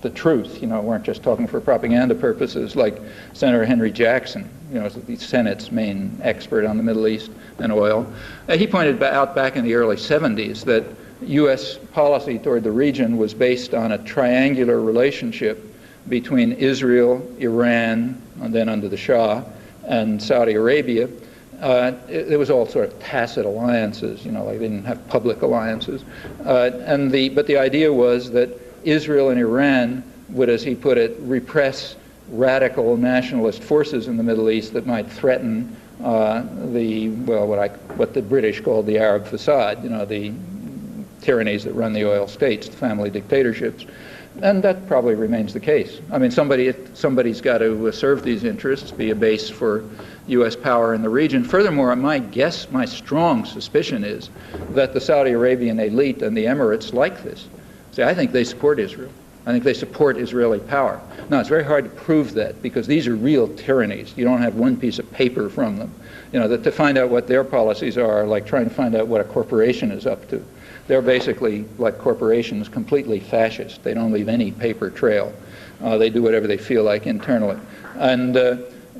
the truth, weren't just talking for propaganda purposes, like Senator Henry Jackson, the Senate's main expert on the Middle East and oil. He pointed out back in the early 70s that U.S. policy toward the region was based on a triangular relationship between Israel, Iran, and then under the Shah, and Saudi Arabia. It was all sort of tacit alliances, they didn't have public alliances. But the idea was that Israel and Iran would, as he put it, repress radical nationalist forces in the Middle East that might threaten what the British called the Arab facade, the tyrannies that run the oil states, the family dictatorships. And that probably remains the case. I mean, somebody's got to serve these interests, be a base for U.S. power in the region. Furthermore, my strong suspicion is that the Saudi Arabian elite and the Emirates like this. See, I think they support Israel. I think they support Israeli power. Now, it's very hard to prove that, because these are real tyrannies. You don't have one piece of paper from them. That to find out what their policies are like trying to find out what a corporation is up to. They're basically, like corporations, completely fascist. They don't leave any paper trail. They do whatever they feel like internally. And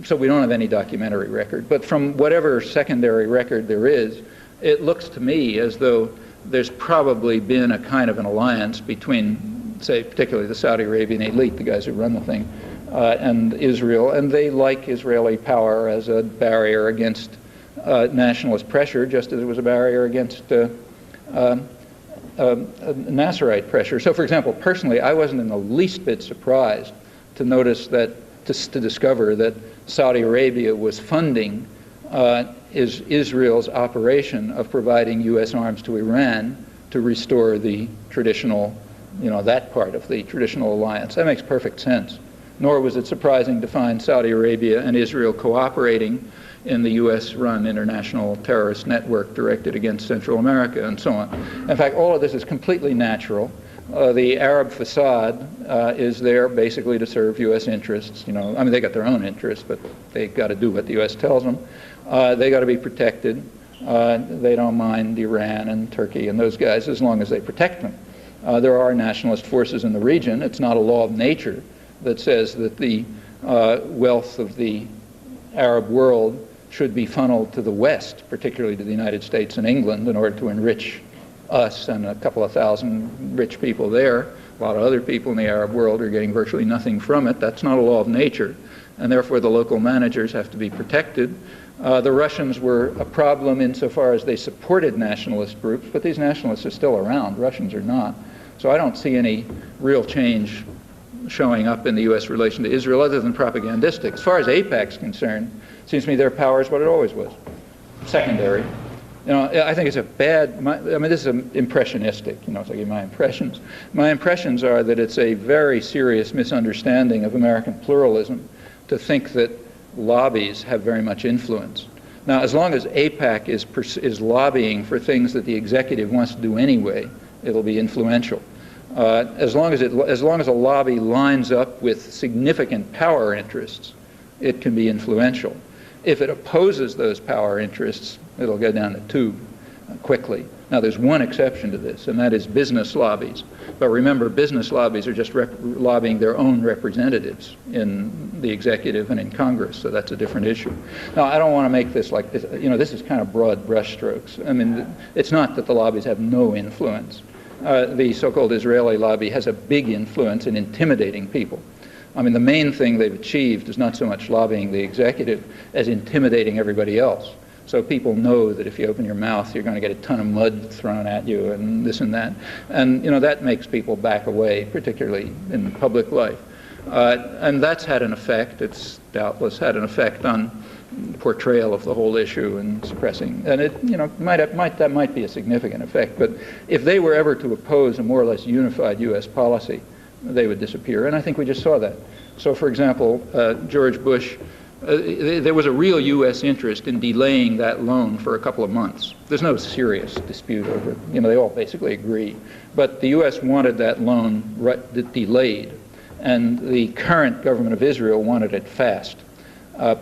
so we don't have any documentary record. But from whatever secondary record there is, it looks to me as though there's probably been a kind of an alliance between, say, particularly the Saudi Arabian elite, the guys who run the thing, and Israel. And they like Israeli power as a barrier against nationalist pressure, just as it was a barrier against Nasserite pressure. So, for example, personally, I wasn't in the least bit surprised to notice that, to discover that Saudi Arabia was funding Israel's operation of providing U.S. arms to Iran to restore the traditional, that part of the traditional alliance. That makes perfect sense. Nor was it surprising to find Saudi Arabia and Israel cooperating in the U.S.-run international terrorist network directed against Central America and so on. In fact, all of this is completely natural. The Arab facade is there basically to serve U.S. interests. I mean, they got their own interests, but they got to do what the U.S. tells them. They got to be protected. They don't mind Iran and Turkey and those guys as long as they protect them. There are nationalist forces in the region. It's not a law of nature that says that the wealth of the Arab world should be funneled to the West, particularly to the United States and England, in order to enrich us and a couple of thousand rich people there. A lot of other people in the Arab world are getting virtually nothing from it. That's not a law of nature, and therefore the local managers have to be protected. The Russians were a problem insofar as they supported nationalist groups, but these nationalists are still around. Russians are not. So I don't see any real change showing up in the U.S. relation to Israel other than propagandistic. As far as AIPAC is concerned, it seems to me their power is what it always was, secondary. You know, I think it's a bad, I mean, this is impressionistic, you know, so I give my impressions. My impressions are that it's a very serious misunderstanding of American pluralism to think that lobbies have very much influence. Now, as long as AIPAC is lobbying for things that the executive wants to do anyway, it'll be influential. As long as a lobby lines up with significant power interests, it can be influential. If it opposes those power interests, it'll go down the tube quickly. Now, there's one exception to this, and that is business lobbies. But remember, business lobbies are just lobbying their own representatives in the executive and in Congress, so that's a different issue. Now, I don't want to make this like, you know, this is kind of broad brushstrokes. I mean, it's not that the lobbies have no influence. The so-called Israeli lobby has a big influence in intimidating people. I mean, the main thing they've achieved is not so much lobbying the executive as intimidating everybody else. So people know that if you open your mouth, you're going to get a ton of mud thrown at you and this and that. And, you know, that makes people back away, particularly in public life. And that's had an effect. It's doubtless had an effect on portrayal of the whole issue and suppressing. And it, you know, that might be a significant effect. But if they were ever to oppose a more or less unified U.S. policy, they would disappear. And I think we just saw that. So, for example, George Bush, there was a real U.S. interest in delaying that loan for a couple of months. There's no serious dispute over it. You know, they all basically agree. But the U.S. wanted that loan delayed, and the current government of Israel wanted it fast,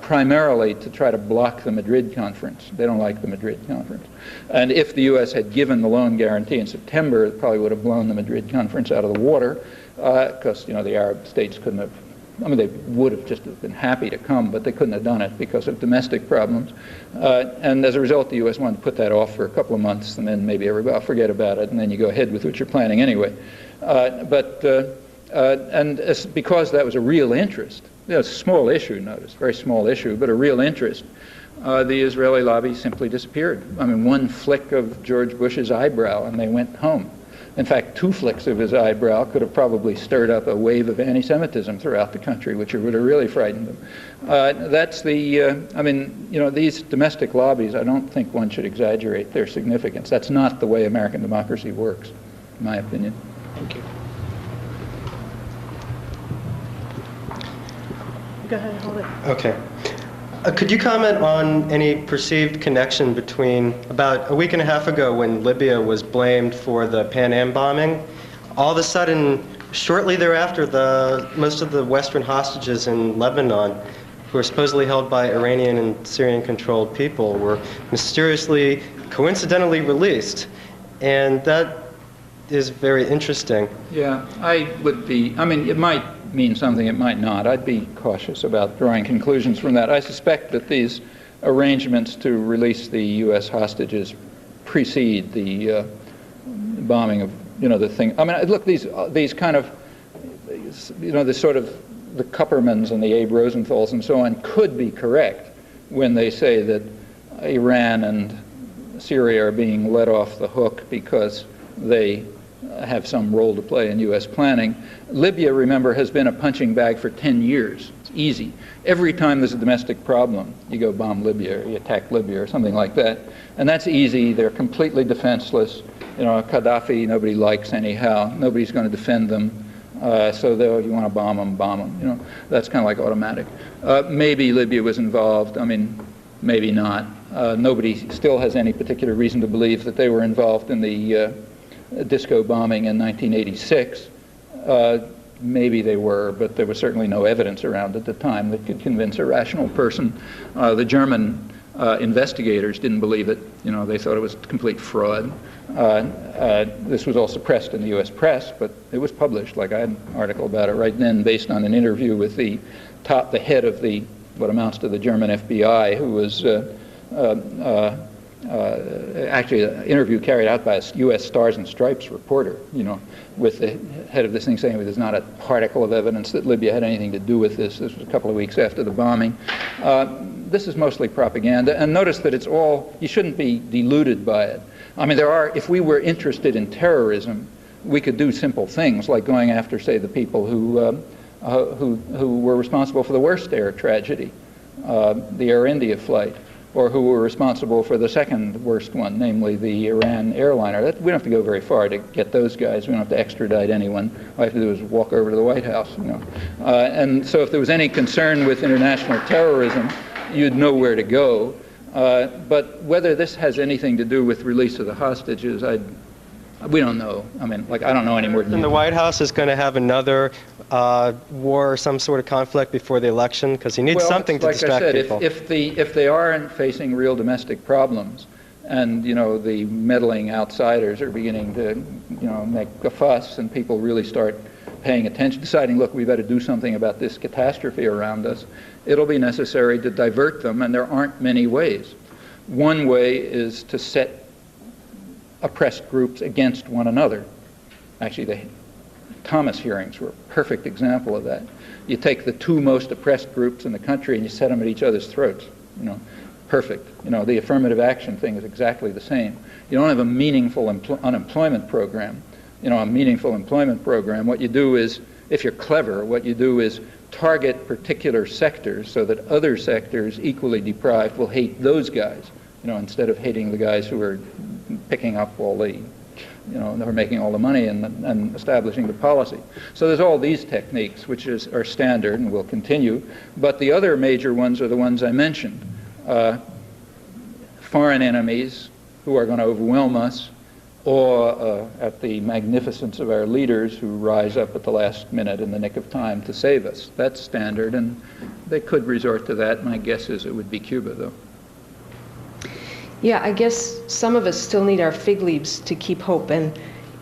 primarily to try to block the Madrid conference. They don't like the Madrid conference. And if the U.S. had given the loan guarantee in September, it probably would have blown the Madrid conference out of the water, because, you know, the Arab states couldn't have, I mean, they would have just been happy to come, but they couldn't have done it because of domestic problems. And as a result, the U.S. wanted to put that off for a couple of months, and then maybe everybody will forget about it, and then you go ahead with what you're planning anyway. Because that was a real interest, you know, it's a small issue, notice, very small issue, but a real interest, the Israeli lobby simply disappeared. I mean, one flick of George Bush's eyebrow, and they went home. In fact, 2 flicks of his eyebrow could have probably stirred up a wave of anti-Semitism throughout the country, which would have really frightened them. That's the, I mean, you know, these domestic lobbies, I don't think one should exaggerate their significance. That's not the way American democracy works, in my opinion. Thank you. Go ahead, hold it. Okay. Could you comment on any perceived connection between, about a week and a half ago when Libya was blamed for the Pan Am bombing, all of a sudden, shortly thereafter, most of the Western hostages in Lebanon, who are supposedly held by Iranian and Syrian-controlled people, were mysteriously, coincidentally released. And that is very interesting. Yeah, I would be, I mean, it might mean something, it might not. I'd be cautious about drawing conclusions from that. I suspect that these arrangements to release the U.S. hostages precede the bombing of, you know, the thing. I mean, look, these kind of, you know, the sort of the Kuppermans and the Abe Rosenthal's and so on could be correct when they say that Iran and Syria are being let off the hook because they have some role to play in U.S. planning. Libya, remember, has been a punching bag for 10 years. It's easy. Every time there's a domestic problem, you go bomb Libya or you attack Libya or something like that. And that's easy. They're completely defenseless. You know, Gaddafi, nobody likes anyhow. Nobody's going to defend them. So if you want to bomb them. You know, that's kind of like automatic. Maybe Libya was involved. I mean, maybe not. Nobody still has any particular reason to believe that they were involved in the disco bombing in 1986. Maybe they were, but there was certainly no evidence around at the time that could convince a rational person. The German investigators didn't believe it. You know, they thought it was complete fraud. This was all suppressed in the U.S. press, but it was published. Like, I had an article about it right then based on an interview with the head of what amounts to the German FBI, who was actually an interview carried out by a U.S. Stars and Stripes reporter, with the head of this thing saying there's not a particle of evidence that Libya had anything to do with this. This was a couple of weeks after the bombing. This is mostly propaganda, and notice that it's all, you shouldn't be deluded by it. I mean, if we were interested in terrorism, we could do simple things like going after, say, the people who were responsible for the worst air tragedy, the Air India flight, or who were responsible for the second worst one, namely the Iran airliner. We don't have to go very far to get those guys. We don't have to extradite anyone. All we have to do is walk over to the White House. And so if there was any concern with international terrorism, you'd know where to go. But whether this has anything to do with release of the hostages, we don't know. I mean, I don't know any more than you. And the White House is going to have another war or some sort of conflict before the election, because he needs something to distract people. If they aren't facing real domestic problems, and the meddling outsiders are beginning to make a fuss, and people really start paying attention, deciding, look, we better do something about this catastrophe around us, it'll be necessary to divert them, and there aren't many ways. One way is to set oppressed groups against one another. Actually, the Thomas hearings were a perfect example of that. You take the two most oppressed groups in the country and you set them at each other's throats. Perfect. The affirmative action thing is exactly the same. You don't have a meaningful unemployment program. A meaningful employment program, what you do is, if you're clever, what you do is target particular sectors so that other sectors equally deprived will hate those guys, instead of hating the guys who are picking up all the, who are making all the money and establishing the policy. So there's all these techniques which are standard and will continue, but the other major ones are the ones I mentioned. Foreign enemies who are going to overwhelm us, or at the magnificence of our leaders who rise up at the last minute in the nick of time to save us. That's standard, and they could resort to that. My guess is it would be Cuba, though. Yeah, I guess some of us still need our fig leaves to keep hope. And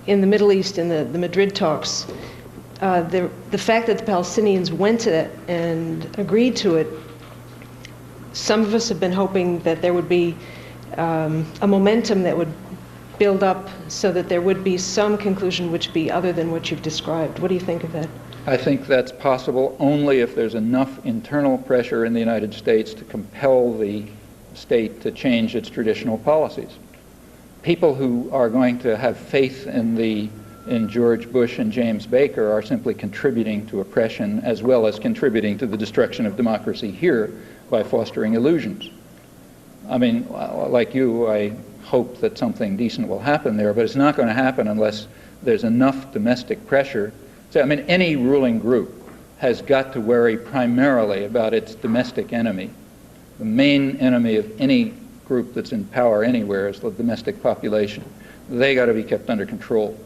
in the Middle East, in the Madrid talks, the fact that the Palestinians went to that and agreed to it, some of us have been hoping that there would be a momentum that would build up so that there would be some conclusion which be other than what you've described. What do you think of that? I think that's possible only if there's enough internal pressure in the United States to compel the state to change its traditional policies. People who are going to have faith in George Bush and James Baker are simply contributing to oppression as well as contributing to the destruction of democracy here by fostering illusions. I mean, like you, I hope that something decent will happen there, but it's not going to happen unless there's enough domestic pressure. So, I mean, any ruling group has got to worry primarily about its domestic enemy. The main enemy of any group that's in power anywhere is the domestic population. They got to be kept under control.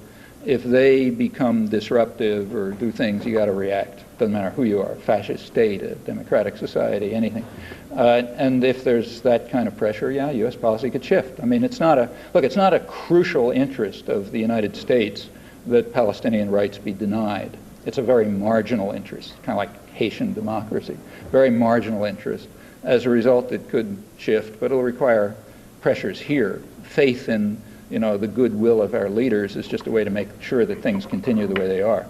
If they become disruptive or do things, you got to react. Doesn't matter who you are, a fascist state, a democratic society, anything. And if there's that kind of pressure, yeah, U.S. policy could shift. I mean, it's not a crucial interest of the United States that Palestinian rights be denied. It's a very marginal interest, kind of like Haitian democracy, very marginal interest. As a result, it could shift, but it'll require pressures here. Faith in, the goodwill of our leaders is just a way to make sure that things continue the way they are.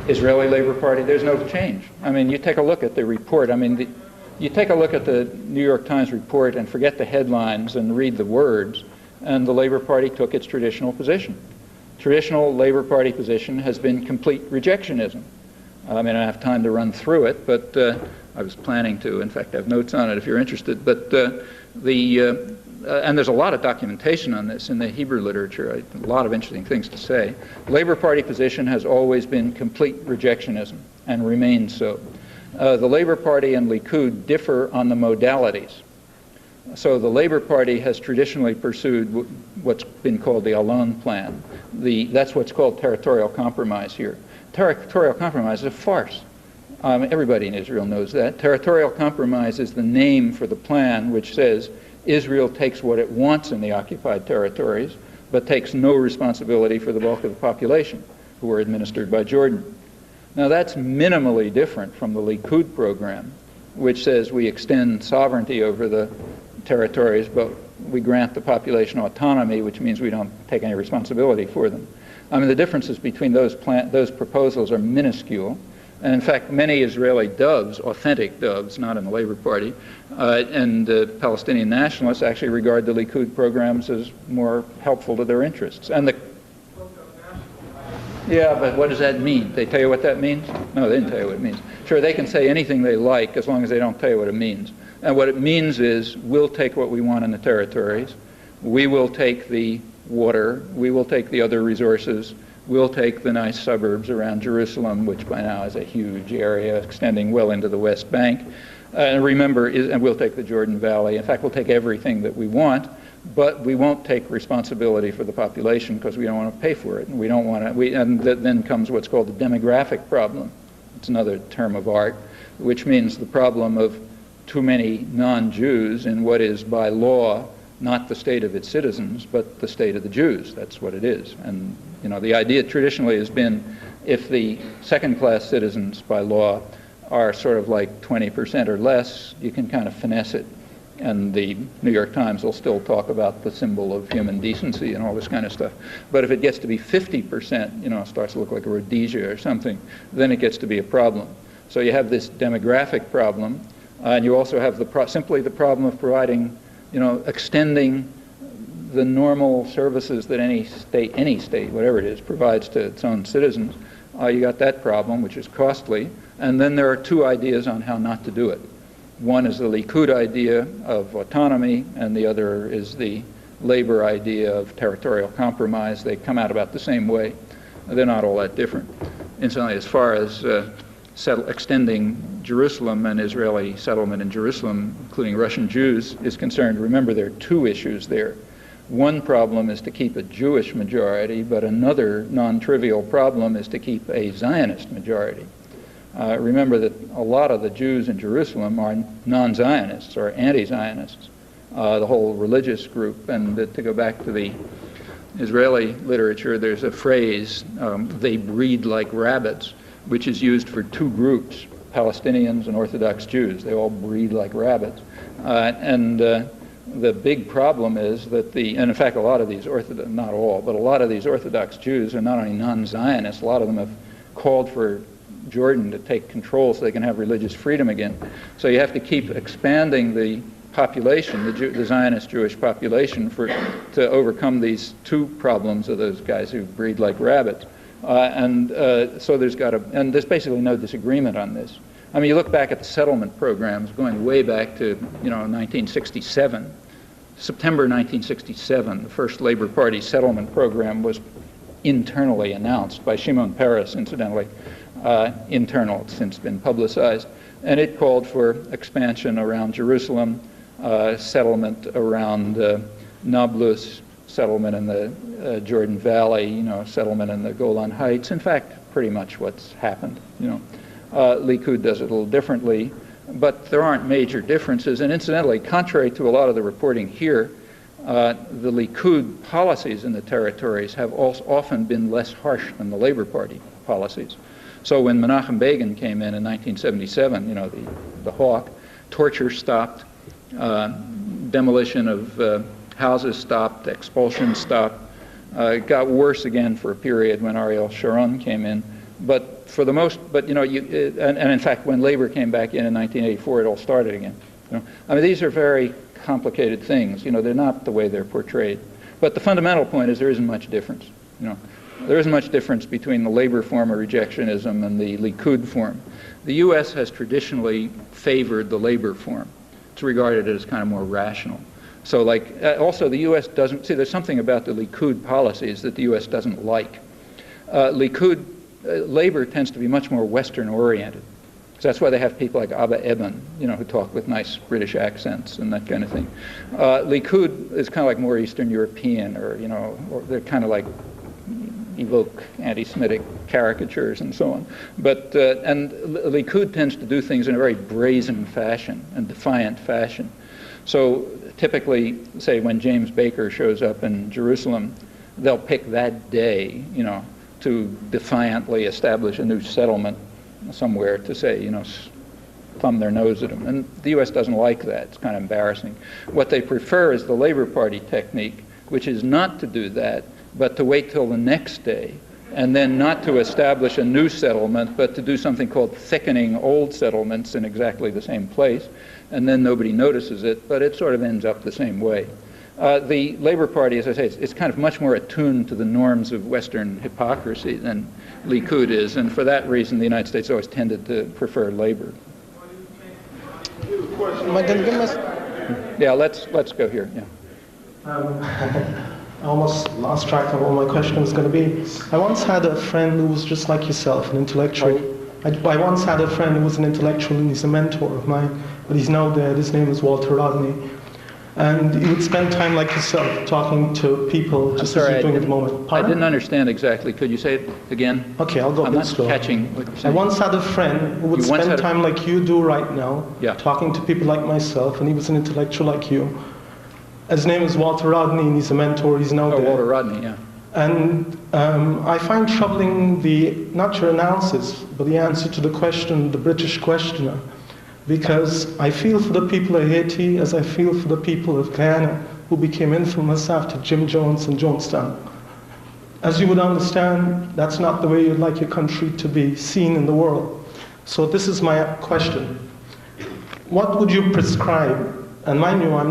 Israeli Labor Party, there's no change. I mean, you take a look at the report. I mean, you take a look at the New York Times report and forget the headlines and read the words, and the Labor Party took its traditional position. Traditional Labor Party position has been complete rejectionism. I mean, I don't have time to run through it, but I was planning to. In fact, I have notes on it if you're interested. But and there's a lot of documentation on this in the Hebrew literature, a lot of interesting things to say. The Labor Party position has always been complete rejectionism and remains so. The Labor Party and Likud differ on the modalities. So the Labor Party has traditionally pursued what's been called the Allon plan. That's what's called territorial compromise here. Territorial compromise is a farce. Everybody in Israel knows that. Territorial compromise is the name for the plan which says Israel takes what it wants in the occupied territories, but takes no responsibility for the bulk of the population, who are administered by Jordan. Now that's minimally different from the Likud program. which says we extend sovereignty over the territories, but we grant the population autonomy, which means we don't take any responsibility for them. I mean, the differences between those proposals are minuscule. And in fact, many Israeli doves, authentic doves, not in the Labor Party, and Palestinian nationalists actually regard the Likud programs as more helpful to their interests. And yeah, but what does that mean? They tell you what that means? No, they didn't tell you what it means. Sure, they can say anything they like as long as they don't tell you what it means. And what it means is we'll take what we want in the territories, we will take the water, we will take the other resources, we'll take the nice suburbs around Jerusalem, which by now is a huge area extending well into the West Bank. And remember, and we'll take the Jordan Valley. In fact, we'll take everything that we want, but we won't take responsibility for the population because we don't want to pay for it. And we don't want to, and then comes what's called the demographic problem. It's another term of art, which means the problem of too many non-Jews in what is by law not the state of its citizens, but the state of the Jews. That's what it is. And you know, the idea traditionally has been if the second-class citizens by law are sort of like 20% or less, you can kind of finesse it. And the New York Times will still talk about the symbol of human decency and all this kind of stuff. But if it gets to be 50%, you know, it starts to look like a Rhodesia or something, then it gets to be a problem. So you have this demographic problem, and you also have simply the problem of providing, you know, extending the normal services that any state, whatever it is, provides to its own citizens. You got that problem, which is costly. And then there are two ideas on how not to do it. One is the Likud idea of autonomy, and the other is the Labor idea of territorial compromise. They come out about the same way. They're not all that different. Incidentally, as far as extending Jerusalem and Israeli settlement in Jerusalem, including Russian Jews, is concerned, remember there are two issues there. One problem is to keep a Jewish majority, but another non-trivial problem is to keep a Zionist majority. Remember that a lot of the Jews in Jerusalem are non-Zionists or anti-Zionists, the whole religious group. And to go back to the Israeli literature, there's a phrase, they breed like rabbits, which is used for two groups, Palestinians and Orthodox Jews. They all breed like rabbits. The big problem is that and in fact a lot of these Orthodox, not all, but a lot of these Orthodox Jews are not only non-Zionists, a lot of them have called for Jordan to take control so they can have religious freedom again. So you have to keep expanding the population, the Zionist Jewish population, to overcome these two problems of those guys who breed like rabbits. So there's basically no disagreement on this. I mean, you look back at the settlement programs going way back to, 1967. September 1967, the first Labor Party settlement program was internally announced by Shimon Peres, incidentally. Internal, it's since been publicized. And it called for expansion around Jerusalem, settlement around Nablus, settlement in the Jordan Valley, settlement in the Golan Heights. In fact, pretty much what's happened, Likud does it a little differently, but there aren't major differences. And incidentally, contrary to a lot of the reporting here, the Likud policies in the territories have also often been less harsh than the Labor Party policies. So when Menachem Begin came in 1977, the hawk, torture stopped, demolition of houses stopped, expulsion stopped. It got worse again for a period when Ariel Sharon came in. But for the most, and in fact, when Labor came back in 1984, it all started again. I mean, these are very complicated things. They're not the way they're portrayed. But the fundamental point is there isn't much difference. There isn't much difference between the Labor form of rejectionism and the Likud form. The U.S. has traditionally favored the Labor form. It's regarded as kind of more rational. So also the U.S. doesn't, there's something about the Likud policies that the U.S. doesn't like. Labor tends to be much more Western-oriented. So that's why they have people like Abba Eban, who talk with nice British accents and that kind of thing. Likud is kind of like more Eastern European, or they're kind of like evoke anti-Semitic caricatures and so on. But and Likud tends to do things in a very brazen fashion and defiant fashion. So typically, say when James Baker shows up in Jerusalem, they'll pick that day, to defiantly establish a new settlement somewhere to say, thumb their nose at them. And the U.S. doesn't like that. It's kind of embarrassing. What they prefer is the Labor Party technique, which is not to do that, but to wait till the next day, and then not to establish a new settlement, but to do something called thickening old settlements in exactly the same place, and then nobody notices it, but it sort of ends up the same way. The Labor Party, as I say, it's kind of much more attuned to the norms of Western hypocrisy than Likud is, and for that reason the United States always tended to prefer Labor. Yeah, let's go here. Yeah. I almost lost track of what my question was going to be. I once had a friend who was just like yourself, an intellectual. I once had a friend who was an intellectual, and he's a mentor of mine, but he's now dead. His name is Walter Rodney. And he would spend time like yourself, talking to people, just as you're doing at the moment. Pardon? I didn't understand exactly. Could you say it again? Okay, I'll go a bit slower. I'm not catching what you're saying. I once had a friend who would spend time like you do right now, talking to people like myself, and he was an intellectual like you. His name is Walter Rodney, and he's a mentor. He's now dead. Walter Rodney, yeah. And I find troubling not your analysis, but the answer to the question, the British questioner, because I feel for the people of Haiti as I feel for the people of Guyana, who became infamous after Jim Jones and Jonestown. As you would understand, that's not the way you'd like your country to be seen in the world. So this is my question. What would you prescribe? And mind you, I'd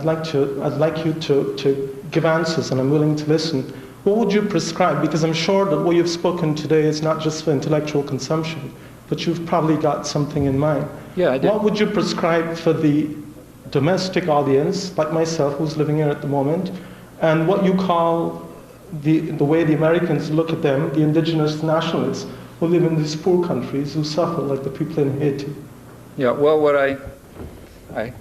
like you to give answers, and I'm willing to listen. What would you prescribe? Because I'm sure that what you've spoken today is not just for intellectual consumption, but you've probably got something in mind. Yeah, I did. What would you prescribe for the domestic audience, like myself, who's living here at the moment, and what you call the way the Americans look at them, the indigenous nationalists who live in these poor countries, who suffer like the people in Haiti? Yeah, well,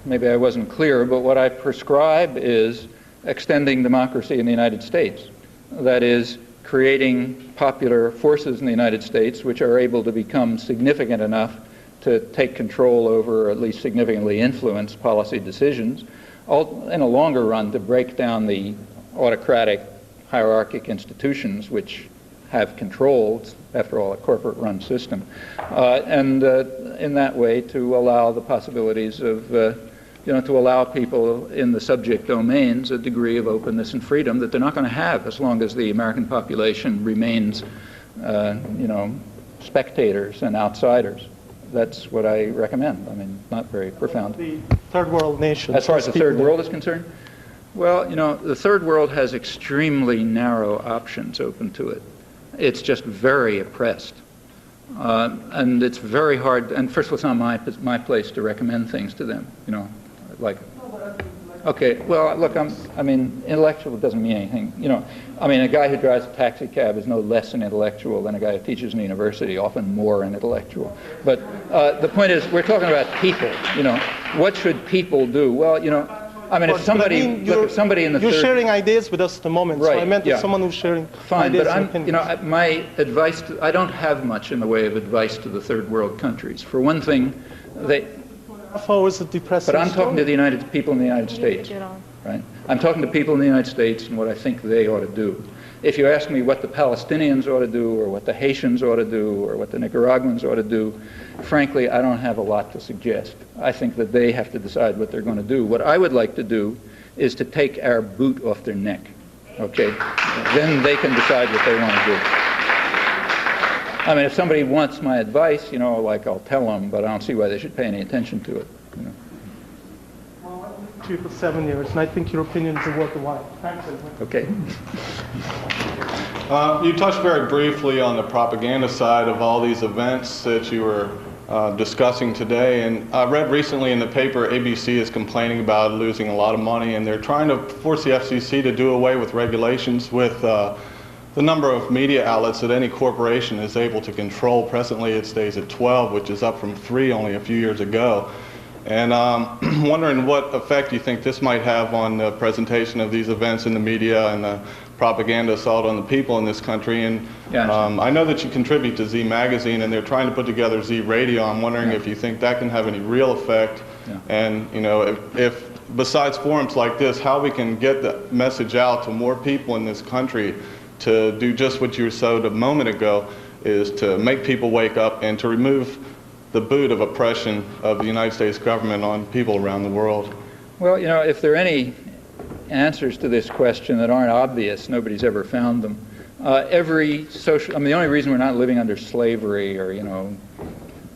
maybe I wasn't clear, but what I prescribe is extending democracy in the United States. That is, creating popular forces in the United States which are able to become significant enough to take control over, or at least significantly influence, policy decisions, in a longer run to break down the autocratic, hierarchic institutions which have control. It's, after all, a corporate-run system. And in that way to allow the possibilities of, to allow people in the subject domains a degree of openness and freedom that they're not going to have as long as the American population remains, spectators and outsiders. That's what I recommend. I mean, not very profound. The third world nations. As far as the third world is concerned? Well, the third world has extremely narrow options open to it. It's just very oppressed. And it's very hard, and first of all, it's not my place to recommend things to them, okay, well, look, intellectual doesn't mean anything, a guy who drives a taxi cab is no less an intellectual than a guy who teaches in a university, often more an intellectual. But the point is, we're talking about people, what should people do? Well, if somebody in the you're sharing ideas with us at the moment, right, so I meant someone who's sharing ideas. Fine, but my advice, I don't have much in the way of advice to the third world countries. For one thing, but I'm talking to the people in the United States, right? I'm talking to people in the United States and what I think they ought to do. If you ask me what the Palestinians ought to do, or what the Haitians ought to do, or what the Nicaraguans ought to do, frankly, I don't have a lot to suggest. I think that they have to decide what they're going to do. What I would like to do is to take our boot off their neck, okay? Then they can decide what they want to do. If somebody wants my advice, I'll tell them, but I don't see why they should pay any attention to it. Well, I've been for 7 years, and I think your opinions are worth a while. Thanks, everyone. Okay. You touched very briefly on the propaganda side of all these events that you were discussing today, and I read recently in the paper ABC is complaining about losing a lot of money, and they're trying to force the FCC to do away with regulations with the number of media outlets that any corporation is able to control. Presently it stays at 12, which is up from 3 only a few years ago. And I'm wondering what effect you think this might have on the presentation of these events in the media and the propaganda assault on the people in this country. And I know that you contribute to Z Magazine, and they're trying to put together Z Radio. I'm wondering if you think that can have any real effect. And if besides forums like this, how we can get the message out to more people in this country to do just what you said a moment ago, is to make people wake up and to remove the boot of oppression of the United States government on people around the world? Well, you know, if there are any answers to this question that aren't obvious, nobody's ever found them. Every social, I mean, the only reason we're not living under slavery or, you know,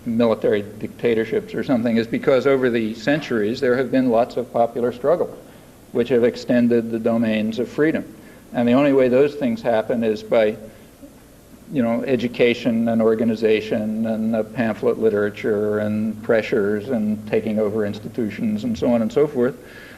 military dictatorships or something is because over the centuries there have been lots of popular struggle which have extended the domains of freedom. And the only way those things happen is by, you know, education and organization and pamphlet literature and pressures and taking over institutions and so on and so forth.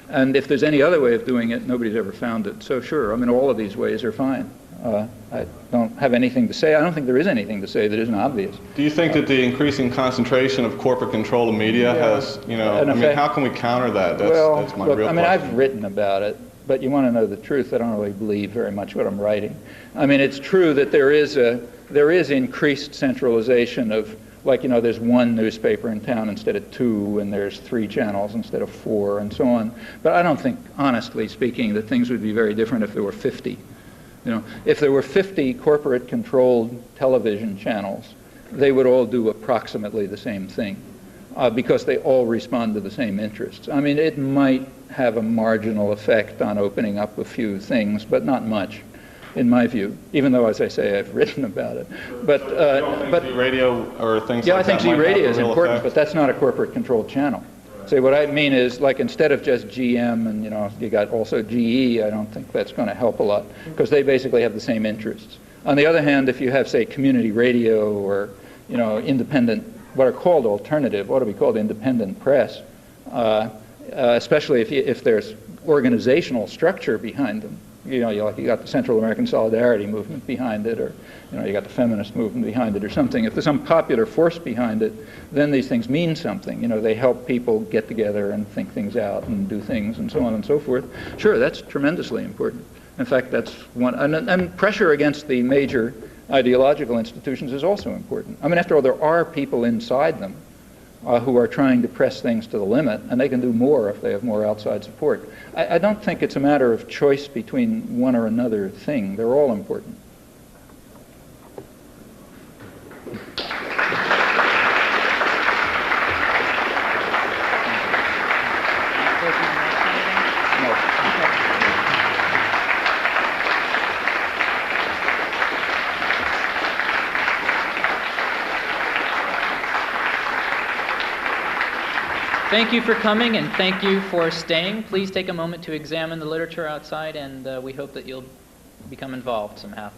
And if there's any other way of doing it, nobody's ever found it. So sure, I mean, all of these ways are fine. I don't have anything to say. I don't think there is anything to say that isn't obvious. Do you think that the increasing concentration of corporate control of media has, you know, I mean, how can we counter that? That's my real question. I mean, I've written about it, but you want to know the truth, I don't really believe very much what I'm writing. I mean, it's true that there is increased centralization of, like, you know, there's one newspaper in town instead of two, and there's 3 channels instead of 4, and so on. But I don't think, honestly speaking, that things would be very different if there were 50. You know, if there were 50 corporate-controlled television channels, they would all do approximately the same thing because they all respond to the same interests. I mean, it might have a marginal effect on opening up a few things, but not much, in my view, even though, as I say, I've written about it. But, you don't think Z-radio or things yeah, like I think that Z-radio is important, effect? but that's not a corporate-controlled channel. See, what I mean is, like, instead of just GM and, you know, you got also GE, I don't think that's going to help a lot, because they basically have the same interests. On the other hand, if you have, say, community radio or, you know, independent, what are called alternative, what do we call independent press, especially if there's organizational structure behind them. You know, you got the Central American Solidarity movement behind it, or, you know, you got the feminist movement behind it or something. If there's some popular force behind it, then these things mean something. You know, they help people get together and think things out and do things and so on and so forth. Sure, that's tremendously important. In fact, that's one, and pressure against the major ideological institutions is also important. I mean, after all, there are people inside them who are trying to press things to the limit, and they can do more if they have more outside support. I don't think it's a matter of choice between one or another thing. They're all important. Thank you for coming, and thank you for staying. Please take a moment to examine the literature outside, and we hope that you'll become involved somehow.